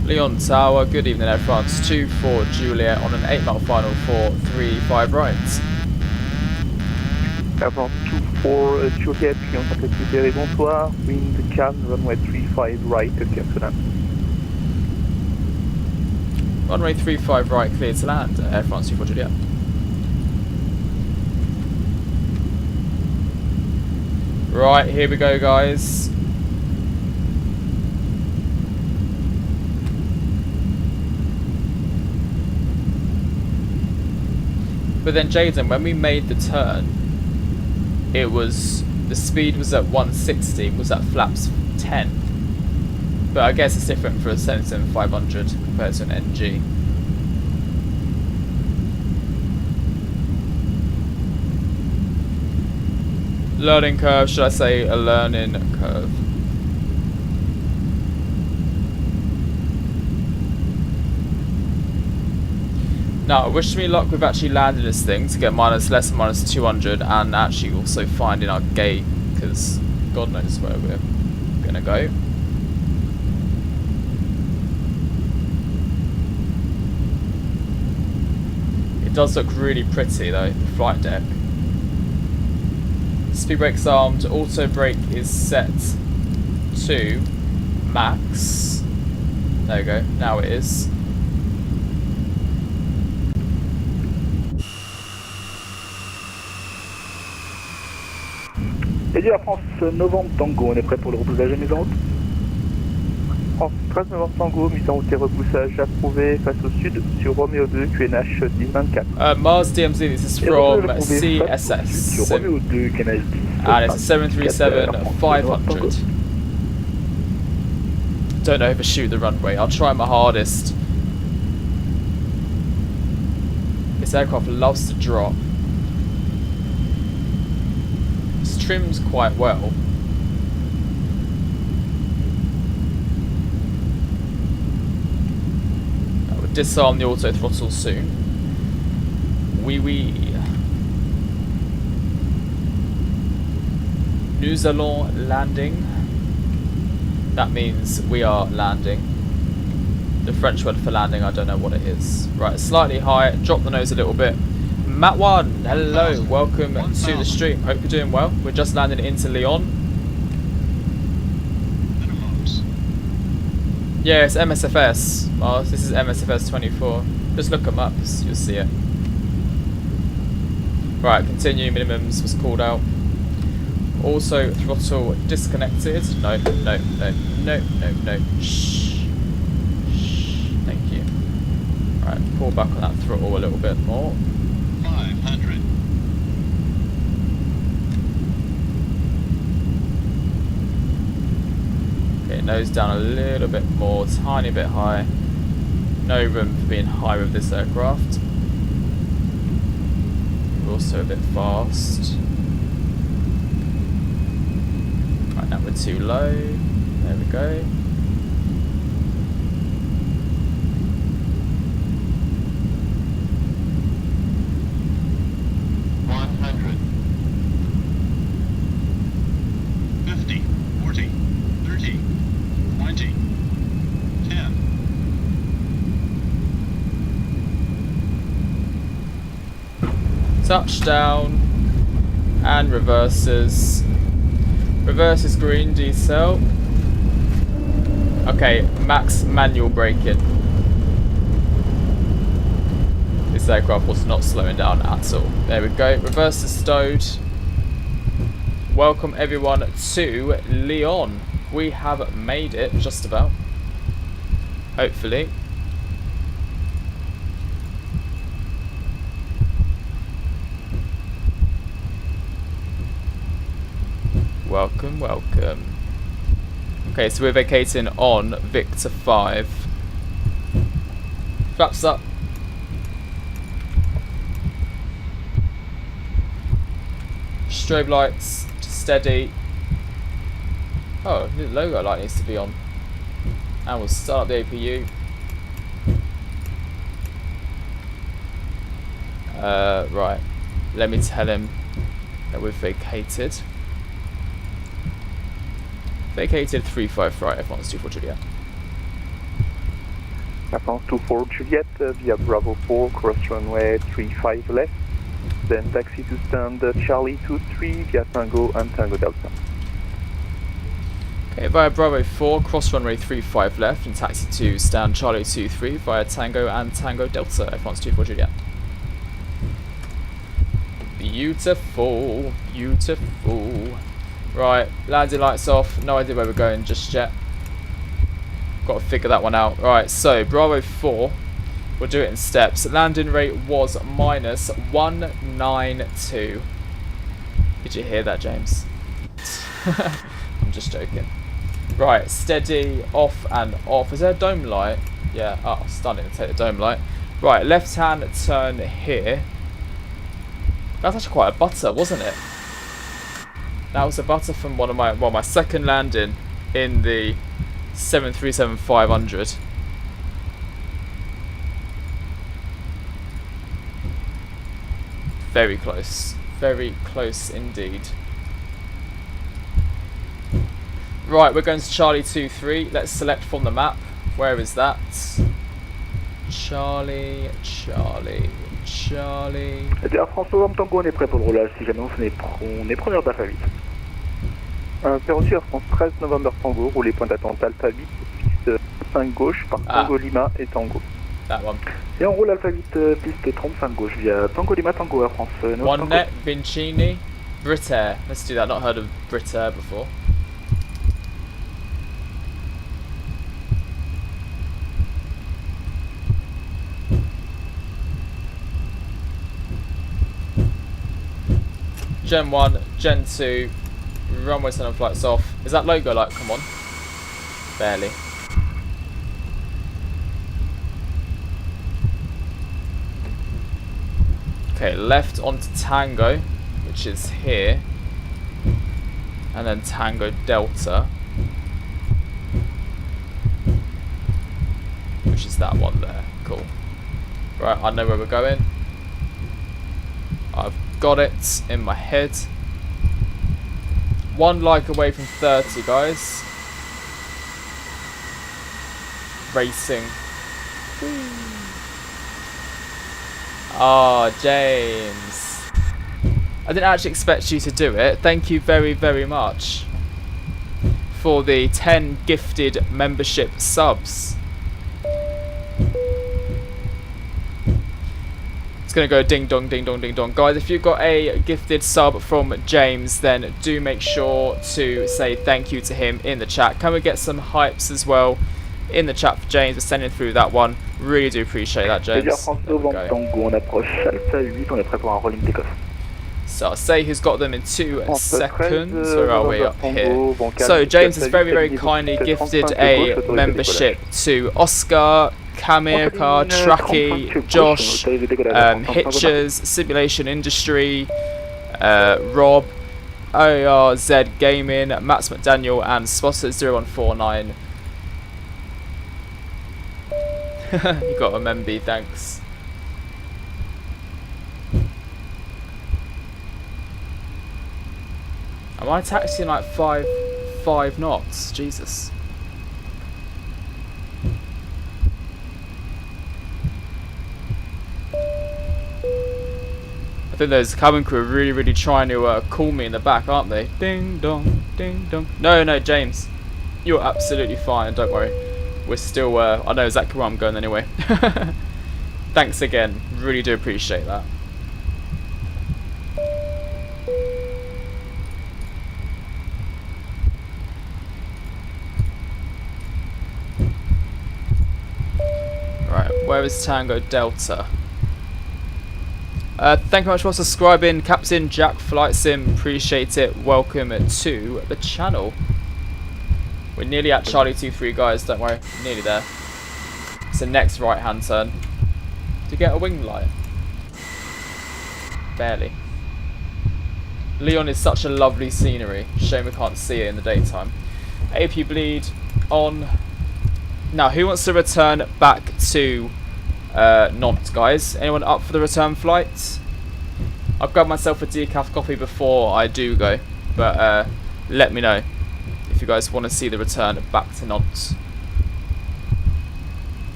Lyon Tower, good evening Air France 2-4 Juliet on an 8-mile final for 3-5 right. Air France 2-4 Juliet, Lyon contact libéré, bonsoir, wind calm, runway 35 right, clear to land. Runway 35 right, clear to land, Air France 2-4 Juliet. Right, here we go guys. But then Jaden, when we made the turn, it was, the speed was at 160, was at flaps 10. But I guess it's different for a 77500 compared to an NG. Learning curve, should I say a learning curve? Now, wish me luck with actually landing this thing to get less than minus 200 and actually also finding our gate, because God knows where we're going to go. It does look really pretty though, the flight deck. Speed brake's armed, auto brake is set to max. There we go, now it is. Et Air France Novembre Tango, on est prêt pour le repoussage et mise en route. France 13 Novembre Tango, mise en route et repoussage approuvé face au sud sur Romeo 2, QNH 1024. Mars DMZ, this is from CSS. And it's a 737-500. Don't overshoot the runway, I'll try my hardest. This aircraft loves to drop. Trims quite well. I will disarm the auto throttle soon. Oui, oui. Nous allons landing. That means we are landing. The French word for landing, I don't know what it is. Right, slightly high, drop the nose a little bit. Matt1, hello, welcome to the stream. Hope you're doing well. We're just landing into Lyon. Yeah, it's MSFS. Oh, this is MSFS 24. Just look them up, you'll see it. Right, continue. Minimums was called out. Also, throttle disconnected. No, no, no, no, no, no. Shh. Shh. Thank you. Right, pull back on that throttle a little bit more. 500. Okay, nose down a little bit more, tiny bit high. No room for being high with this aircraft. We're also a bit fast. Right, now we're too low. There we go. Touchdown and reverses. Reverses green decel. Okay, max manual braking. This aircraft was not slowing down at all. There we go. Reverse is stowed. Welcome everyone to Lyon. We have made it just about. Hopefully. Welcome, welcome. Okay, so we're vacating on Victor 5. Flaps up. Strobe lights to steady. Oh, the logo light needs to be on. And we'll start up the APU. Right. Let me tell him that we've vacated. Vacated 3-5 right, F1's 2-4 Juliet. F1's 2-4 Juliet via Bravo 4, cross runway 35 left. Then taxi to stand Charlie 23 via Tango and Tango Delta. Okay, via Bravo 4, cross runway 35 left and taxi to stand Charlie 23 via Tango and Tango Delta, F1's 2-4 Juliet. Beautiful, beautiful. Right, landing lights off. No idea where we're going just yet. Got to figure that one out. Right, so Bravo 4. We'll do it in steps. Landing rate was -192. Did you hear that, James? I'm just joking. Right, steady, off and off. Is there a dome light? Yeah, oh, stunning to take the dome light. Right, left hand turn here. That's actually quite a butter, wasn't it? That was a butter from one of my, well, my second landing in the 737-500. Very close indeed. Right, we're going to Charlie 23. Let's select from the map. Where is that? Charlie. Air France Novembre Tango, on est prêt pour le roulage si jamais on est preneur d'Alpha 8. C'est reçu Air France 13 Novembre Tango, roulez point d'attente Alpha 8, piste 5 gauche par Tango Lima et Tango. That one. Et on roule Alpha 8 piste 35 gauche via Tango Lima Tango Air France. One net, Vincini, Britair. Let's do that, not heard of Britair before. Gen 1, Gen 2, runway 7 flights off. Is that logo light? Come on. Barely. Okay, left onto Tango, which is here. And then Tango Delta, which is that one there. Cool. Right, I know where we're going. I've got it in my head. One like away from 30, guys. Racing. Ah, James. I didn't actually expect you to do it. Thank you very, very much for the 10 gifted membership subs. It's going to go ding dong, ding dong, ding dong. Guys, if you've got a gifted sub from James, then do make sure to say thank you to him in the chat. Can we get some hypes as well in the chat for James? We're sending through that one. Really do appreciate that, James. So I'll say who's got them in 2 seconds. Where are we? Up here. So James has very, very kindly gifted a membership to Oscar, Kamirka, Tracky, Josh, Hitchers, Simulation Industry, Rob, ORZ Gaming, Max McDaniel, and Spotter0149. You got a memby, thanks. Am I taxiing like 5 knots? Jesus. I think those cabin crew are really trying to call me in the back, aren't they? Ding dong, ding dong. No, James. You're absolutely fine, don't worry. We're still, I know exactly where I'm going anyway. Thanks again, really do appreciate that. Right, where is Tango Delta? Thank you very much for subscribing, Captain Jack Flight Sim, appreciate it. Welcome to the channel. We're nearly at Charlie 23, guys, don't worry, nearly there. It's the next right hand turn. To get a wing light? Barely. Lyon is such a lovely scenery. Shame we can't see it in the daytime. AP bleed on. Now, who wants to return back to Nantes, guys? Anyone up for the return flight? I've grabbed myself a decaf coffee before I do go, but let me know if you guys want to see the return back to Nantes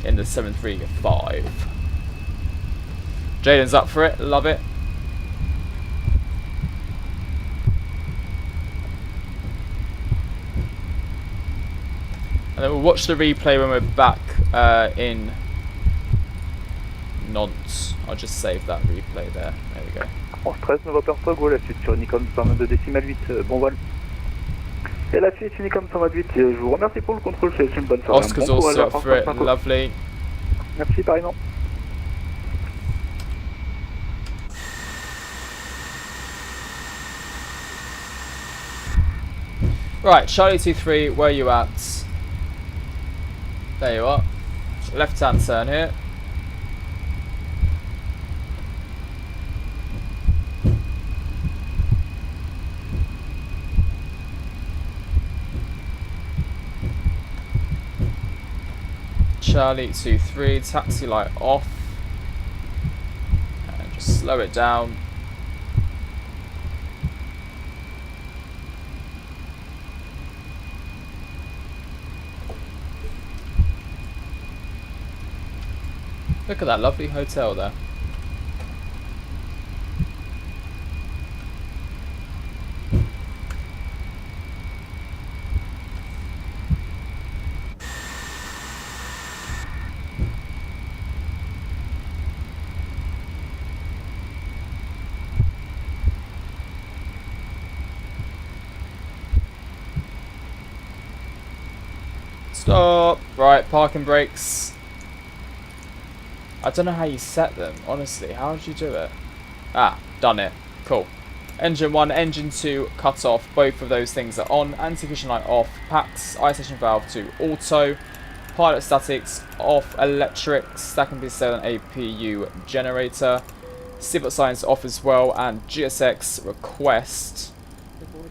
in the 735. Jaden's up for it, love it. And then we'll watch the replay when we're back in Nantes. I'll just save that replay there. There we go. 11-13 November go, la suite sur Unicom 122,8, bon vol. Et la suite Unicom 128, je vous remercie pour le contrôle, c'est une bonne soirée. Oscar's also up for it, lovely. Merci, pareillement. Right, Charlie 23, where are you at? There you are. Left hand turn here. Charlie 23, taxi light off. And just slow it down. Look at that lovely hotel there. Stop! Right, parking brakes. I don't know how you set them, honestly. How did you do it? Ah, done it. Cool. Engine 1, engine 2, cut off. Both of those things are on. Anti-ignition light off. Packs, isolation valve to auto. Pilot statics off. Electrics. That can be set on APU generator. Seatbelt signs off as well. And GSX request.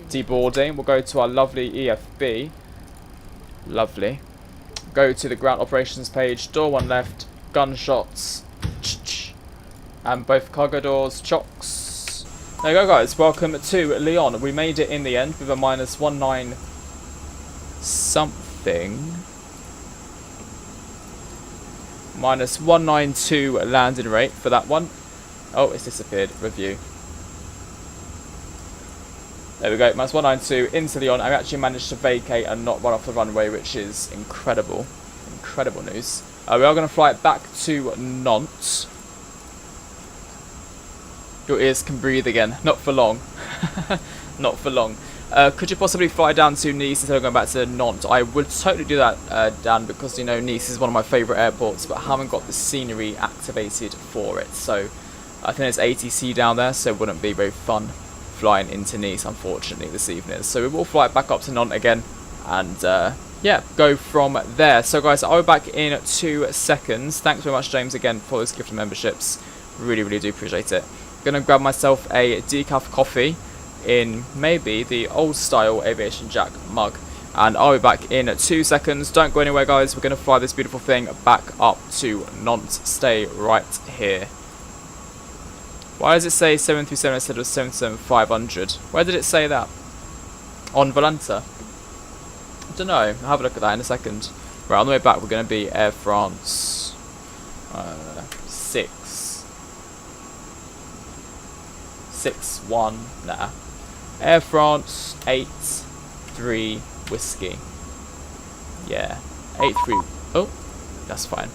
Deboarding. We'll go to our lovely EFB. Lovely. Go to the ground operations page. Door 1 left. Gunshots. And both cargo doors. Chocks. There you go, guys. Welcome to Lyon. We made it in the end with a -19 something. -192 landing rate for that one. Oh, it's disappeared. Review. There we go, -192 into Lyon. I actually managed to vacate and not run off the runway, which is incredible. Incredible news. We are going to fly it back to Nantes. Your ears can breathe again. Not for long. Not for long. Could you possibly fly down to Nice instead of going back to Nantes? I would totally do that, Dan, because, you know, Nice is one of my favourite airports, but I haven't got the scenery activated for it. So I think there's ATC down there, so it wouldn't be very fun flying into Nice, unfortunately, this evening. So we will fly it back up to Nantes again and yeah, go from there. So guys, I'll be back in 2 seconds. Thanks very much, James, again for those gift memberships. Really, really do appreciate it. Gonna grab myself a decaf coffee in maybe the old style AviationJack mug, and I'll be back in 2 seconds. Don't go anywhere, guys. We're gonna fly this beautiful thing back up to Nantes. Stay right here. Why does it say 737 instead of 737-500? Where did it say that? On Volanta? I don't know. I'll have a look at that in a second. Right, on the way back we're going to be Air France 661. Nah. Air France 83 Whiskey. Yeah. 83. Oh, that's fine.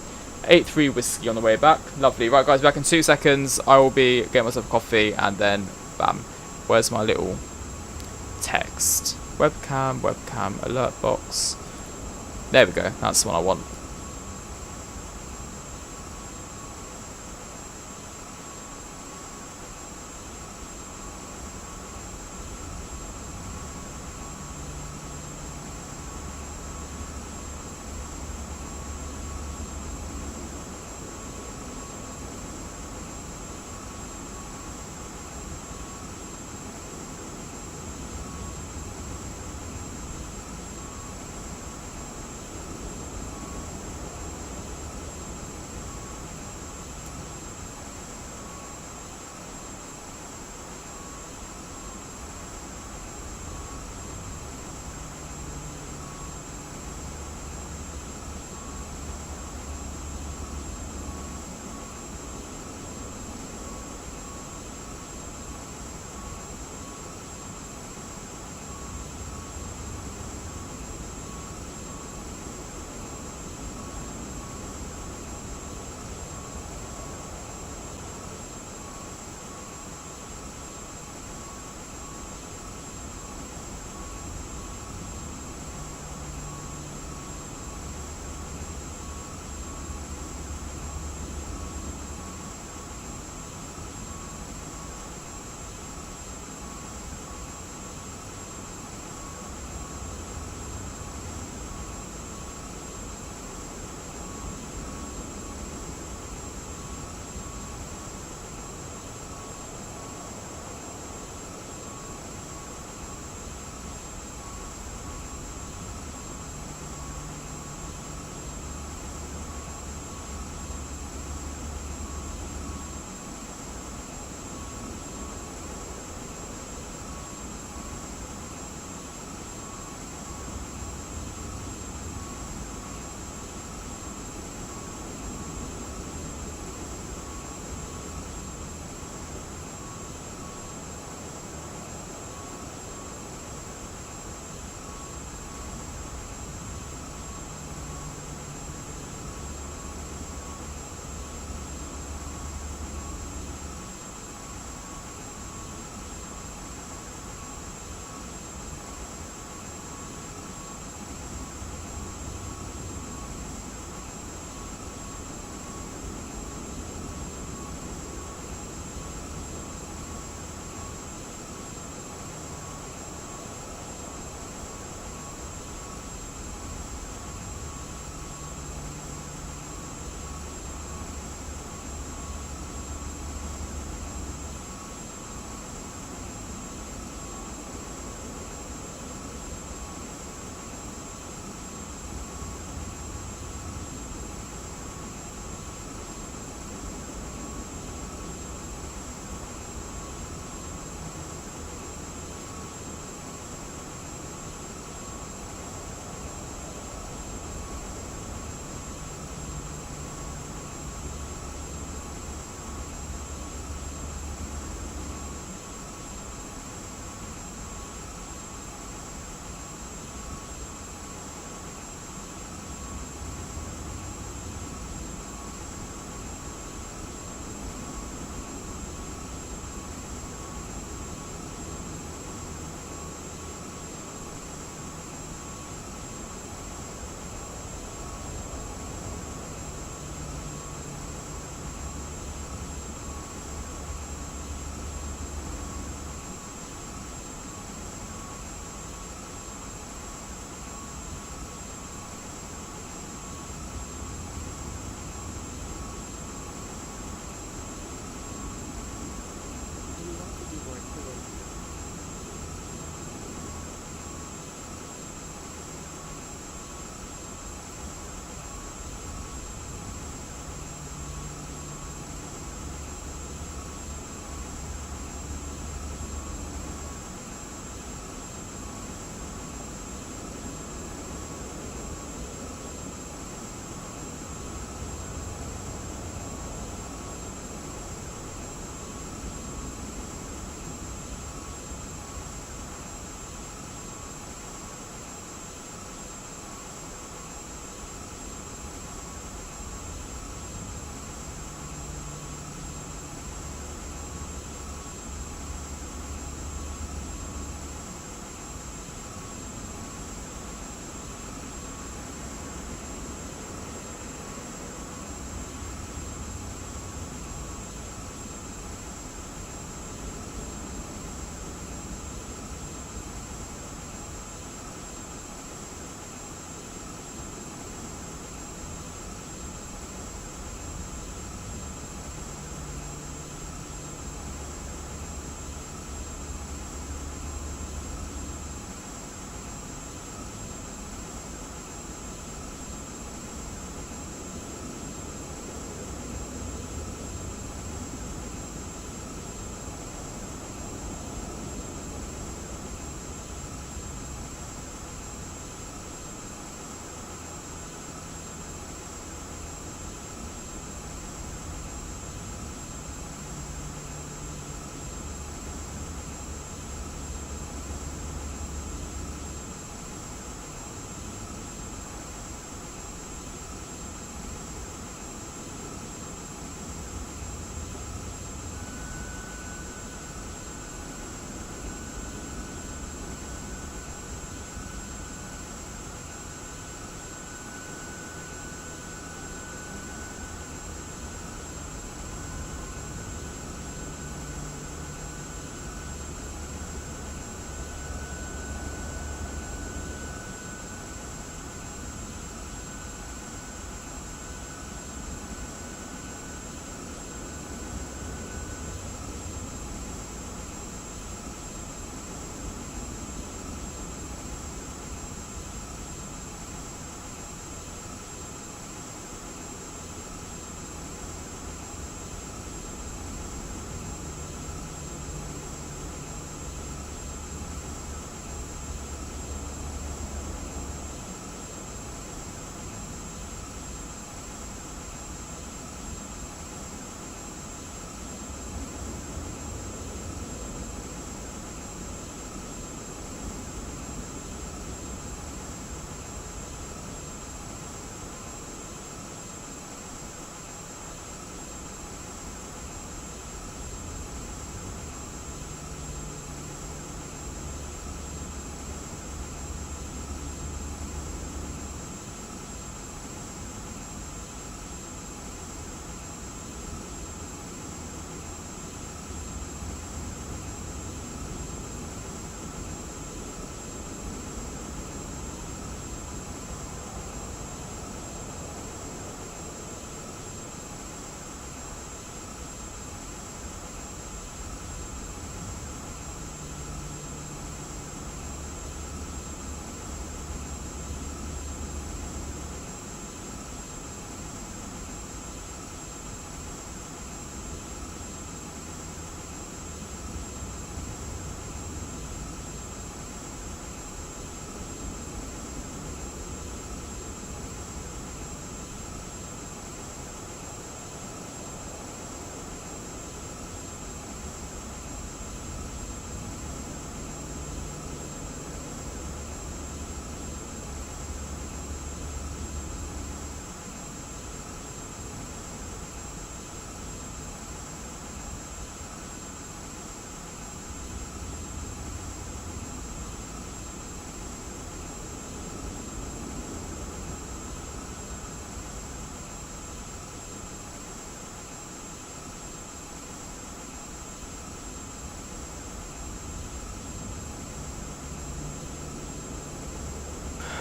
83 Whiskey on the way back. Lovely. Right, guys, back in 2 seconds. I will be getting myself a coffee and then bam. Where's my little text? Webcam, alert box. There we go. That's the one I want.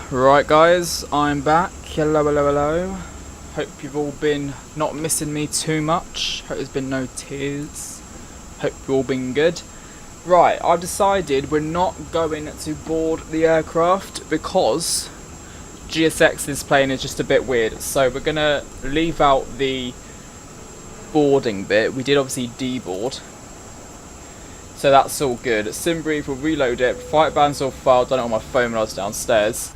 Right guys, I'm back. Hello, hello, hello. Hope you've all been not missing me too much. Hope there's been no tears. Hope you've all been good. Right, I've decided we're not going to board the aircraft because GSX's plane is just a bit weird. So we're going to leave out the boarding bit. We did obviously deboard. So that's all good. SimBrief will reload it. Flight band's all filed. Done it on my phone when I was downstairs.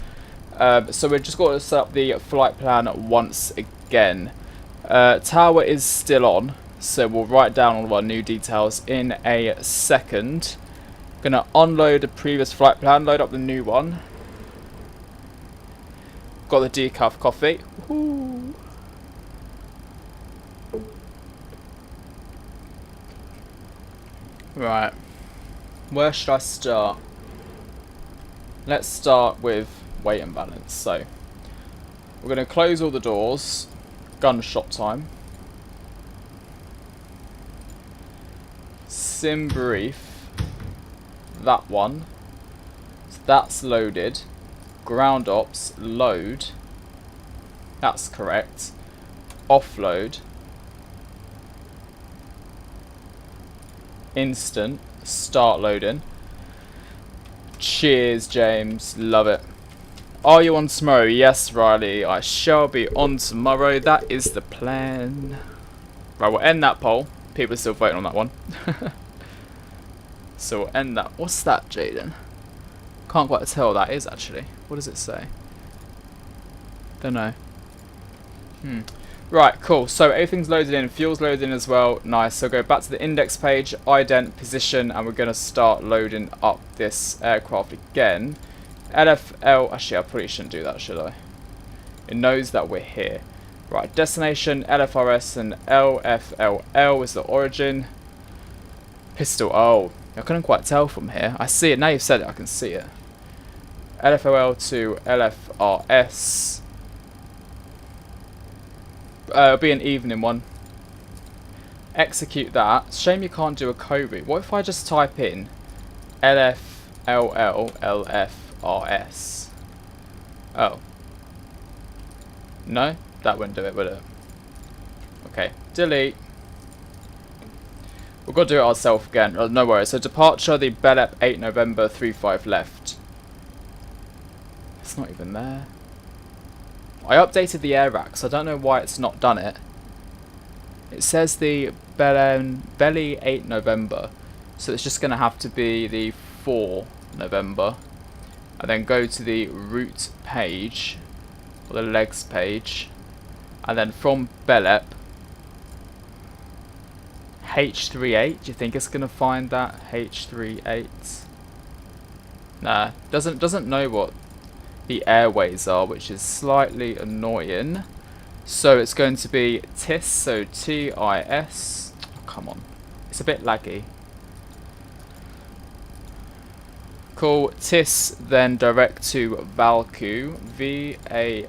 So we've just got to set up the flight plan once again. Tower is still on, so we'll write down all of our new details in a second. Gonna unload the previous flight plan, load up the new one. Got the decaf coffee. Woohoo. Right, where should I start? Let's start with weight and balance. So we're going to close all the doors. Gunshot time. SimBrief. That one. So that's loaded. Ground ops load. That's correct. Offload. Instant. Start loading. Cheers, James. Love it. Are you on tomorrow? Yes, Riley. I shall be on tomorrow. That is the plan. Right, we'll end that poll. People are still voting on that one. So we'll end that. What's that, Jaden? Can't quite tell what that is, actually. What does it say? Don't know. Right, cool. So everything's loaded in. Fuel's loaded in as well. Nice. So go back to the index page, ident, position, and we're going to start loading up this aircraft again. LFL. Actually, I probably shouldn't do that, should I? It knows that we're here. Right, destination, LFRS, and LFLL is the origin. Pistol. Oh, I couldn't quite tell from here. I see it. Now you've said it, I can see it. LFLL to LFRS. It'll be an evening one. Execute that. Shame you can't do a code read. What if I just type in LFLLLFRS? Oh. No? That wouldn't do it, would it? Okay. Delete. We've got to do it ourselves again. Oh, no worries. So departure, the Belep 8 November 35 left. It's not even there. I updated the air rack, so I don't know why it's not done it. It says the belly 8 November, so it's just going to have to be the 4 November. And then go to the route page, or the legs page, and then from Belep, H38, do you think it's going to find that? H38? Nah, doesn't know what the airways are, which is slightly annoying. So it's going to be TIS, so TIS. Oh, come on, it's a bit laggy. Cool. TIS, then direct to Valku, VALKU,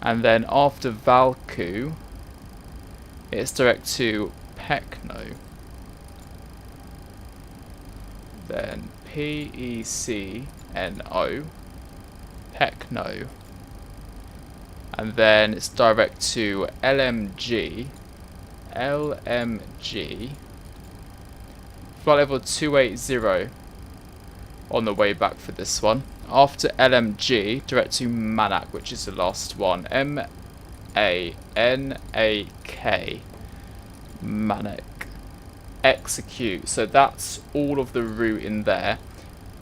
and then after Valku, it's direct to Pecno. Then PECNO, Pecno, and then it's direct to LMG, flight level 280 on the way back for this one. After LMG, direct to Manak, which is the last one, MANAK, Manak. Execute. So that's all of the route in there.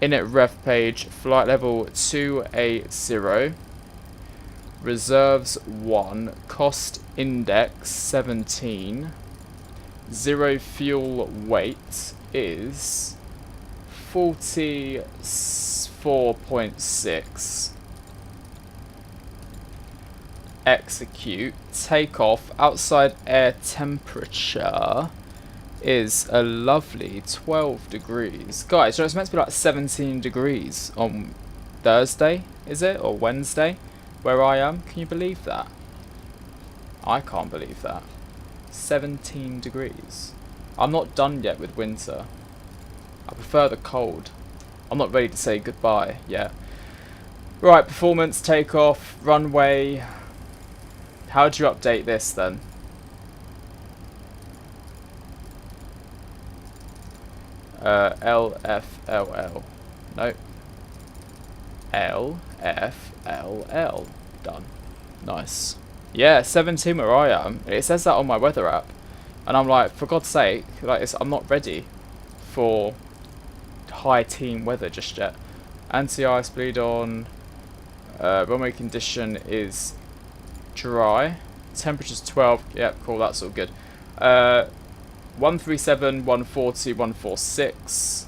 Init ref page, flight level 280, reserves 1, cost index 17, 0 fuel weight is 44.6. Execute. Takeoff. Outside air temperature is a lovely 12 degrees. Guys, so it's meant to be like 17 degrees on Thursday, is it? Or Wednesday, where I am. Can you believe that? I can't believe that. 17 degrees. I'm not done yet with winter. I prefer the cold. I'm not ready to say goodbye yet. Right, performance, takeoff, runway. How do you update this then? LFLL. Nope. LFLL. Done. Nice. Yeah, 17 where I am. It says that on my weather app. And I'm like, for God's sake, like I'm not ready for high teen weather just yet. Anti-ice bleed on. Runway condition is dry. Temperature's 12. Yep, cool, that's all good. 137, 140, 146.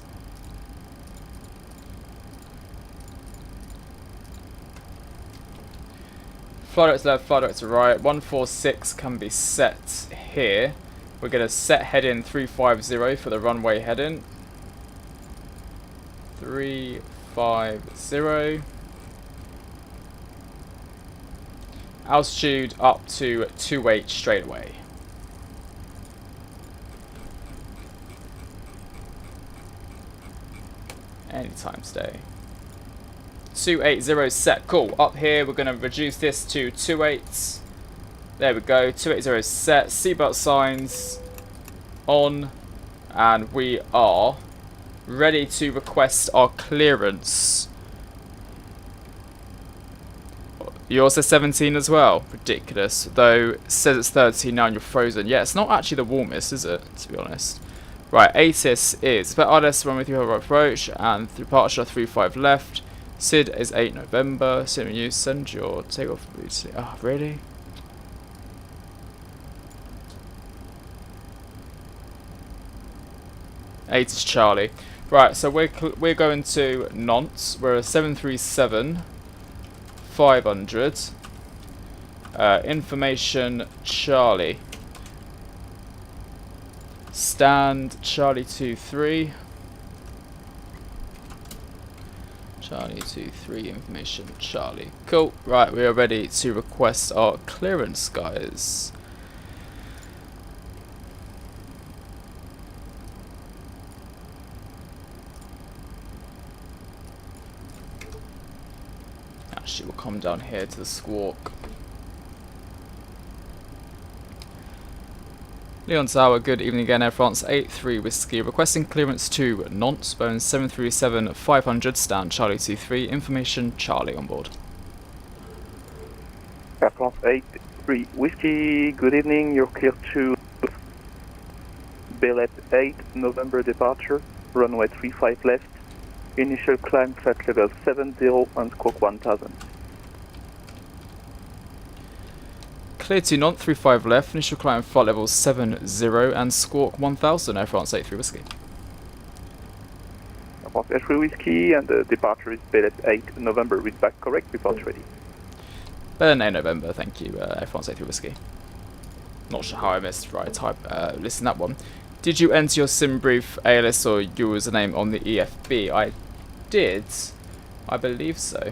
Flight director left, flight director right. 146 can be set here. We're going to set heading 350 for the runway heading. 350. Altitude up to 28 straight away. Anytime today. 280 set. Cool. Up here we're going to reduce this to 28. There we go. 280 set. Seatbelt signs on. And we are ready to request our clearance. Yours is 17 as well. Ridiculous. Though it says it's 13 now and you're frozen. Yeah, it's not actually the warmest, is it? To be honest. Right, ATIS is RS runway 3 right approach and departure 35 left. SID is 8 November. SID you send your takeoff. Oh, really? ATIS Charlie. Right, so we're going to Nantes. We're a 737 500. Information Charlie. Stand Charlie 23. Charlie 23, information Charlie. Cool. Right, we are ready to request our clearance, guys. Actually, we'll come down here to the squawk. Lyon Tower, good evening again, Air France 83 Whiskey, requesting clearance to Nantes, Boeing 737-500, stand Charlie 23, information Charlie on board. Air France 83 Whiskey, good evening, you're clear to Bellet 8, November departure, runway 35 left, initial climb flight level 70 and squawk 1000. Clear to Nantes, 35 left, initial climb flight level 70 and squawk 1000, Air France 83 Whiskey. Air France 83 Whiskey and the departure is Bellet 8 November, read back correct, report ready. Bellet 8 November, thank you, Air France 83 Whiskey. Not sure how I missed, right, listen that one. Did you enter your sim brief ALS or username on the EFB? I did, I believe so.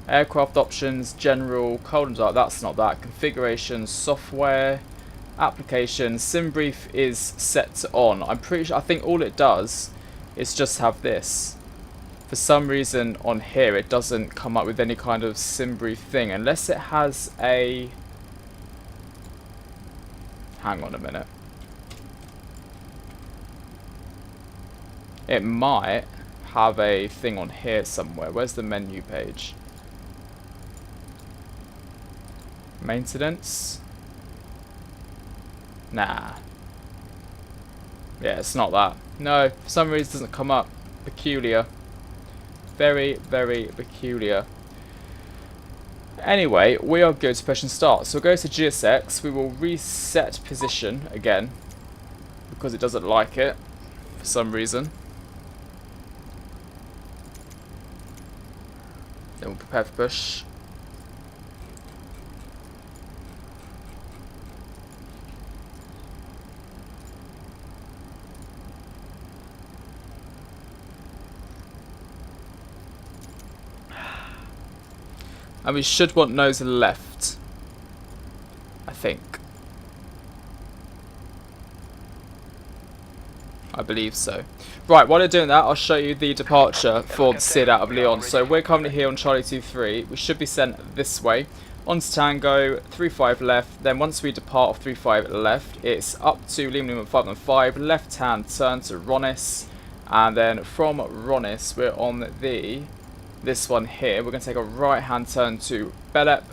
Aircraft options, general, cold and dark, that's not that. Configuration, software, application, sim brief is set to on. I'm pretty sure, I think all it does is just have this. For some reason on here it doesn't come up with any kind of sim brief thing unless it has a... Hang on a minute. It might have a thing on here somewhere. Where's the menu page? Maintenance? Nah. Yeah, it's not that. No, for some reason it doesn't come up. Peculiar. Very, very peculiar. Anyway, we are good to push and start. So we'll go to GSX. We will reset position again because it doesn't like it for some reason. Then we'll prepare for push. And we should want nose left, I think. I believe so. Right, while they're doing that, I'll show you the departure for the SID out of Lyon. So we're currently here on Charlie 23. We should be sent this way. Onto Tango, 35 left. Then once we depart off 35 left, it's up to Lima 515, left hand turn to Ronis. And then from Ronis, we're on this one here. We're going to take a right hand turn to Belep.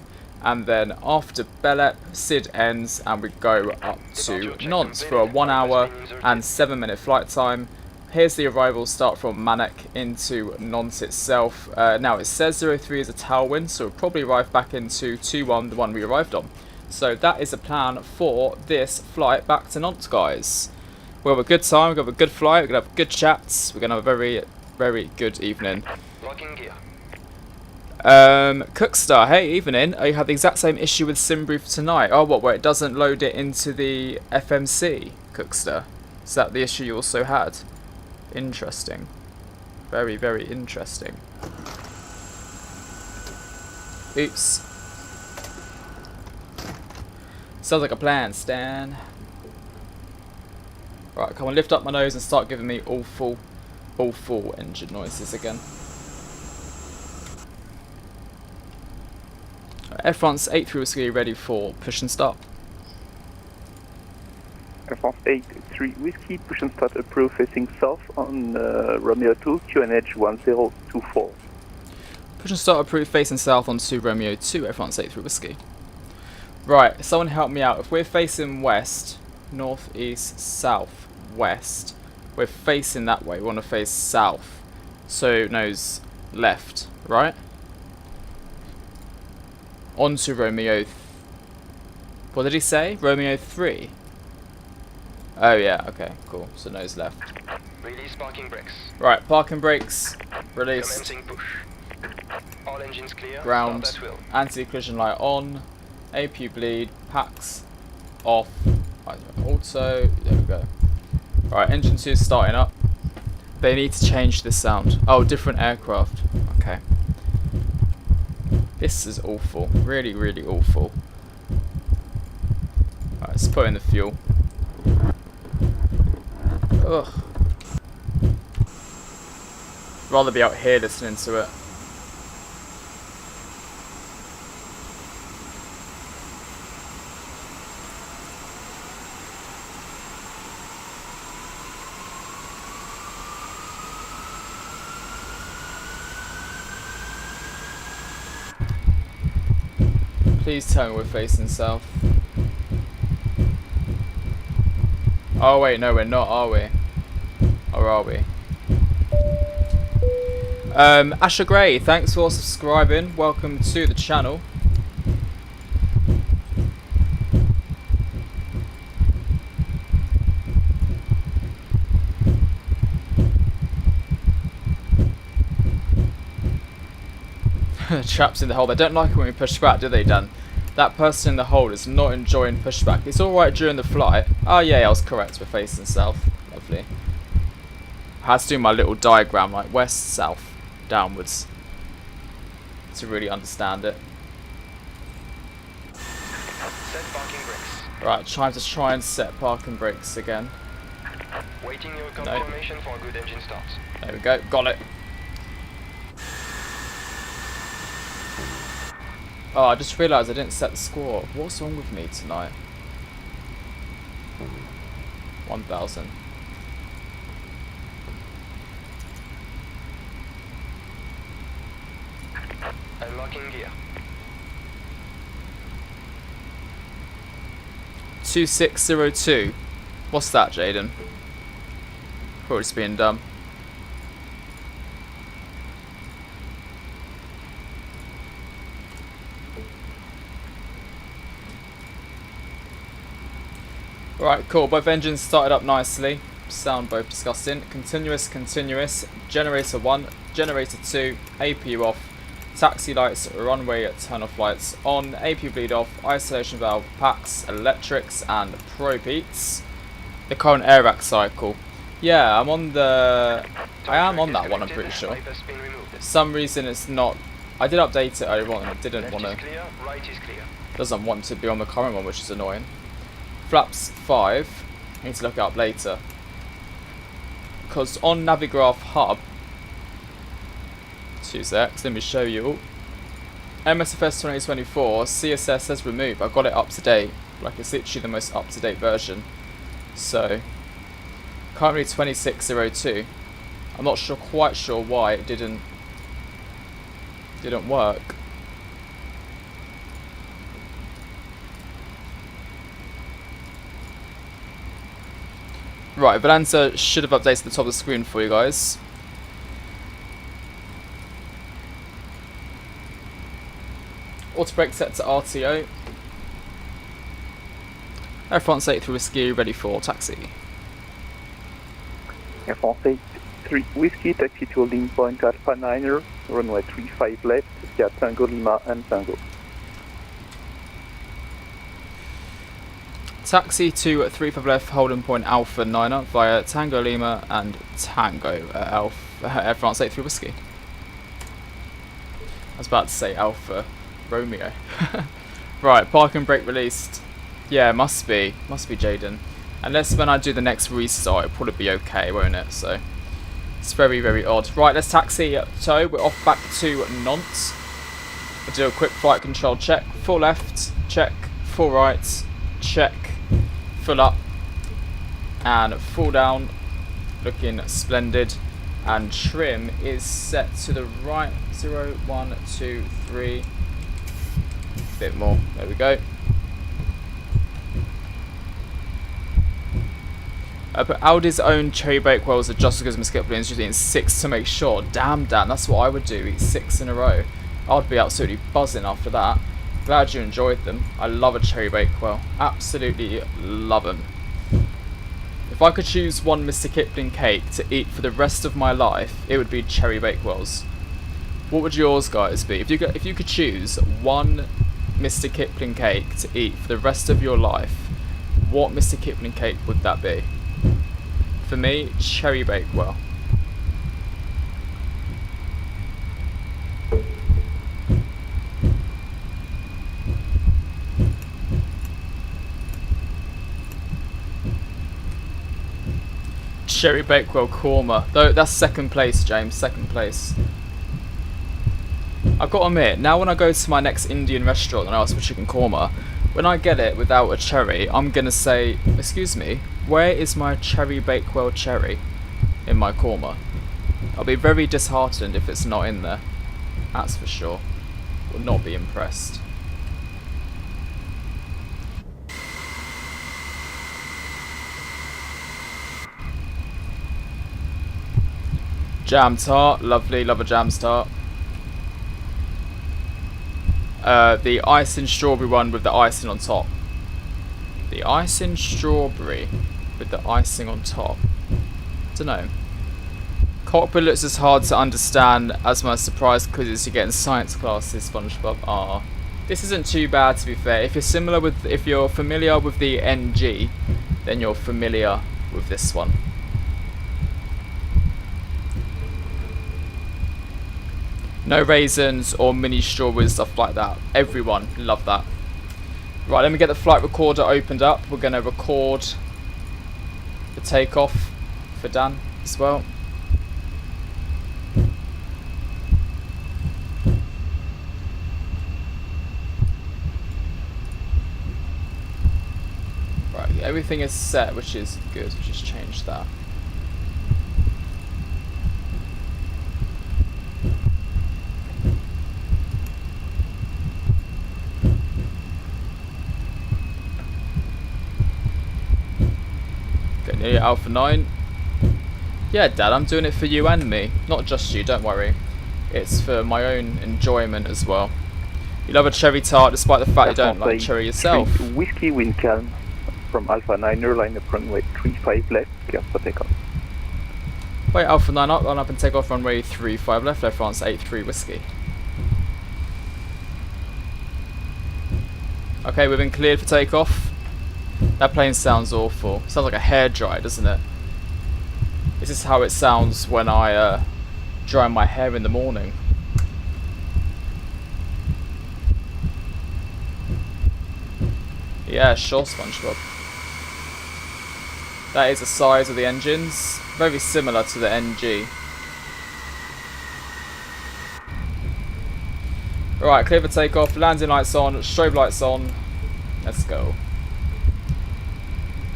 And then after Belep, SID ends and we go up to Nantes for a 1 hour and 7 minute flight time. Here's the arrival start from Manek into Nantes itself. Now it says 03 is a tailwind, so we'll probably arrive back into 21, the one we arrived on. So that is the plan for this flight back to Nantes, guys. We'll have a good time, we're going to have a good flight, we're going to have good chats, we're going to have a very, very good evening. Locking gear. Cookstar, hey, evening. Oh, you had the exact same issue with Simbrief tonight. Oh, what, where it doesn't load it into the FMC, Cookstar? Is that the issue you also had? Interesting. Very, very interesting. Oops. Sounds like a plan, Stan. Right, come on, lift up my nose and start giving me awful engine noises again. Air France 83 Whiskey ready for push and start. Air France 83 Whiskey, push and start approved facing south on Romeo 2, QNH 1024. Push and start approved facing south on 2 Romeo 2, Air France 83 Whiskey. Right, someone help me out. If we're facing west, north, east, south, west, we're facing that way. We want to face south. So nose left, right? Onto Romeo. What did he say? Romeo 3. Oh yeah, okay, cool. So nose left. Release parking brakes. Right, parking brakes. Released. Commencing push. All engines clear. Ground. Start at will. Anti-collision light on. APU bleed. Packs off. Auto. There we go. Alright, engine 2 is starting up. They need to change this sound. Oh, different aircraft. Okay. This is awful. Really, really awful. Alright, let's put in the fuel. Ugh. Rather be out here listening to it. Please tell me we're facing south. Oh wait, no we're not, are we? Or are we? Asher Gray, thanks for subscribing. Welcome to the channel. Traps in the hole. They don't like it when we push back, do they, Dan? That person in the hole is not enjoying pushback. It's alright during the flight. Oh yeah, I was correct. We're facing south. Lovely. I had to do my little diagram, like west, south, downwards, to really understand it. Set parking brakes. Right, time to try and set parking brakes again. Waiting your confirmation for a good engine start. There we go. Got it. Oh, I just realised I didn't set the score. What's wrong with me tonight? 1,000. Unlocking gear. 2602. What's that, Jaden? Probably just being dumb. Right, cool. Both engines started up nicely. Sound both disgusting. Continuous, continuous. Generator 1, generator 2, APU off. Taxi lights, runway turn off lights on. APU bleed off. Isolation valve, packs, electrics, and probeats. The current air cycle. Yeah, I'm on the. I am on that one. I'm pretty sure. For some reason, it's not. I did update it earlier on, and it didn't want to. Doesn't want to be on the current one, which is annoying. Flaps 5. I need to look it up later. because on Navigraph Hub, 2 secs, let me show you. MSFS 2024 CSS says remove. I got it up to date, like it's literally the most up to date version. So currently 2602. I'm not quite sure why it didn't work. Right, Valenza should have updated the top of the screen for you guys. Auto brake set to RTO. Air France 83 Whiskey ready for taxi. Air France 83 Whiskey, taxi to holding point Alpha 9er, runway 35 left, via Tango Lima and Tango. Taxi to 35 left, holding point Alpha 9er via Tango Lima and Tango Air France 83 Whiskey. I was about to say Alpha Romeo. Right, parking brake released. Yeah, must be Jaden. Unless when I do the next restart, it'll probably be okay, won't it? So it's very, very odd. Right, let's taxi tow. We're off back to Nantes. We'll do a quick flight control check. Full left, check. Full right, check. Full up and full down. Looking splendid. And trim is set to the right. 0, 1, 2, 3. Bit more. There we go. But Audi's own cherry bake wells are just as good as Mosquito Balloons, just eating 6 to make sure. Damn, Dan, that's what I would do, eat 6 in a row. I'd be absolutely buzzing after that. Glad you enjoyed them. I love a cherry bake well. Absolutely love them. If I could choose one Mr. Kipling cake to eat for the rest of my life, it would be cherry bake wells. What would yours guys be? If you could choose one Mr. Kipling cake to eat for the rest of your life, what Mr. Kipling cake would that be? For me, cherry bakewell. Cherry bakewell korma. Though that's second place, James. Second place. I've got to admit, now when I go to my next Indian restaurant and ask for chicken korma, when I get it without a cherry, I'm gonna say, excuse me, where is my cherry bakewell cherry in my korma? I'll be very disheartened if it's not in there. That's for sure. Will not be impressed. Jam tart, lovely, love a jam tart. The icing strawberry one with the icing on top. The icing strawberry with the icing on top. Dunno. Cockpit looks as hard to understand as my surprise quizzes you get in science classes, SpongeBob. Ah, this isn't too bad to be fair. If you're familiar with the NG, then you're familiar with this one. No raisins or mini strawberries, stuff like that. Everyone love that. Right, let me get the flight recorder opened up. We're going to record the takeoff for Dan as well. Right, everything is set, which is good. Just change that. Yeah, Alpha 9. Yeah, Dad, I'm doing it for you and me. Not just you, don't worry. It's for my own enjoyment as well. You love a cherry tart despite the fact you don't like cherry yourself. Whiskey wind calm from Alpha 9er, line up runway 35 left, clear for takeoff. Wait, Alpha 9 up, line up and take off runway 35 left, Air France 83 Whiskey. Okay, we've been cleared for takeoff. That plane sounds awful. Sounds like a hairdryer, doesn't it? This is how it sounds when I dry my hair in the morning. Yeah, sure, SpongeBob. That is the size of the engines. Very similar to the NG. Right, clear for takeoff. Landing lights on. Strobe lights on. Let's go.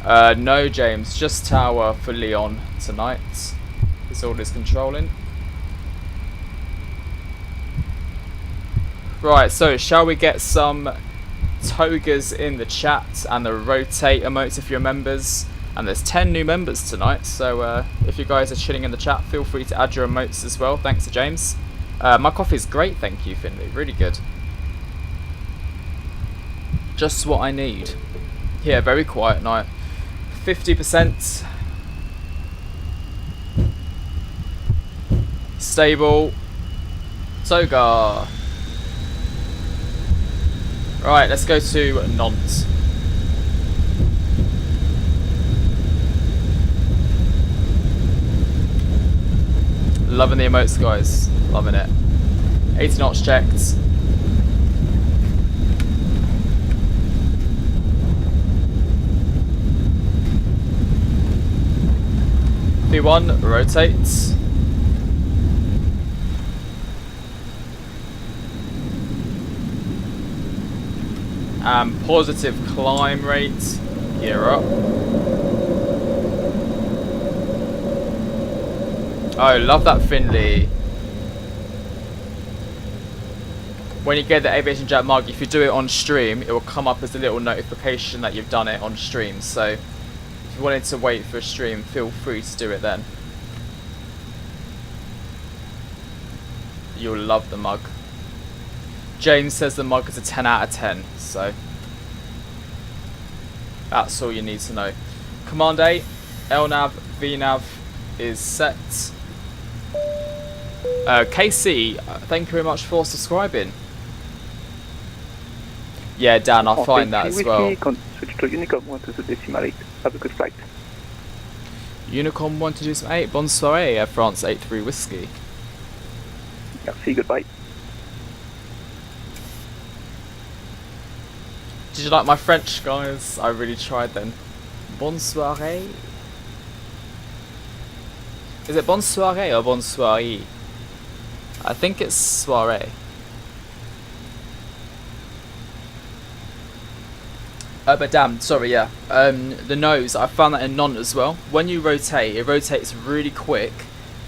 No, James. Just tower for Lyon tonight. Is all is controlling. Right, so shall we get some togas in the chat and the rotate emotes if you're members? And there's 10 new members tonight, so if you guys are chilling in the chat, feel free to add your emotes as well. Thanks to James. My coffee is great, thank you, Finley. Really good. Just what I need. Yeah, very quiet night. 50%. Stable. Toga. Right, let's go to Nantes. Loving the emotes, guys. Loving it. 80 knots checked. V1 rotates. Positive climb rate. Gear up. Oh, love that, Finley. When you get the AviationJack mug, if you do it on stream, it will come up as a little notification that you've done it on stream. So if you wanted to wait for a stream, feel free to do it then. You'll love the mug. James says the mug is a 10 out of 10, so that's all you need to know. Command A, LNAV, VNAV is set. KC, thank you very much for subscribing. Yeah, Dan, I'll find that as well. Switch to Unicorn 1 to the decimal 8. Have a good flight. Unicorn 1 to decimal 8. Bonne soirée, Air France 83 Whiskey. Merci, goodbye. Did you like my French, guys? I really tried then. Bonne soirée. Is it bonne soirée or bonne soirée? I think it's soirée. But damn, sorry, yeah. The nose, I found that in Nantes as well. When you rotate, it rotates really quick,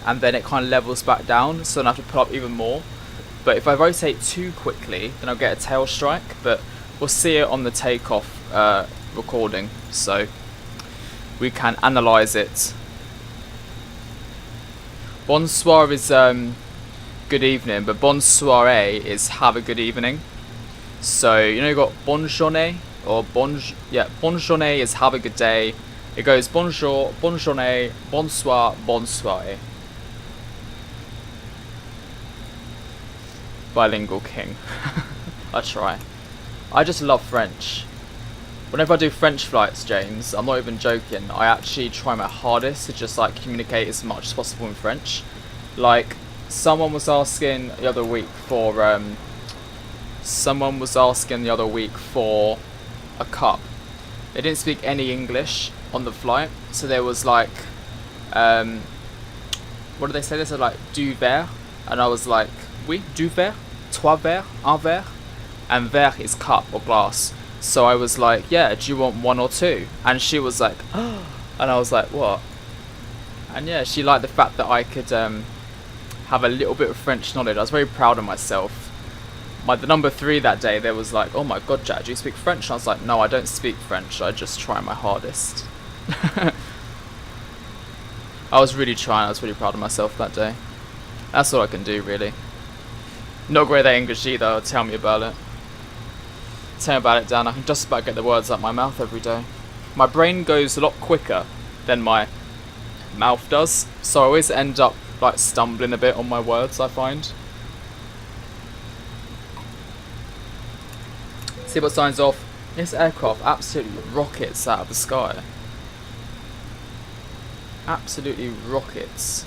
and then it kind of levels back down, so I have to put up even more. But if I rotate too quickly, then I'll get a tail strike. But we'll see it on the takeoff recording, so we can analyse it. Bonsoir is good evening, but bonne soirée is have a good evening. So you know you got bonne journée or bonne journée is have a good day. It goes bonjour, bonne journée, bonsoir, bonne soirée. Bilingual king. I try. I just love French. Whenever I do French flights, James, I'm not even joking, I actually try my hardest to just like communicate as much as possible in French. Like, someone was asking the other week for a cup. They didn't speak any English on the flight, so there was like, what did they say? They said like, du verre, and I was like, oui, du verre, trois verres, un verre, and verre is cup or glass. So I was like, yeah, do you want one or two? And she was like, oh, and I was like, what? And yeah, she liked the fact that I could have a little bit of French knowledge. I was very proud of myself. The number 3 that day, they was like, oh my god, Jack, do you speak French? And I was like, no, I don't speak French, I just try my hardest. I was really trying, I was really proud of myself that day. That's all I can do, really. Not great at English either, tell me about it. Tell me about it, Dan. I can just about get the words out my mouth every day. My brain goes a lot quicker than my mouth does, so I always end up like stumbling a bit on my words, I find. See what signs off. This aircraft absolutely rockets out of the sky. Absolutely rockets.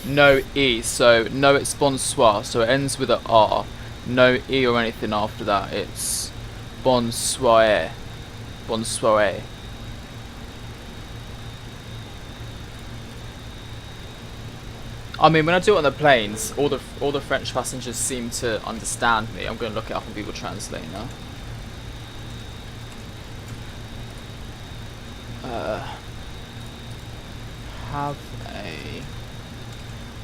No E, so no, it's bonsoir, so it ends with an R. No E or anything after that, it's bonsoir. Bonne soirée. I mean, when I do it on the planes, all the French passengers seem to understand me. I'm going to look it up on Google Translate now. Have a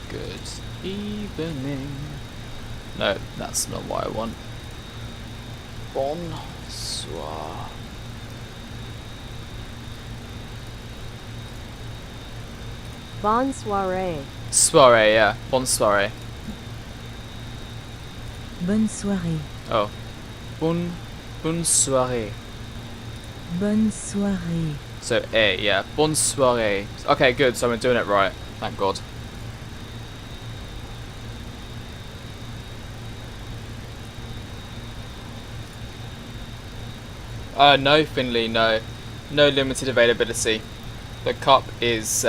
good evening. No, that's not what I want. Bonsoir. Bonne soirée. Soirée, yeah. Bonne soirée. Bonne soirée. Oh. Bonne soirée. Bonne soirée. So, yeah. Bonne soirée. Okay, good. So I'm doing it right. Thank God. No, Finley, no. No limited availability. The cup is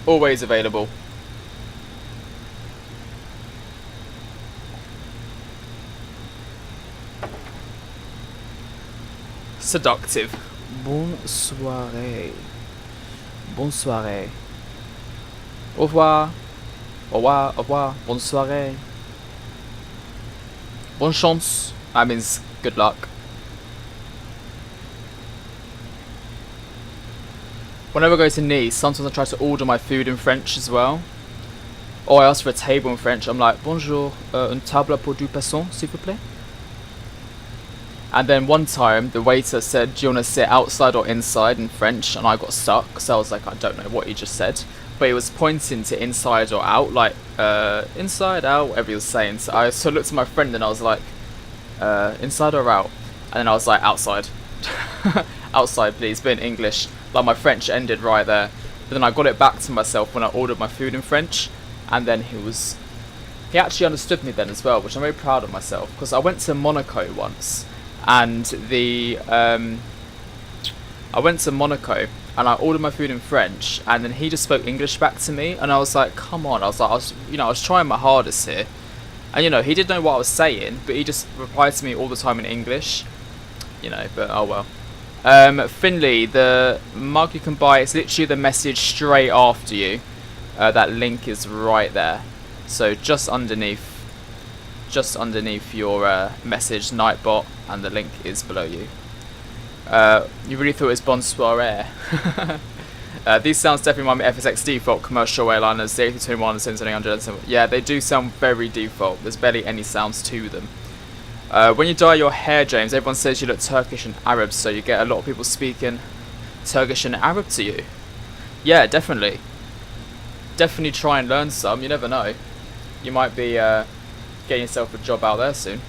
always available. Seductive. Bonne soirée. Bonne soirée. Au revoir. Au revoir. Au revoir. Bonne soirée. Bonne chance. That means good luck. Whenever I go to Nice, sometimes I try to order my food in French as well. Or I ask for a table in French. I'm like, bonjour, une table pour deux personnes, s'il vous plaît. And then one time, the waiter said, do you want to sit outside or inside in French? And I got stuck, so I was like, I don't know what he just said. But he was pointing to inside or out, like, inside, out, whatever he was saying. So I sort of looked at my friend and I was like, inside or out? And then I was like, outside. Outside, please, but in English. Like, my French ended right there. But then I got it back to myself when I ordered my food in French. And then he actually understood me then as well, which I'm very proud of myself. Because I went to Monaco once. And I went to Monaco and I ordered my food in French, and then he just spoke English back to me, and I was like, come on. I was trying my hardest here. And he did know what I was saying, but he just replied to me all the time in English. But oh well. Finley, the mug you can buy, it's literally the message straight after you. That link is right there. So just underneath your message, Nightbot, and the link is below you. You really thought it was Bonne soirée. These sounds definitely remind me of FSX default commercial airliners, the A321 and 7700. Yeah, they do sound very default. There's barely any sounds to them. When you dye your hair, James, everyone says you look Turkish and Arab, so you get a lot of people speaking Turkish and Arab to you. Yeah, definitely. Definitely try and learn some, you never know. You might be getting yourself a job out there soon.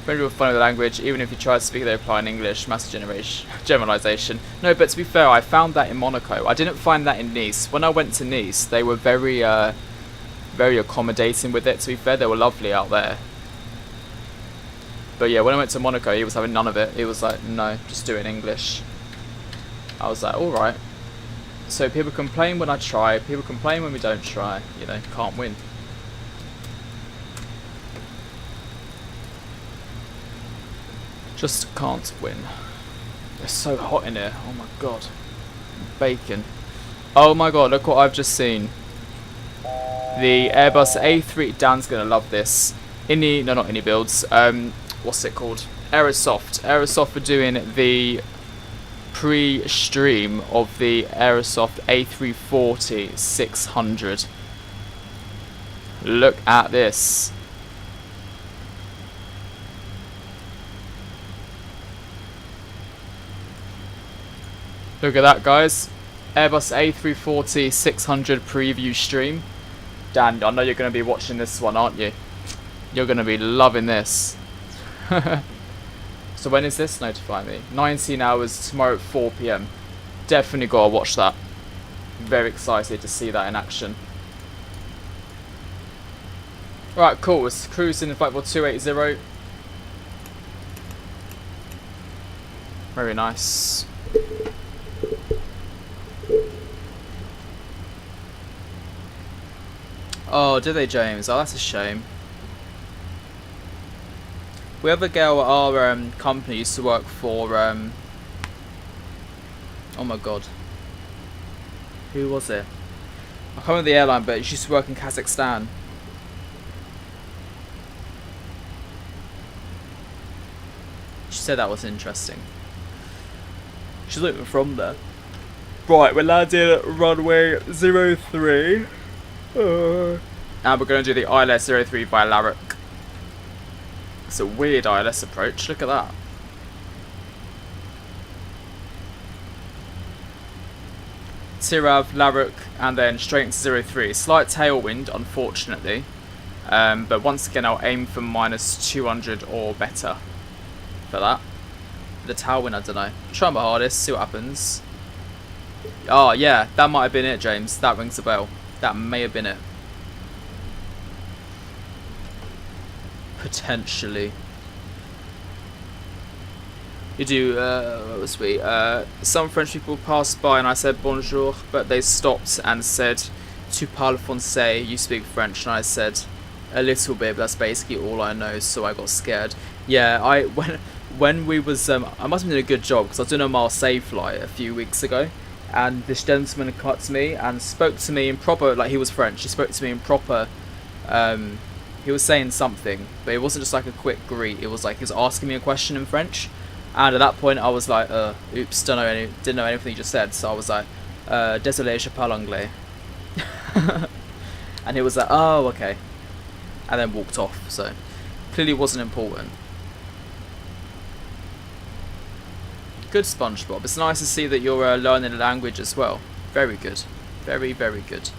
Friendly with fun of the language, even if you try to speak, they apply in English. Massive generalization. No, but to be fair, I found that in Monaco. I didn't find that in Nice. When I went to Nice, they were very accommodating with it. To be fair, they were lovely out there. But yeah, when I went to Monaco, he was having none of it. He was like, no, just do it in English. I was like, alright. So people complain when I try, people complain when we don't try. Can't win. Just can't win. It's so hot in here. Oh my god. Bacon. Oh my god, look what I've just seen. The Airbus A3. Dan's gonna love this. No, not Any Builds. What's it called? Aerosoft. Aerosoft are doing the pre-stream of the Aerosoft A340 600. Look at this. Look at that, guys. Airbus A340 600 preview stream. Dan, I know you're going to be watching this one, aren't you? You're going to be loving this. So when is this? Notify me. 19 hours tomorrow at 4 PM. Definitely got to watch that. Very excited to see that in action. Right, cool. It's cruising in flight level 280. Very nice. Oh, did they, James? Oh, that's a shame. We have a girl at our company used to work for oh my god, who was it? I can't remember the airline, but she used to work in Kazakhstan. She said that was interesting. She's not even from there. Right, we're landing at runway 03. And we're going to do the ILS 03 via Larrock. It's a weird ILS approach, look at that. Tirav, Larrock, and then straight into 03. Slight tailwind, unfortunately. But once again, I'll aim for -200 or better for that. The tailwind, I don't know. Try my hardest, see what happens. Oh, yeah, that might have been it, James. That rings a bell. That may have been it. Potentially. You do, what was we? Some French people passed by and I said bonjour, but they stopped and said, tu parles français, you speak French, and I said, a little bit, but that's basically all I know, so I got scared. Yeah, when we was, I must have been doing a good job, because I was doing a Marseille flight a few weeks ago, and this gentleman cut to me and spoke to me in proper, like he was French, he spoke to me in proper, he was saying something, but it wasn't just like a quick greet, it was like he was asking me a question in French, and at that point I was like, oops, didn't know anything you just said, so I was like, désolé, je parle anglais. And he was like, oh, okay. And then walked off, so clearly wasn't important. Good, SpongeBob. It's nice to see that you're learning a language as well. Very good. Very, very good.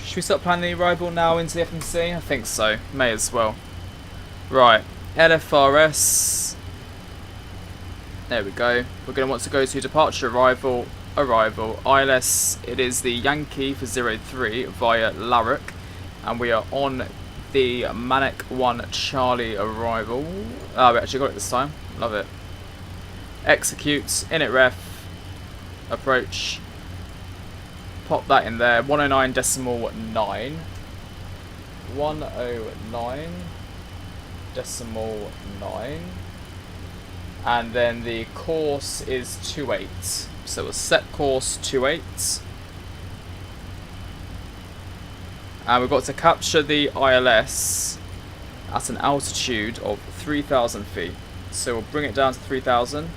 Should we start planning the arrival now into the FMC? I think so. May as well. Right. LFRS. There we go. We're going to want to go to departure, arrival, ILS. It is the Yankee for 03 via Larrock. And we are on the Manic 1 Charlie arrival. Oh, we actually got it this time. Love it. Execute. Init ref. Approach. Pop that in there. 109.9. 109.9. And then the course is 28. So a set course 28. And we've got to capture the ILS at an altitude of 3,000 feet. So we'll bring it down to 3,000.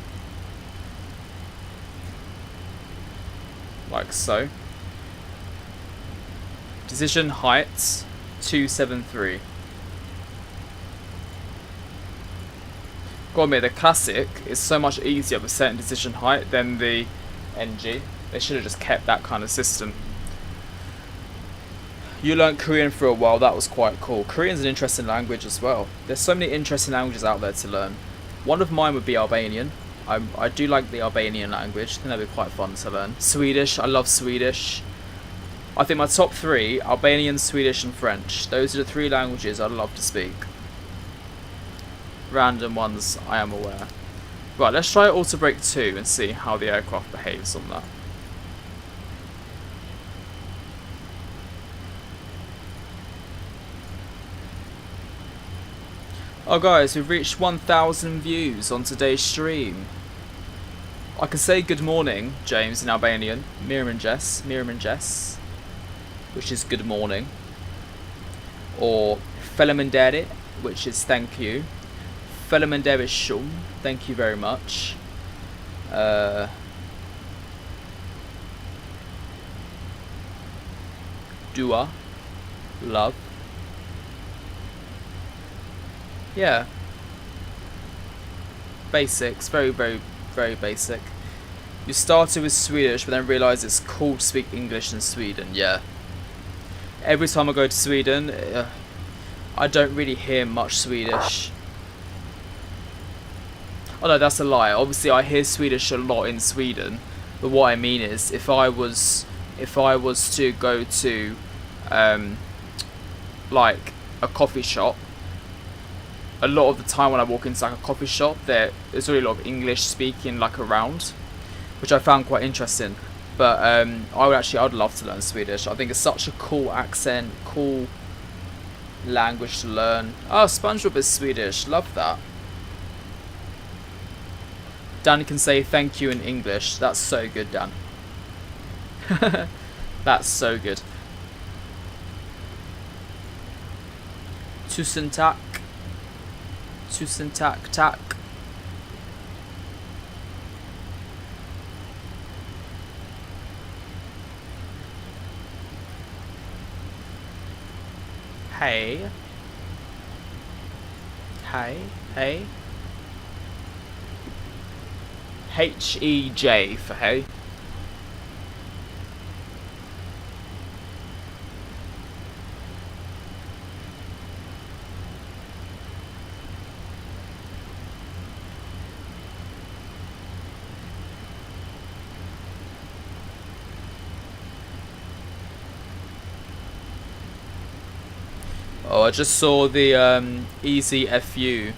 Like so. Decision height 273. Gotta admit, the Classic is so much easier with setting decision height than the NG. They should have just kept that kind of system. You learnt Korean for a while, that was quite cool. Korean's an interesting language as well. There's so many interesting languages out there to learn. One of mine would be Albanian. I do like the Albanian language, I think that'd be quite fun to learn. Swedish, I love Swedish. I think my top three, Albanian, Swedish and French. Those are the three languages I'd love to speak. Random ones, I am aware. Right, let's try auto brake 2 and see how the aircraft behaves on that. Oh guys, we've reached 1,000 views on today's stream. I can say good morning, James, in Albanian. Miriam and Jess, which is good morning. Or Felamendere, which is thank you. Felamendere Shum, thank you very much. Dua, love. Yeah. Basics, very, very, very basic. You started with Swedish, but then realised it's cool to speak English in Sweden, yeah. Every time I go to Sweden, I don't really hear much Swedish. Oh no, that's a lie. Obviously I hear Swedish a lot in Sweden, but what I mean is if I was to go to like a coffee shop a lot of the time when I walk into like a coffee shop, there's really a lot of English speaking like around, which I found quite interesting. But I'd love to learn Swedish. I think it's such a cool accent, cool language to learn. Oh, SpongeBob is Swedish. Love that. Dan can say thank you in English. That's so good, Dan. That's so good. Tusen tack. Tusen tack tack. Hey. Hey. Hey. H-E-J for hey. Oh, I just saw the Easy FU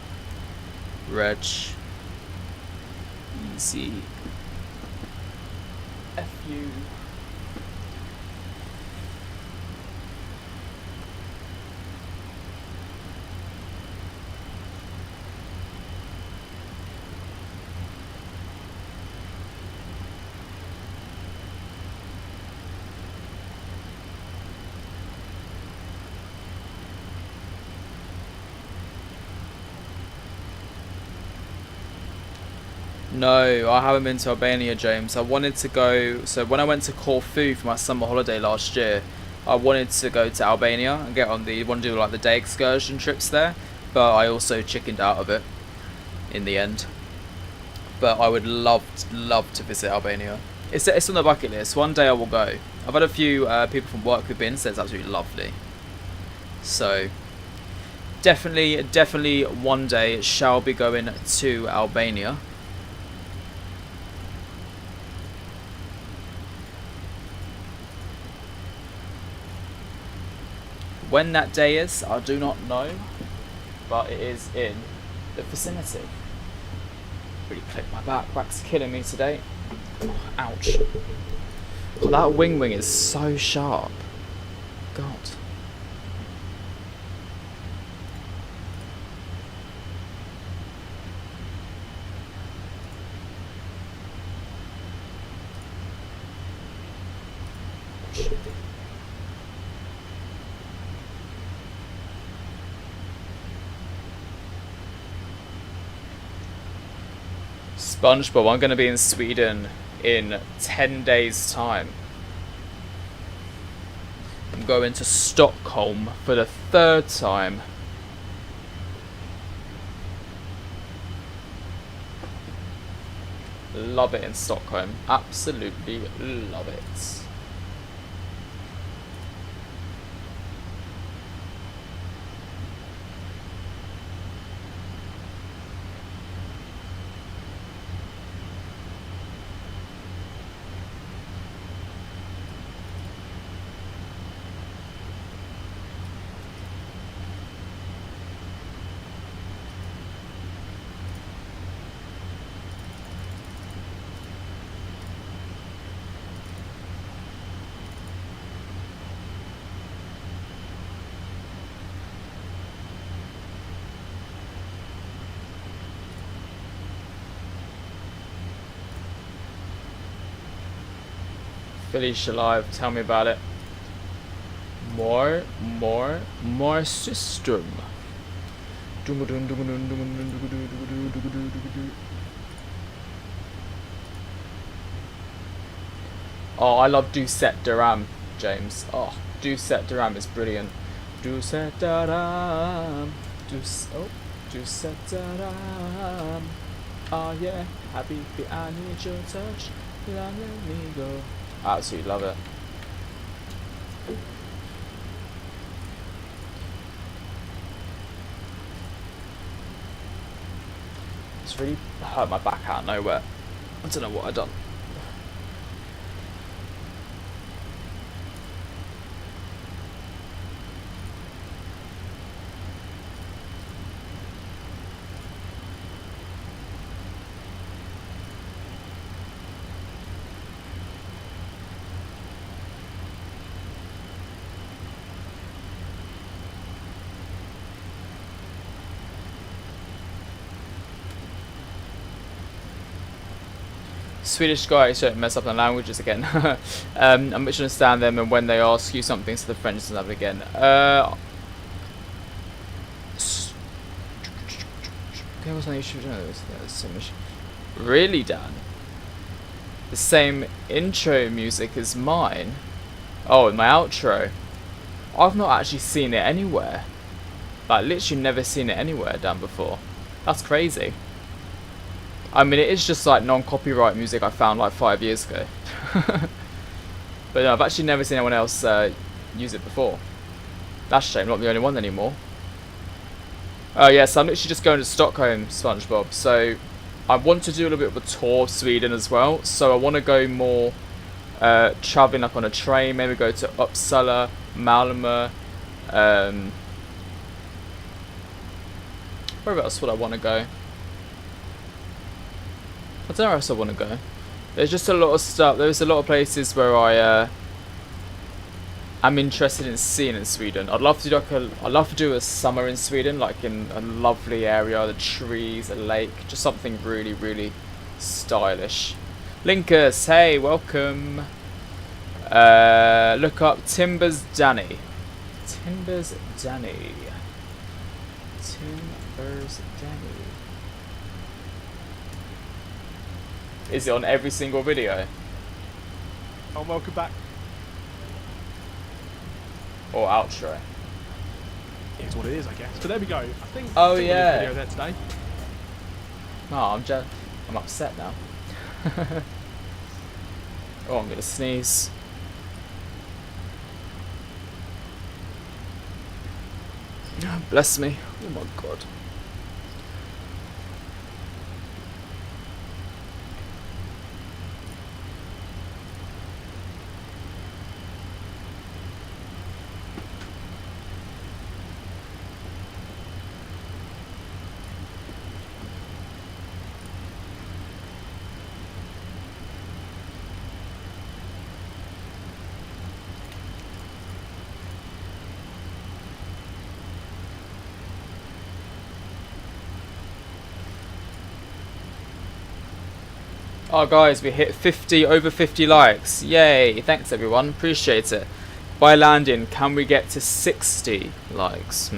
reg. Easy FU. No, I haven't been to Albania, James. I wanted to go, so when I went to Corfu for my summer holiday last year, I wanted to go to Albania and want to do like the day excursion trips there, but I also chickened out of it in the end. But I would love to visit Albania. It's on the bucket list. One day I will go. I've had a few people from work who've been, so it's absolutely lovely. So definitely one day shall be going to Albania. When that day is, I do not know, but it is in the vicinity. Really clipped my back. Back's killing me today. Oh, ouch. Oh, that wing is so sharp. God. SpongeBob, I'm going to be in Sweden in 10 days' time. I'm going to Stockholm for the 3rd time. Love it in Stockholm. Absolutely love it. Felicia Live, tell me about it. More system. Oh, I love Doucet Duram, James. Oh, Doucet Duram is brilliant. Doucet Duram. Doucet Duram. Oh yeah, happy I need your touch. Let me go. Absolutely love it. It's really hurt my back out of nowhere. I don't know what I've done. Swedish guys don't mess up the languages again. I'm much understand them, and when they ask you something, so the French doesn't have it again. Okay, what's my issue? There's so much. Really, Dan? The same intro music as mine? Oh, and my outro. I've not actually seen it anywhere. Like, literally never seen it anywhere, Dan, before. That's crazy. I mean, it is just like non-copyright music I found like 5 years ago. But no, I've actually never seen anyone else use it before. That's a shame, not the only one anymore. Oh yes, I'm literally just going to Stockholm, SpongeBob. So I want to do a little bit of a tour of Sweden as well. So I want to go more travelling like on a train, maybe go to Uppsala, Malmö. Where else would I want to go? I don't know where else I want to go. There's just a lot of stuff. There's a lot of places where I'm interested in seeing in Sweden. I'd love to do I'd love to do a summer in Sweden, like in a lovely area, the trees, a lake, just something really, really stylish. Linkus, hey, welcome. Look up Timbers Danny. Timbers Danny. Timbers Danny. Is it on every single video? Oh, welcome back. Or outro? It's what it is, I guess. But there we go. I think. Oh, I think yeah. Video there today. Oh, I'm upset now. Oh, I'm gonna sneeze. Bless me. Oh my god. Oh guys, we hit over 50 likes. Yay, thanks everyone, appreciate it. By landing, can we get to 60 likes?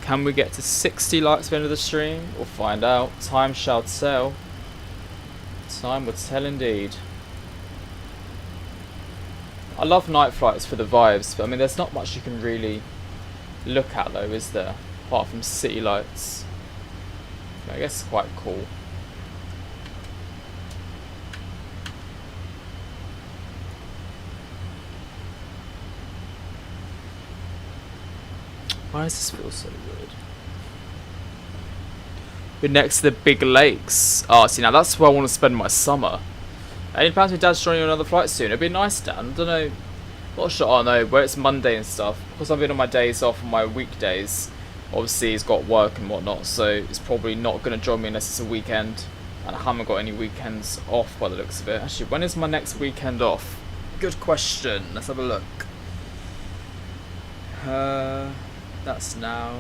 Can we get to 60 likes by the end of the stream? We'll find out. Time shall tell. Time will tell indeed. I love night flights for the vibes, but I mean there's not much you can really look at though, is there? Apart from city lights. I guess it's quite cool. Why does this feel so weird? We're next to the big lakes. Oh, see, now that's where I want to spend my summer. Any plans with Dad's joining you on another flight soon? It'd be nice, Dan. I don't know. Not sure. Oh, no, where it's Monday and stuff. Because I've been on my days off on my weekdays. Obviously, he's got work and whatnot, so it's probably not going to join me unless it's a weekend. And I haven't got any weekends off by the looks of it. Actually, when is my next weekend off? Good question. Let's have a look. That's now.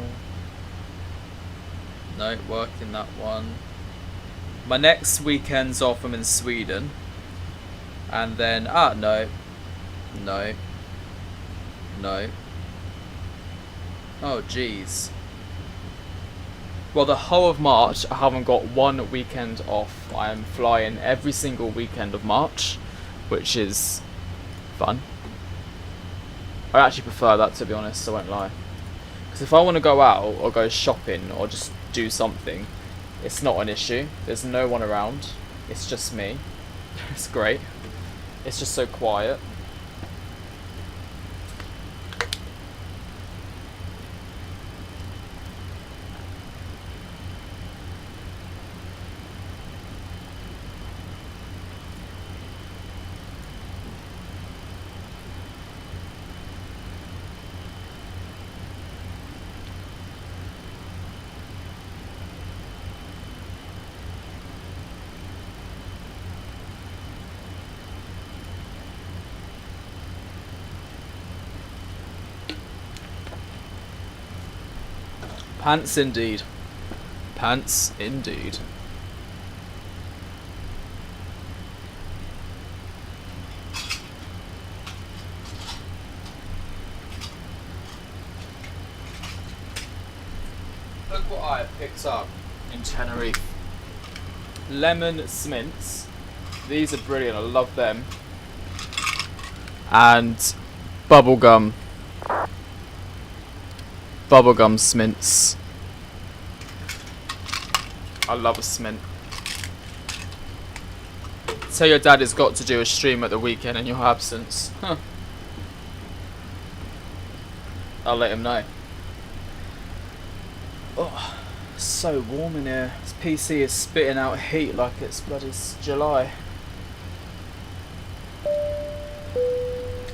No, working that one. My next weekend's off, I'm in Sweden. And then, no. Oh, jeez. Well, the whole of March, I haven't got one weekend off. I am flying every single weekend of March, which is fun. I actually prefer that, to be honest, I won't lie. Because if I want to go out or go shopping or just do something, it's not an issue. There's no one around. It's just me. It's great. It's just so quiet. Pants indeed. Pants indeed. what I picked up in Tenerife. Lemon smints. These are brilliant. I love them. And bubblegum. Bubblegum smints. I love a smint. Tell your dad has got to do a stream at the weekend in your absence. Huh. I'll let him know. Oh, it's so warm in here. This PC is spitting out heat like it's bloody July.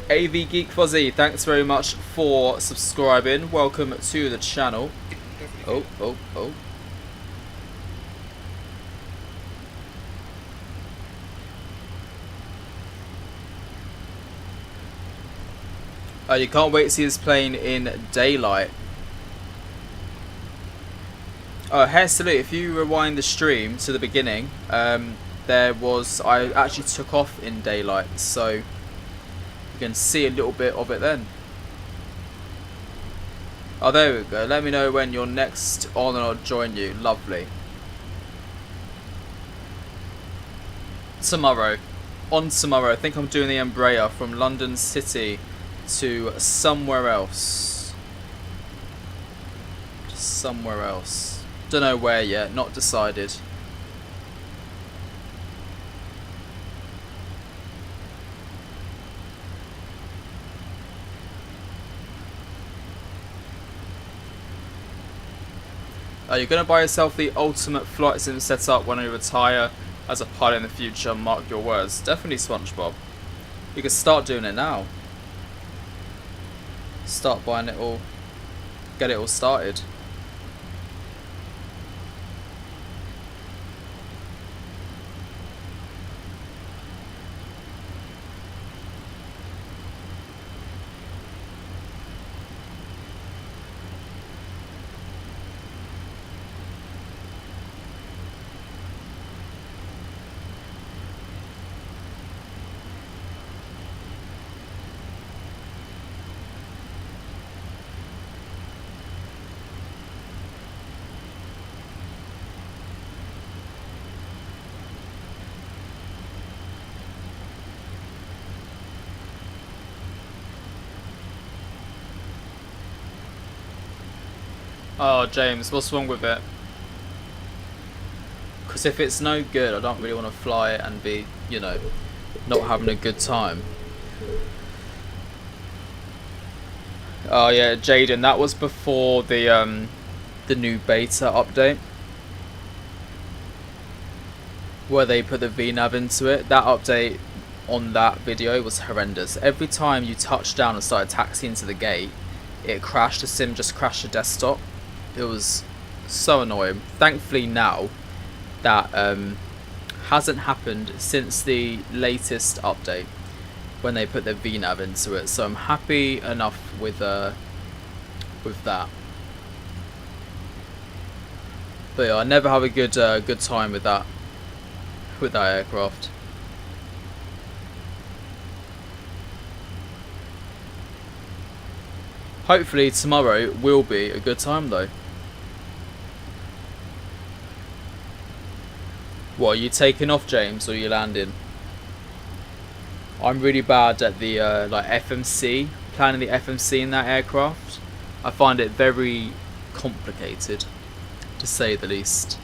AV Geek Fuzzy, thanks very much for subscribing. Welcome to the channel. Oh. You can't wait to see this plane in daylight. Oh, hair salute, if you rewind the stream to the beginning, I actually took off in daylight, so you can see a little bit of it then. Oh, there we go. Let me know when you're next on and I'll join you. Lovely. Tomorrow. On tomorrow, I think I'm doing the Embraer from London City to somewhere else. Just somewhere else. Don't know where yet, not decided. You're going to buy yourself the ultimate flight sim setup when you retire as a pilot in the future, mark your words. Definitely SpongeBob. You can start doing it now. Start buying it all. Get it all started. Oh, James, what's wrong with it? Because if it's no good, I don't really want to fly it and be, you know, not having a good time. Oh yeah, Jaden, that was before the new beta update, where they put the VNav into it. That update on that video was horrendous. Every time you touched down and started taxiing to the gate, it crashed. The sim just crashed the desktop. It was so annoying. Thankfully now that hasn't happened since the latest update when they put their VNav into it. So I'm happy enough with that. But yeah, I never have a good time with that aircraft. Hopefully tomorrow will be a good time though. What, are you taking off, James, or are you landing? I'm really bad at the like FMC, planning the FMC in that aircraft. I find it very complicated, to say the least.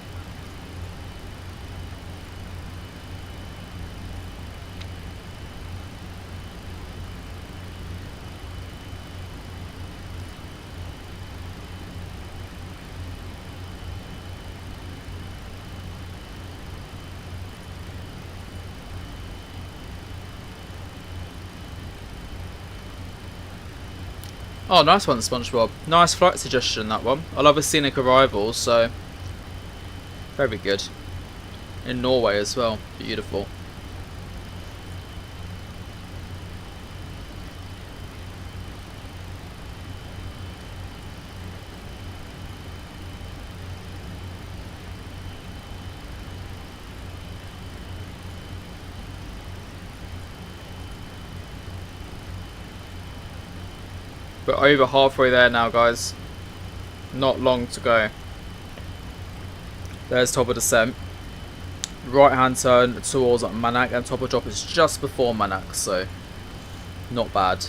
Oh, nice one, SpongeBob. Nice flight suggestion, that one. I love a scenic arrival, so very good. In Norway as well. Beautiful. We're over halfway there now, guys. Not long to go. There's top of descent. Right hand turn towards Manak, and top of drop is just before Manak, so not bad.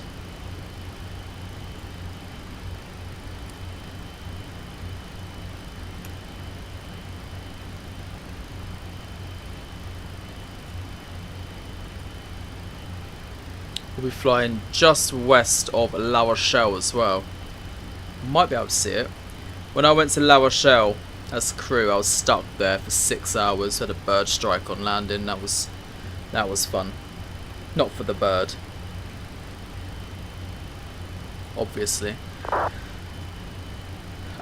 We'll be flying just west of La Rochelle as well. Might be able to see it. When I went to La Rochelle as crew, I was stuck there for 6 hours. Had a bird strike on landing. That was fun. Not for the bird, obviously.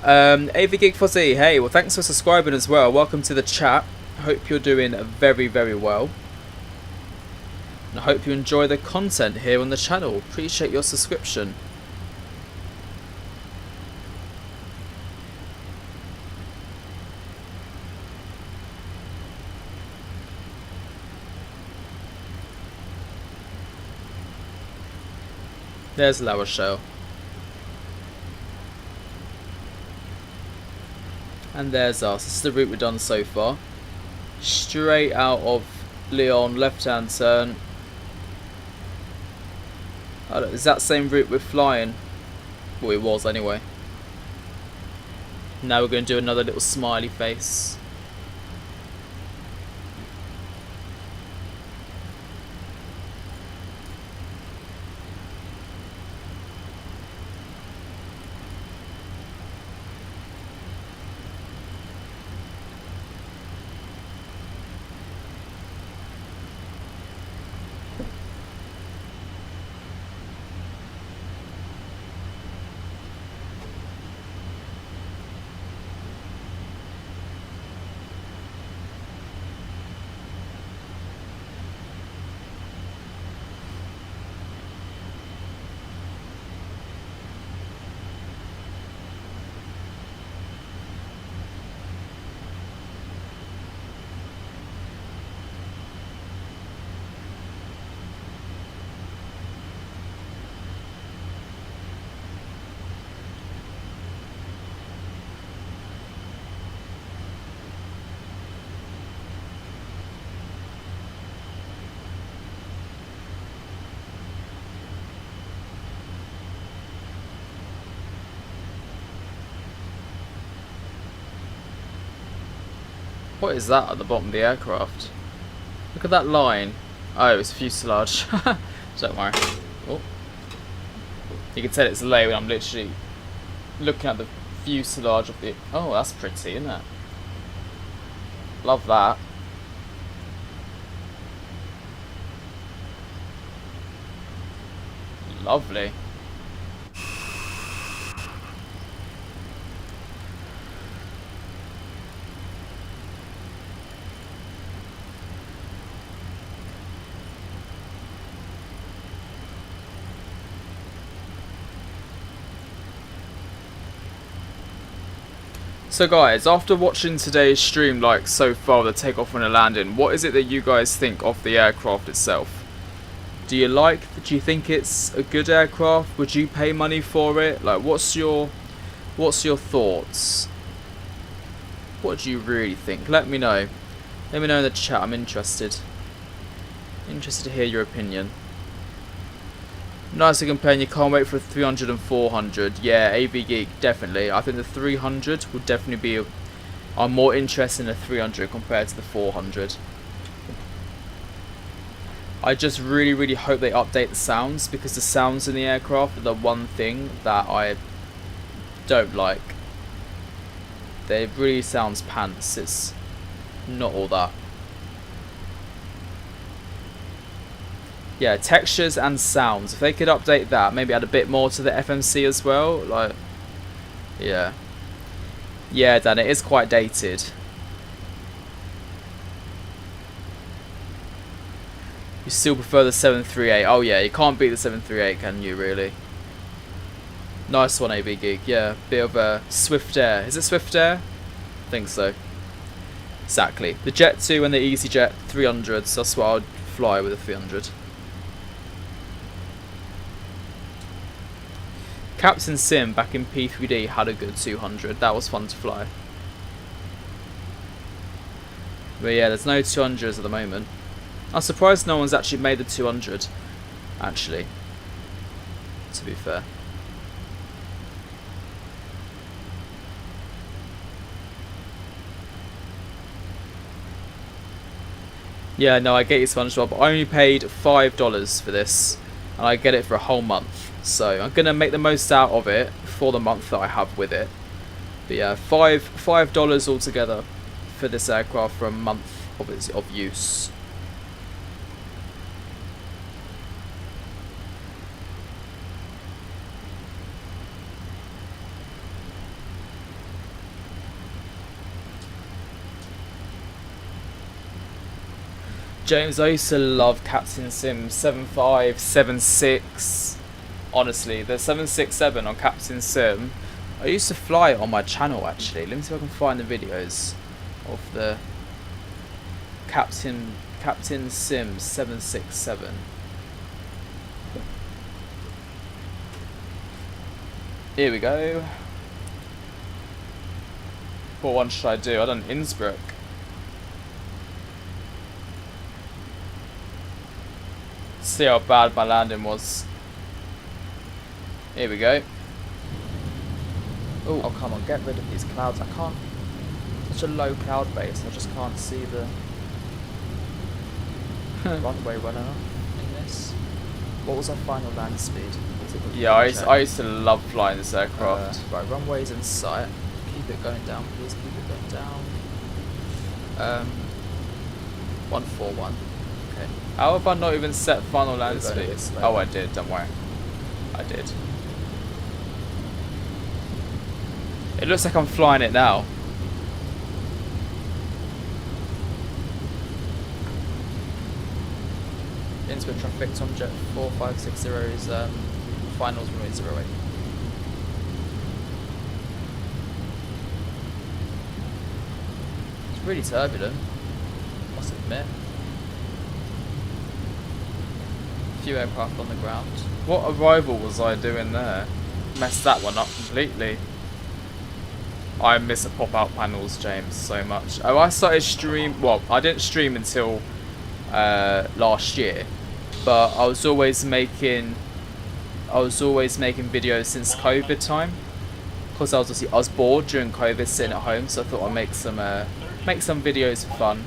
AVGig Fuzzy, hey, well thanks for subscribing as well. Welcome to the chat. Hope you're doing very, very well. And I hope you enjoy the content here on the channel. Appreciate your subscription. There's La Rochelle. And there's us. This is the route we've done so far. Straight out of Lyon, left hand turn. Is that same route we're flying? Well, it was anyway. Now we're going to do another little smiley face. What is that at the bottom of the aircraft? Look at that line. Oh, it's fuselage. Don't worry. Oh. You can tell it's low when I'm literally looking at the fuselage of the... Oh, that's pretty, isn't it? Love that. Lovely. So guys, after watching today's stream, like so far, the takeoff and the landing, what is it that you guys think of the aircraft itself? Do you think it's a good aircraft? Would you pay money for it? Like, what's your thoughts? What do you really think? Let me know. Let me know in the chat. I'm interested. Interested to hear your opinion. Nicer companion, can't wait for 300 and 400. Yeah, AB Geek, definitely. I think the 300 would definitely be... I'm more interested in the 300 compared to the 400. I just really, really hope they update the sounds, because the sounds in the aircraft are the one thing that I don't like. They really sounds pants. It's not all that. Yeah, textures and sounds. If they could update that, maybe add a bit more to the FMC as well. Like, yeah. Yeah, Dan, it is quite dated. You still prefer the 738. Oh yeah, you can't beat the 738, can you, really? Nice one, AB Geek. Yeah, bit of a Swift Air. Is it Swift Air? I think so. Exactly. The Jet 2 and the EasyJet 300s. That's what I'd fly with a 300. Captain Sim back in P3D had a good 200. That was fun to fly. But yeah, there's no 200s at the moment. I'm surprised no one's actually made the 200, actually, to be fair. Yeah, no, I get you, SpongeBob. I only paid $5 for this, and I get it for a whole month. So I'm gonna make the most out of it for the month that I have with it. But yeah, $5 altogether for this aircraft for a month of use. James, I used to love Captain Sim 75, 76. Honestly, the 767 on Captain Sim, I used to fly it on my channel actually. Let me see if I can find the videos of the Captain Sim 767. Here we go. What one should I do? I done Innsbruck. See how bad my landing was. Here we go. Ooh. Oh come on, get rid of these clouds. I can't. Such a low cloud base. I just can't see the runway well enough in this. What was our final land speed? Yeah, I used to love flying this aircraft. Right, runway's in sight. Keep it going down, please. Keep it going down. 141. Okay. How have I not even set final land speed? Oh, I did. Don't worry. I did. It looks like I'm flying it now. Into traffic, Tomjet 4560's finals runway 08. It's really turbulent, must admit. Few aircraft on the ground. What arrival was I doing there? Messed that one up completely. I miss the pop-out panels, James, so much. Oh, I started stream. Well, I didn't stream until last year, but I was always making videos since COVID time, because I was bored during COVID, sitting at home. So I thought I'd make some videos for fun.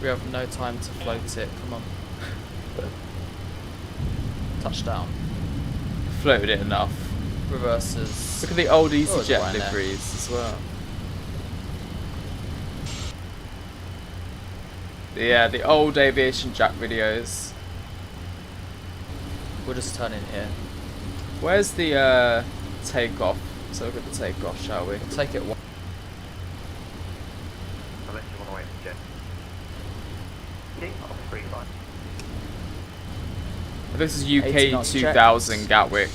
We have no time to float it. Come on. Touchdown. Floated it enough. Reverses. Look at the old EasyJet liveries as well. Yeah, the old AviationJack videos. We'll just turn in here. Where's the takeoff? So look at the takeoff, shall we? We'll take it one. I'll let you one away from Jet. Okay, I'll be free fine. This is UK 2000 Gatwick.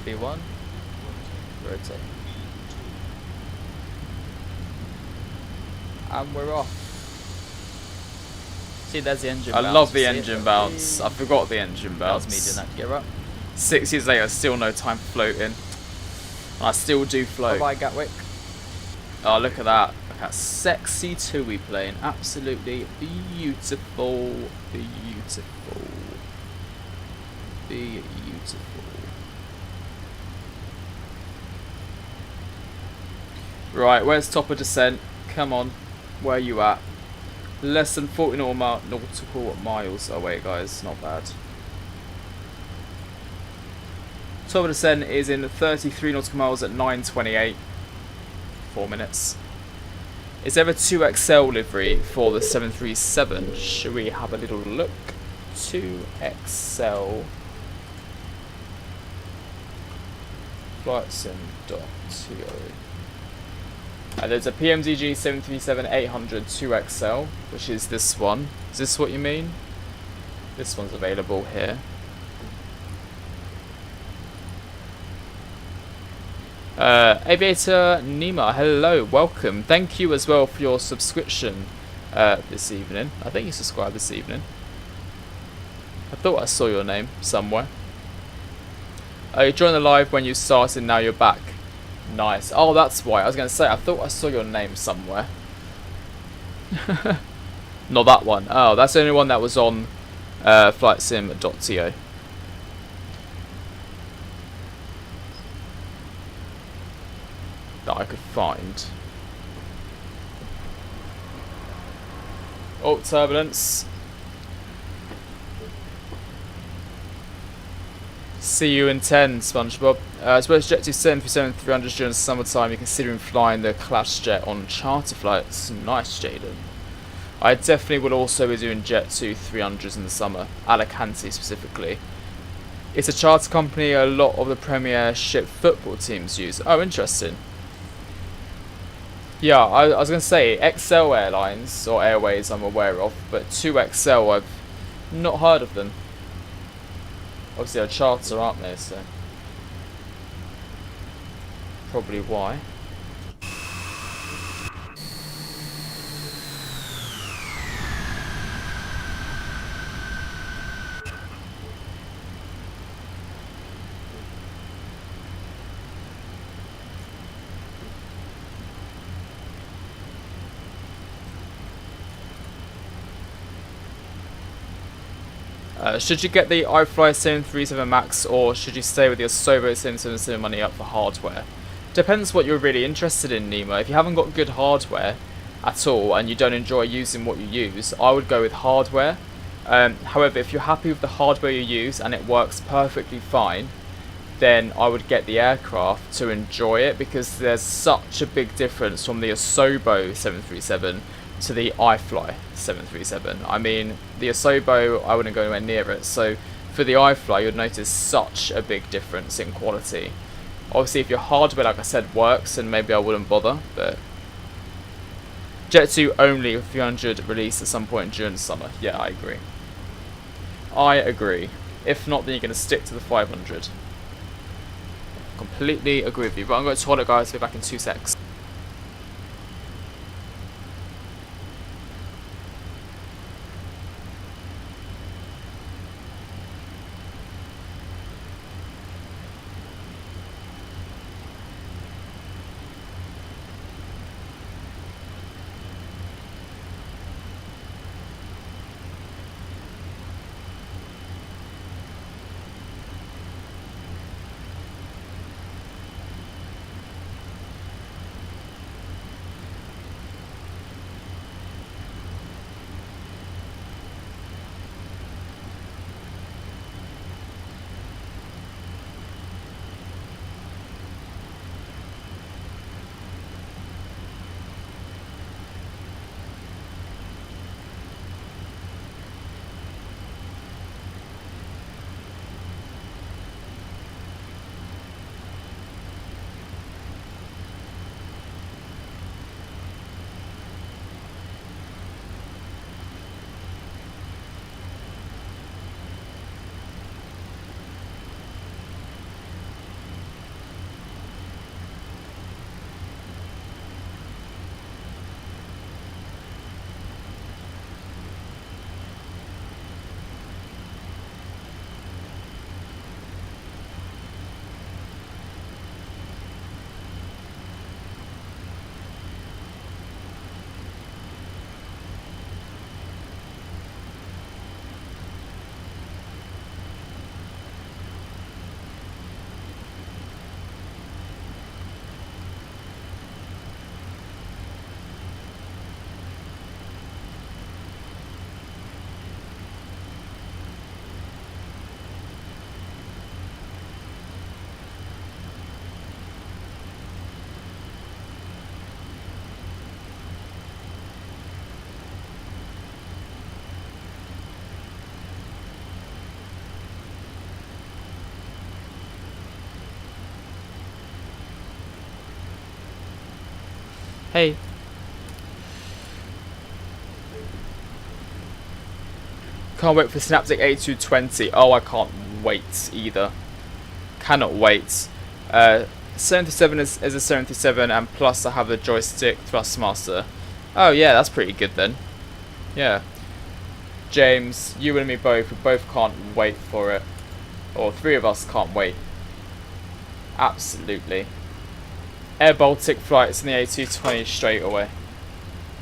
B1. Rotate. And we're off. See, there's the engine bounce. I love the engine bounce. I forgot the engine bounce. That was me doing that to get up. 6 years later, still no time for floating. I still do float. Bye-bye, Gatwick. Oh, look at that. Look at that sexy TUI plane. Absolutely beautiful. Beautiful. Beautiful. Right, where's top of descent? Come on. Where are you at? Less than 40 nautical miles away, guys. Not bad. Top of descent is in 33 nautical miles at 9:28. 4 minutes. Is there a 2XL livery for the 737? Should we have a little look? 2XL. Flightsim.to. There's a PMDG 737-800 2XL, which is this one. Is this what you mean? This one's available here. Aviator Nima, hello, welcome. Thank you as well for your subscription this evening. I think you subscribed this evening. I thought I saw your name somewhere. You joined the live when you started, now you're back. Nice. Oh, that's why. I was going to say, I thought I saw your name somewhere. Not that one. Oh, that's the only one that was on flightsim.to. That I could find. Oh, turbulence. See you in 10, SpongeBob. As well as Jet 2 737-300 during the summertime, you're considering flying the Clash Jet on charter flights. Nice, Jaden. I definitely would also be doing Jet 2 300s in the summer, Alicante specifically. It's a charter company a lot of the Premiership football teams use. Oh, interesting. Yeah, I was going to say, XL Airlines, or Airways I'm aware of, but 2XL I've not heard of them. Obviously they're charter, aren't they, so probably why. Should you get the iFly 737 Max, or should you stay with your Sobo 777 money up for hardware? Depends what you're really interested in, Nemo. If you haven't got good hardware at all and you don't enjoy using what you use, I would go with hardware. However, if you're happy with the hardware you use and it works perfectly fine, then I would get the aircraft to enjoy it, because there's such a big difference from the Asobo 737 to the iFly 737. I mean, the Asobo, I wouldn't go anywhere near it, so for the iFly you'd notice such a big difference in quality. Obviously if your hardware, like I said, works, then maybe I wouldn't bother, but Jet 2 only with 300 release at some point during the summer. Yeah, I agree. I agree. If not, then you're going to stick to the 500. Completely agree with you, but I'm going to toilet, guys, be back in 2 secs. Hey. Can't wait for Synaptic A220. Oh, I can't wait either. Cannot wait. 77 is a 77, and plus I have the joystick Thrustmaster. Oh yeah, that's pretty good then. Yeah. James, you and me both, we both can't wait for it. Or 3 of us can't wait. Absolutely. Air Baltic flights in the A220 straight away.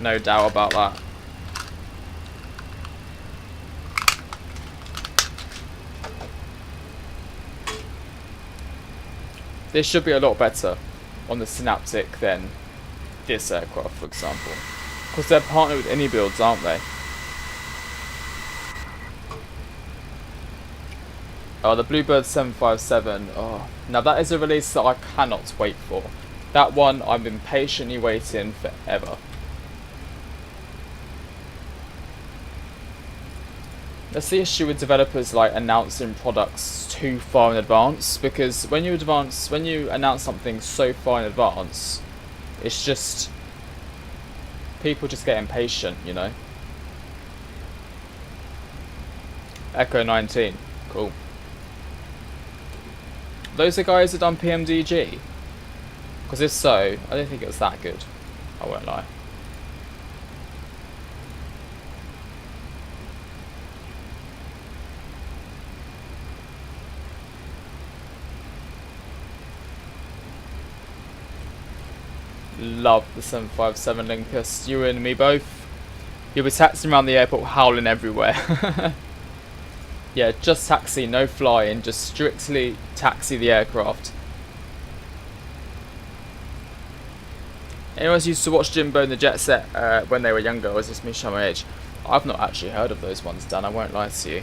No doubt about that. This should be a lot better on the Synaptic than this aircraft, for example. Because they're partnered with AnyBuilds, aren't they? Oh, the Bluebird 757. Oh, now that is a release that I cannot wait for. That one I've been patiently waiting forever. That's the issue with developers like announcing products too far in advance, because when you announce something so far in advance, it's just people just get impatient, you know. Echo 19, cool. Those are guys that done PMDG, because if so, I don't think it was that good. I won't lie. Love the 757 Linkus. You and me both. You'll be taxiing around the airport howling everywhere. Yeah, just taxi, no flying, just strictly taxi the aircraft. Anyone who used to watch Jimbo and the Jet Set when they were younger, or is this me showing my age? I've not actually heard of those ones, Dan, I won't lie to you.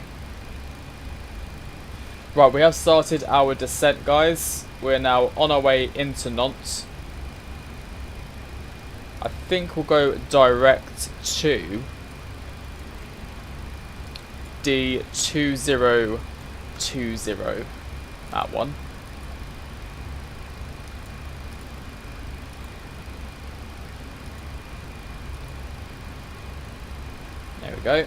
Right, we have started our descent, guys. We're now on our way into Nantes. I think we'll go direct to D2020. That one. There we go.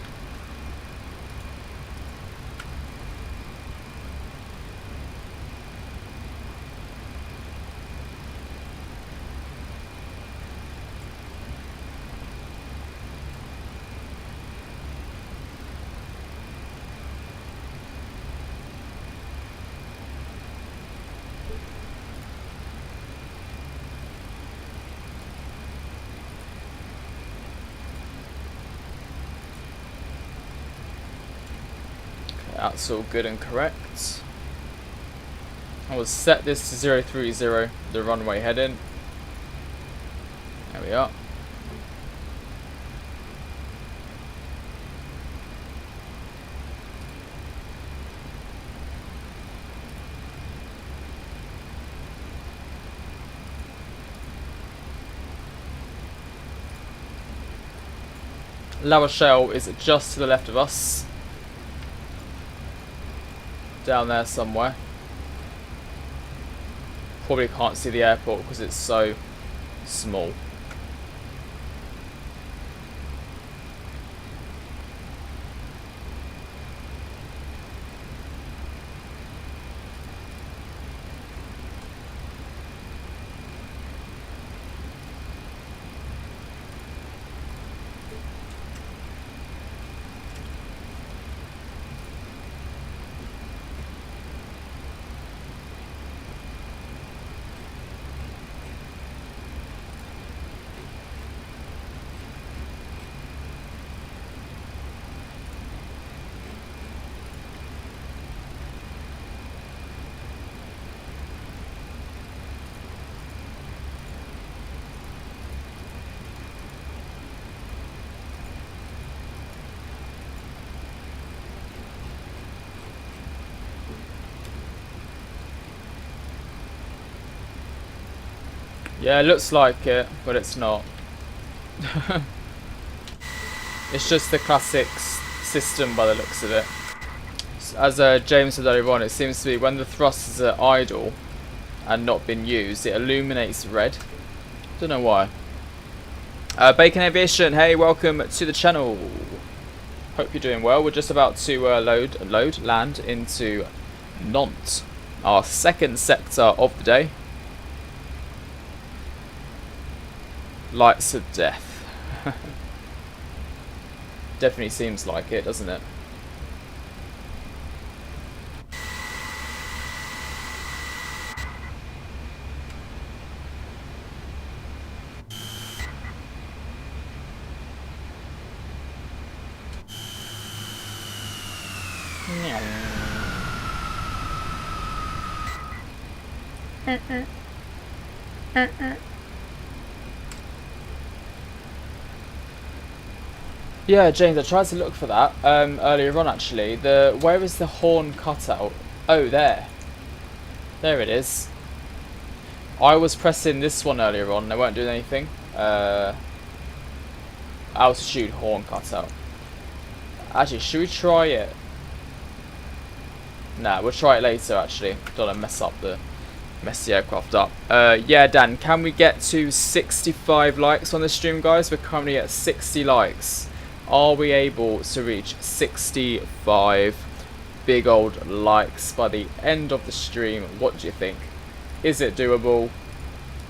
That's all good and correct. I will set this to 030, the runway heading. There we are. La Rochelle is just to the left of us. Down there somewhere. Probably can't see the airport because it's so small. Yeah, it looks like it, but it's not. It's just the classic system by the looks of it. As James said earlier on, it seems to be when the thrusters are idle and not been used, it illuminates red. Don't know why. Bacon Aviation, hey, welcome to the channel. Hope you're doing well. We're just about to land into Nantes, our second sector of the day. Lights of death. Definitely seems like it, doesn't it? Yeah, James, I tried to look for that earlier on actually. Where is the horn cutout? Oh, there. There it is. I was pressing this one earlier on, they weren't doing anything. Altitude horn cutout. Actually, should we try it? Nah, we'll try it later actually. Don't want to mess the aircraft up. Yeah, Dan, can we get to 65 likes on this stream, guys? We're currently at 60 likes. Are we able to reach 65 big old likes by the end of the stream? What do you think? Is it doable?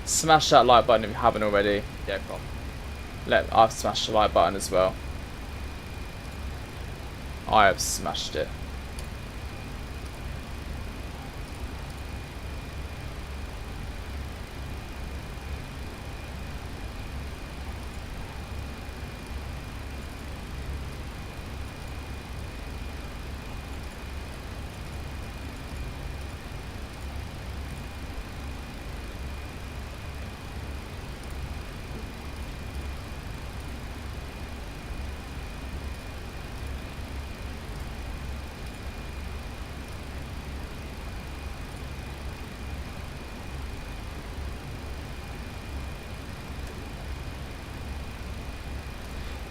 Smash that like button if you haven't already. Yeah, come on. I've smashed the like button as well. I have smashed it.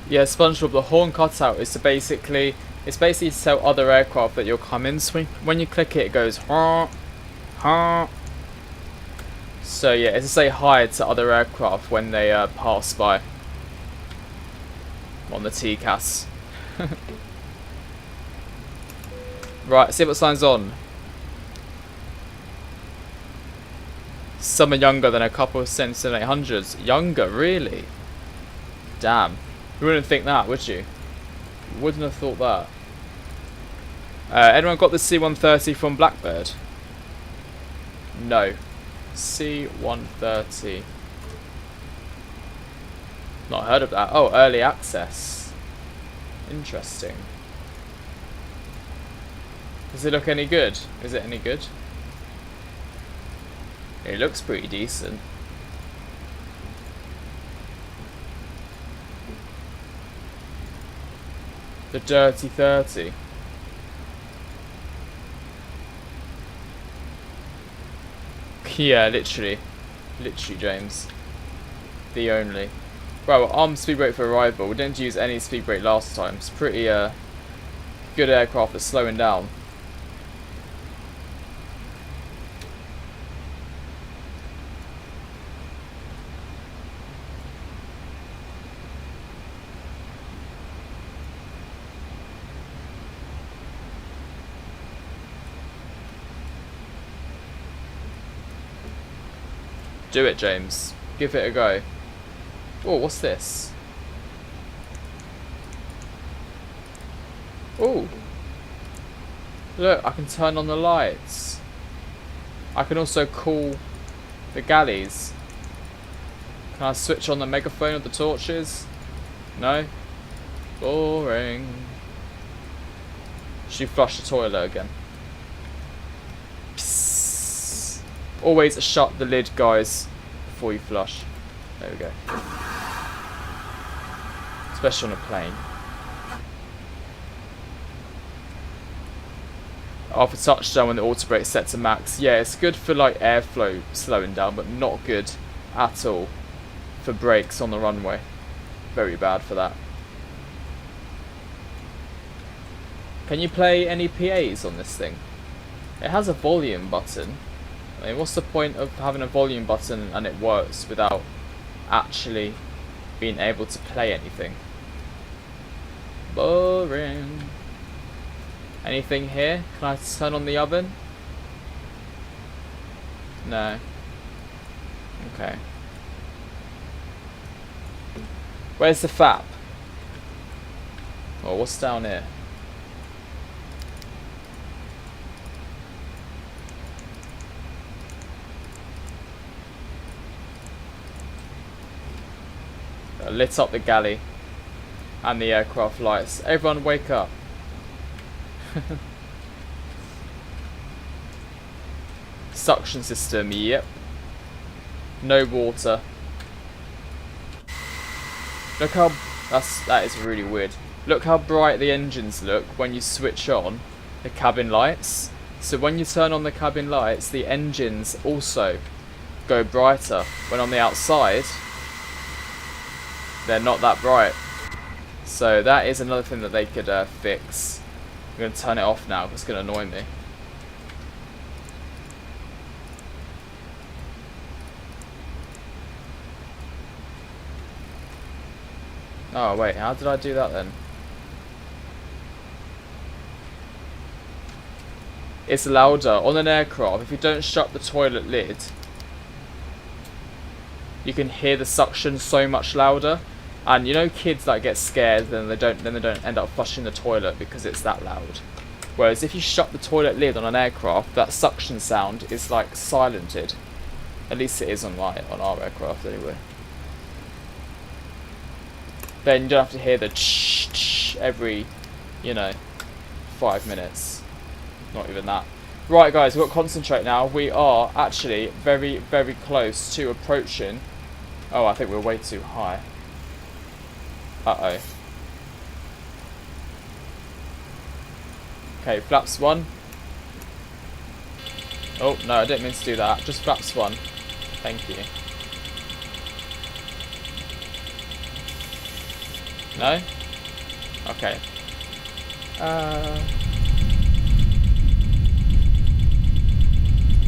Yeah, SpongeBob, the horn cutout is basically to tell other aircraft that you'll come in. So when you click it, it goes ha, ha. So yeah, it's to say hi to other aircraft when they pass by on the TCAS. Right, see what sign's on. Some are younger than a couple of Sentinel 800s. Younger, really? Damn. You wouldn't think that, would you? Wouldn't have thought that. Anyone got the C-130 from Blackbird? No. C-130. Not heard of that. Oh, early access. Interesting. Does it look any good? Is it any good? It looks pretty decent. The Dirty 30. Yeah, literally. Literally, James. The only. Well, armed speed brake for arrival. We didn't use any speed brake last time. It's pretty good aircraft that's slowing down. Do it, James. Give it a go. Oh, what's this? Oh. Look, I can turn on the lights. I can also cool the galleys. Can I switch on the megaphone of the torches? No? Boring. Should you flush the toilet again? Always shut the lid, guys, before you flush. There we go. Especially on a plane. After touchdown when the auto brake set to max. Yeah, it's good for like airflow slowing down, but not good at all for brakes on the runway. Very bad for that. Can you play any PAs on this thing? It has a volume button. I mean, what's the point of having a volume button and it works without actually being able to play anything? Boring. Anything here? Can I turn on the oven? No. Okay. Where's the FAP? Oh, what's down here? Lit up the galley and the aircraft lights. Everyone wake up. Suction system, yep. No water. Look how that is really weird. Look how bright the engines look when you switch on the cabin lights. So when you turn on the cabin lights, the engines also go brighter. When on the outside, they're not that bright. So that is another thing that they could fix. I'm going to turn it off now because it's going to annoy me. Oh wait, how did I do that then? It's louder on an aircraft. If you don't shut the toilet lid, you can hear the suction so much louder. And you know, kids that get scared, then they don't end up flushing the toilet because it's that loud. Whereas if you shut the toilet lid on an aircraft, that suction sound is like silented. At least it is on our aircraft anyway. Then you don't have to hear the ch every, 5 minutes. Not even that. Right guys, we've got to concentrate now. We are actually very, very close to approaching. Oh, I think we're way too high. Uh-oh. Okay, flaps 1. Oh, no, I didn't mean to do that. Just flaps 1. Thank you. No? Okay.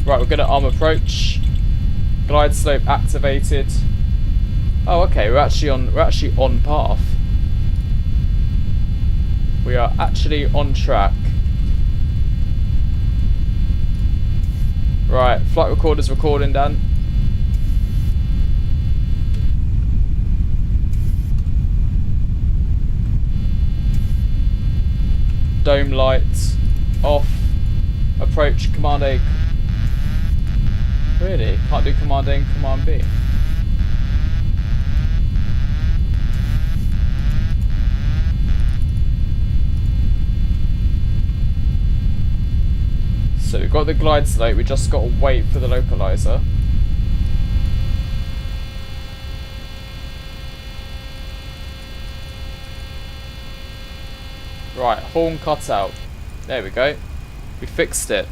Right, we're gonna arm approach. Glide slope activated. Oh, okay. We're actually on path. We are actually on track. Right, flight recorder's recording, Dan. Dome lights off. Approach command A. Really? Can't do command A and command B. So we've got the glide slope, we just got to wait for the localizer. Right, horn cutout. There we go. We fixed it.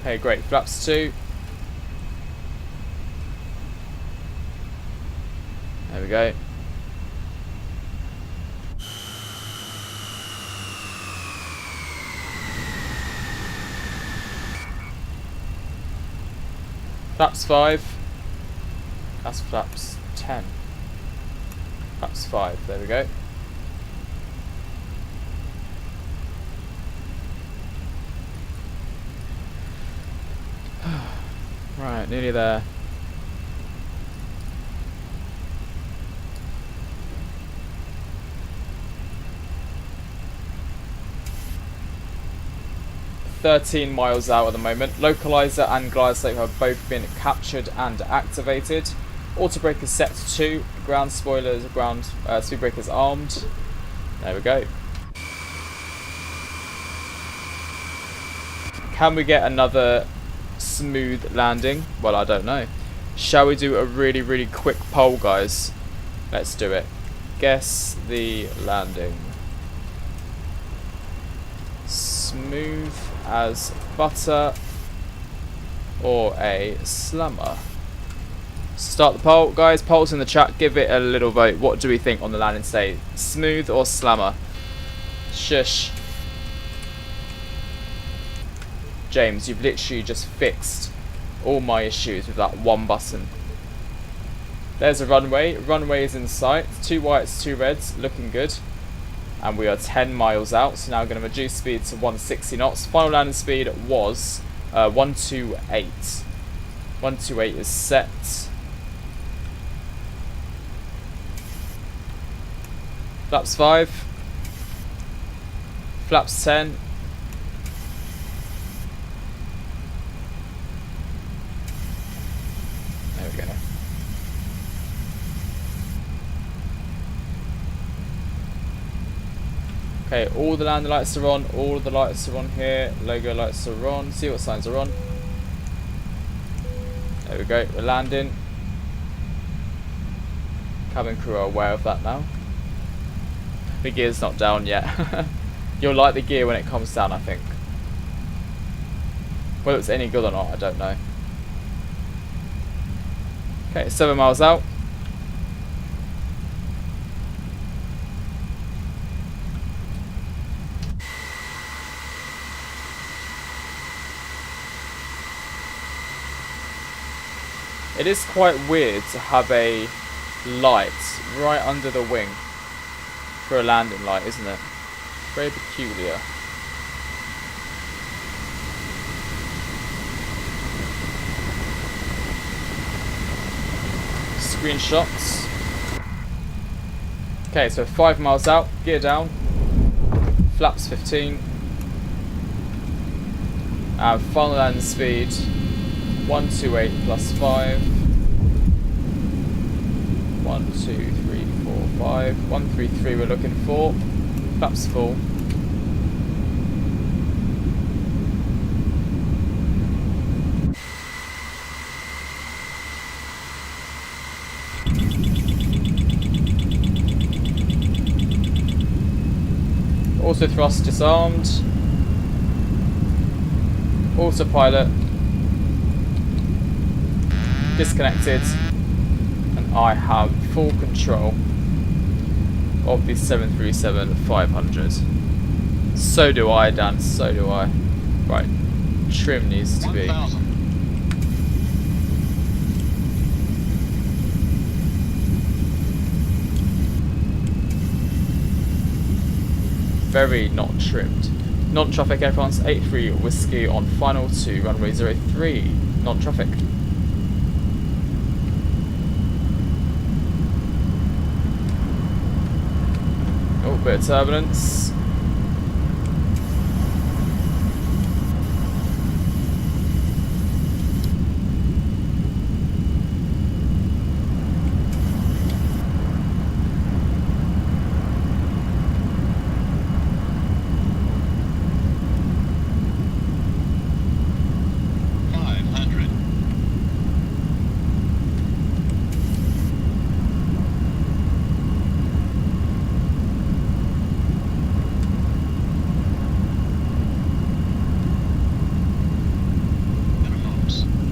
Okay, great. Flaps 2. There we go. Flaps 5. That's flaps 10. Flaps 5. There we go. Right, nearly there. $13 miles out at the moment. Localizer and glide slope have both been captured and activated. Auto breakers set to 2. Ground spoilers, speed breakers armed. There we go. Can we get another smooth landing? Well, I don't know. Shall we do a really, really quick poll, guys? Let's do it. Guess the landing. Smooth as butter or a slammer? Start the poll, guys. Polls in the chat. Give it a little vote. What do we think on the landing state? Smooth or slammer? Shush. James, you've literally just fixed all my issues with that one button. There's a runway. Runway is in sight. 2 whites, 2 reds. Looking good. And we are 10 miles out. So now we're going to reduce speed to 160 knots. Final landing speed was 128. 128 is set. Flaps 5. Flaps 10. There we go. Okay, all the landing lights are on, all of the lights are on here, logo lights are on, see what signs are on. There we go, we're landing. Cabin crew are aware of that now. The gear's not down yet. You'll like the gear when it comes down, I think. Whether it's any good or not, I don't know. Okay, 7 miles out. It is quite weird to have a light right under the wing for a landing light, isn't it? Very peculiar. Screenshots. Okay, so 5 miles out, gear down, flaps 15, and final landing speed 128 plus 5. 1, 2, 3, 4, 5. 133 we're looking for. Flaps full. Auto thrust disarmed. Autopilot disconnected, and I have full control of the 737-500. So do I, Dan, so do I. Right, trim needs to be 1,000. very not trimmed. Non-traffic Air France 83 Whiskey on final to runway 03, non-traffic. Oh, bit of turbulence.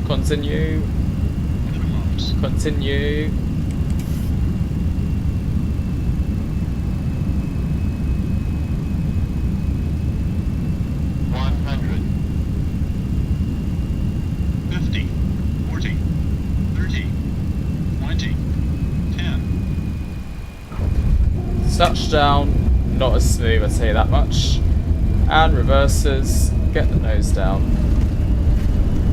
Continue. Continue. Touchdown, not as smooth, I'd say that much. And reverses, get the nose down.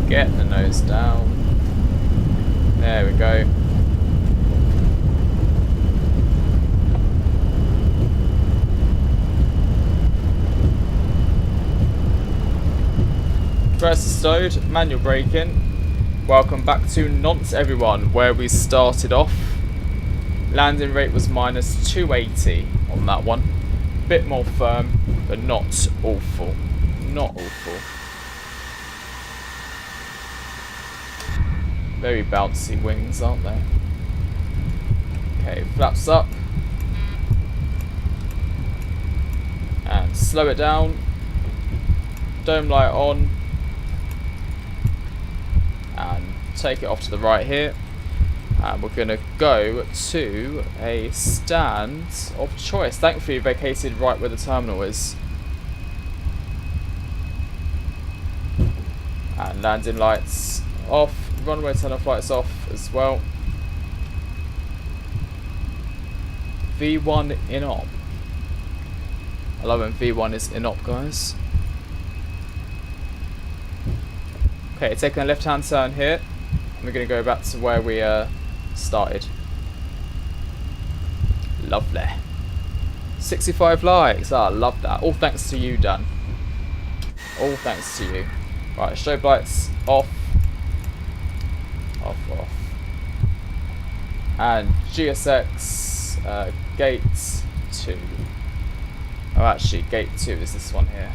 Get the nose down. There we go. Press stowed, manual braking. Welcome back to Nantes, everyone, where we started off. Landing rate was minus 280 on that one. Bit more firm, but not awful. Not awful. Very bouncy wings, aren't they? Okay, flaps up. And slow it down. Dome light on. And take it off to the right here. And we're going to go to a stand of choice. Thankfully vacated right where the terminal is. And landing lights off. Runway turn-off lights off as well. V1 in op. I love when V1 is in op, guys. Okay, taking a left-hand turn here. We're going to go back to where we started. Lovely. 65 likes. Ah, I love that. All thanks to you, Dan. All thanks to you. Right, strobe lights off. Off. And GSX gate 2. Oh, actually, gate 2 is this one here.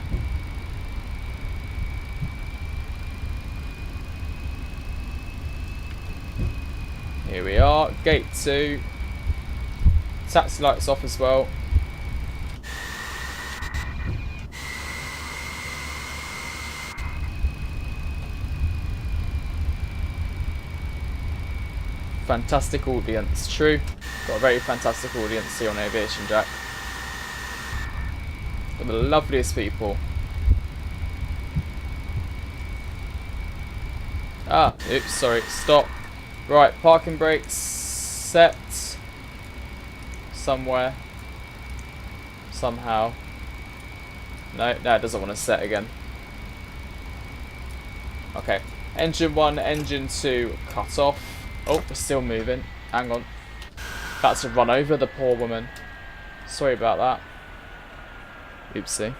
Here we are, gate 2. Taxi lights off as well. Fantastic audience, true. Got a very fantastic audience here on AviationJack. Got the loveliest people. Ah, oops, sorry, stop. Right, parking brakes set somewhere, somehow. No, it doesn't want to set again. Okay, engine 1, engine 2 cut off. Oh, we're still moving. Hang on. About to run over the poor woman. Sorry about that. Oopsie.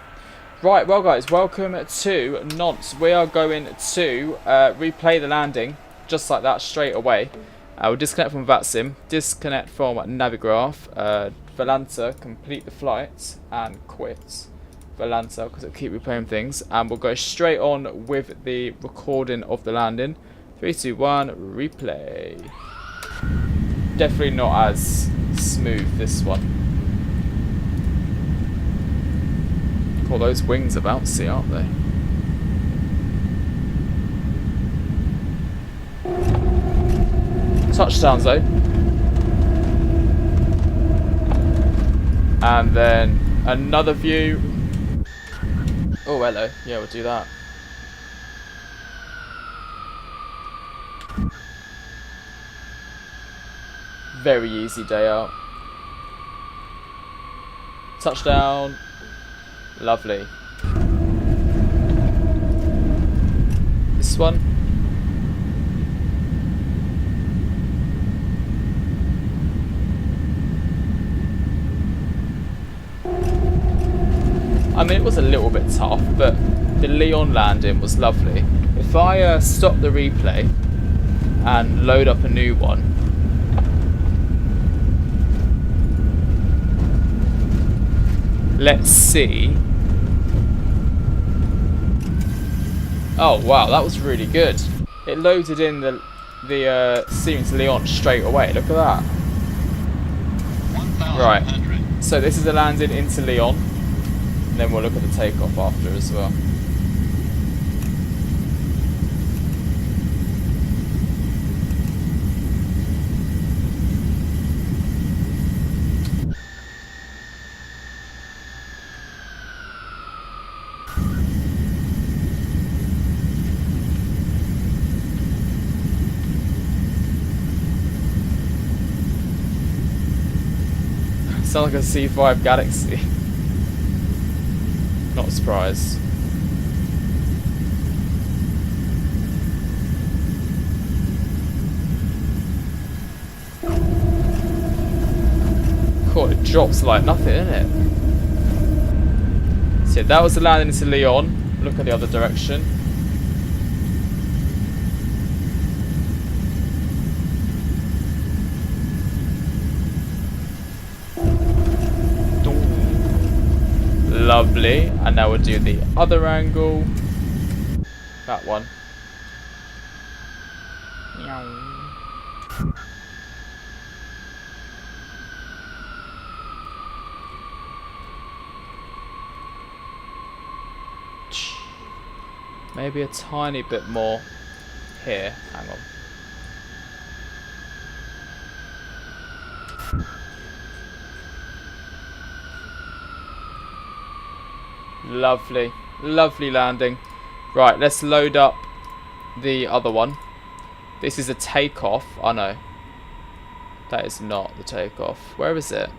Right, well guys, welcome to Nantes. We are going to replay the landing, just like that, straight away. We'll disconnect from VATSIM, disconnect from Navigraph, Volanta, complete the flight, and quit Volanta, because it'll keep replaying things. And we'll go straight on with the recording of the landing. 3, 2, 1, replay. Definitely not as smooth, this one. Cool, those wings are bouncy, aren't they? Touchdown zone. And then another view. Oh, hello. Yeah, we'll do that. Very easy day out. Touchdown. Lovely. This one. I mean, it was a little bit tough, but the Lyon landing was lovely. If I stop the replay and load up a new one, let's see. Oh wow, that was really good. It loaded in the scene to Lyon straight away. Look at that. Right. So this is the landing into Lyon, and then we'll look at the takeoff after as well. Sounds like a C5 Galaxy. Not surprised. Cool, it drops like nothing, isn't it? So that was the landing into Lyon. Look at the other direction. Lovely, and now we'll do the other angle. That one. Maybe a tiny bit more here. Hang on. Lovely, lovely landing. Right, let's load up the other one. This is a takeoff. Oh no, that is not the takeoff. Where is it?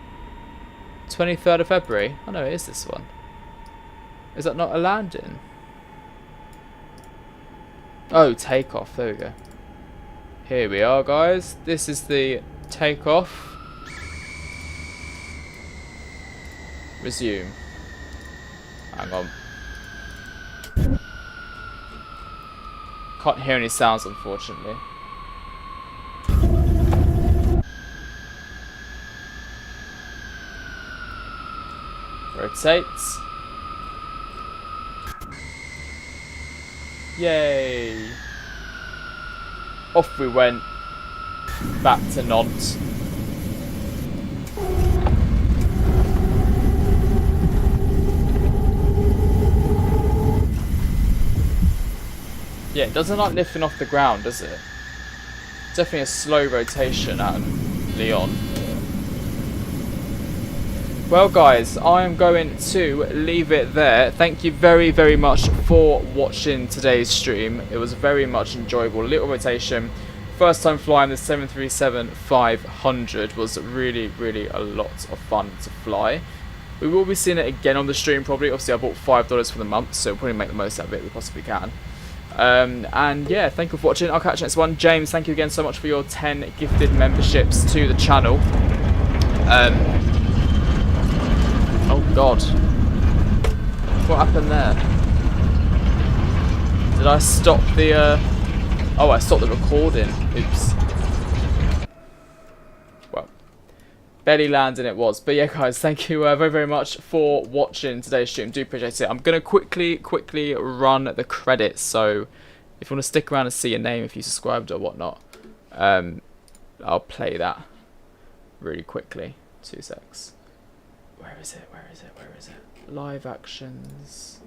23rd of February. Oh no, it is this one. Is that not a landing? Oh, takeoff. There we go. Here we are, guys. This is the takeoff. Resume. Hang on. Can't hear any sounds, unfortunately. Very Rotate. Yay. Off we went. Back to Nantes. Yeah, it doesn't like lifting off the ground, does it? Definitely a slow rotation at Lyon. Well guys, I am going to leave it there. Thank you very, very much for watching today's stream. It was very much enjoyable. Little rotation. First time flying the 737-500 was really, really a lot of fun to fly. We will be seeing it again on the stream probably. Obviously I bought $5 for the month, so we'll probably make the most out of it we possibly can. And yeah, thank you for watching. I'll catch you next one. James, thank you again so much for your 10 gifted memberships to the channel. Oh god, what happened there? Did I stop the oh, I stopped the recording. Oops. Well, barely landing it was. But yeah guys, thank you very, very much for watching today's stream. Do appreciate it. I'm going to quickly run the credits. So if you want to stick around and see your name if you subscribed or whatnot, I'll play that really quickly. 2 secs. Where is it? Live actions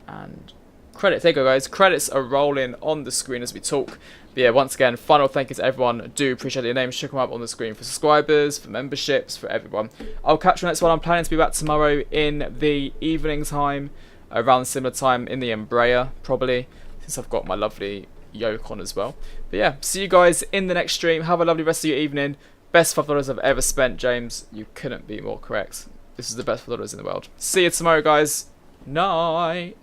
and credits. There you go guys. Credits are rolling on the screen as we talk. But yeah, once again, final thank you to everyone. Do appreciate your names. Check them up on the screen for subscribers, for memberships, for everyone. I'll catch you next one. I'm planning to be back tomorrow in the evening time, around similar time in the Embraer probably, since I've got my lovely Yoke on as well. But yeah, see you guys in the next stream. Have a lovely rest of your evening. Best $5 I've ever spent, James. You couldn't be more correct. This is the best $5 in the world. See you tomorrow, guys. Night.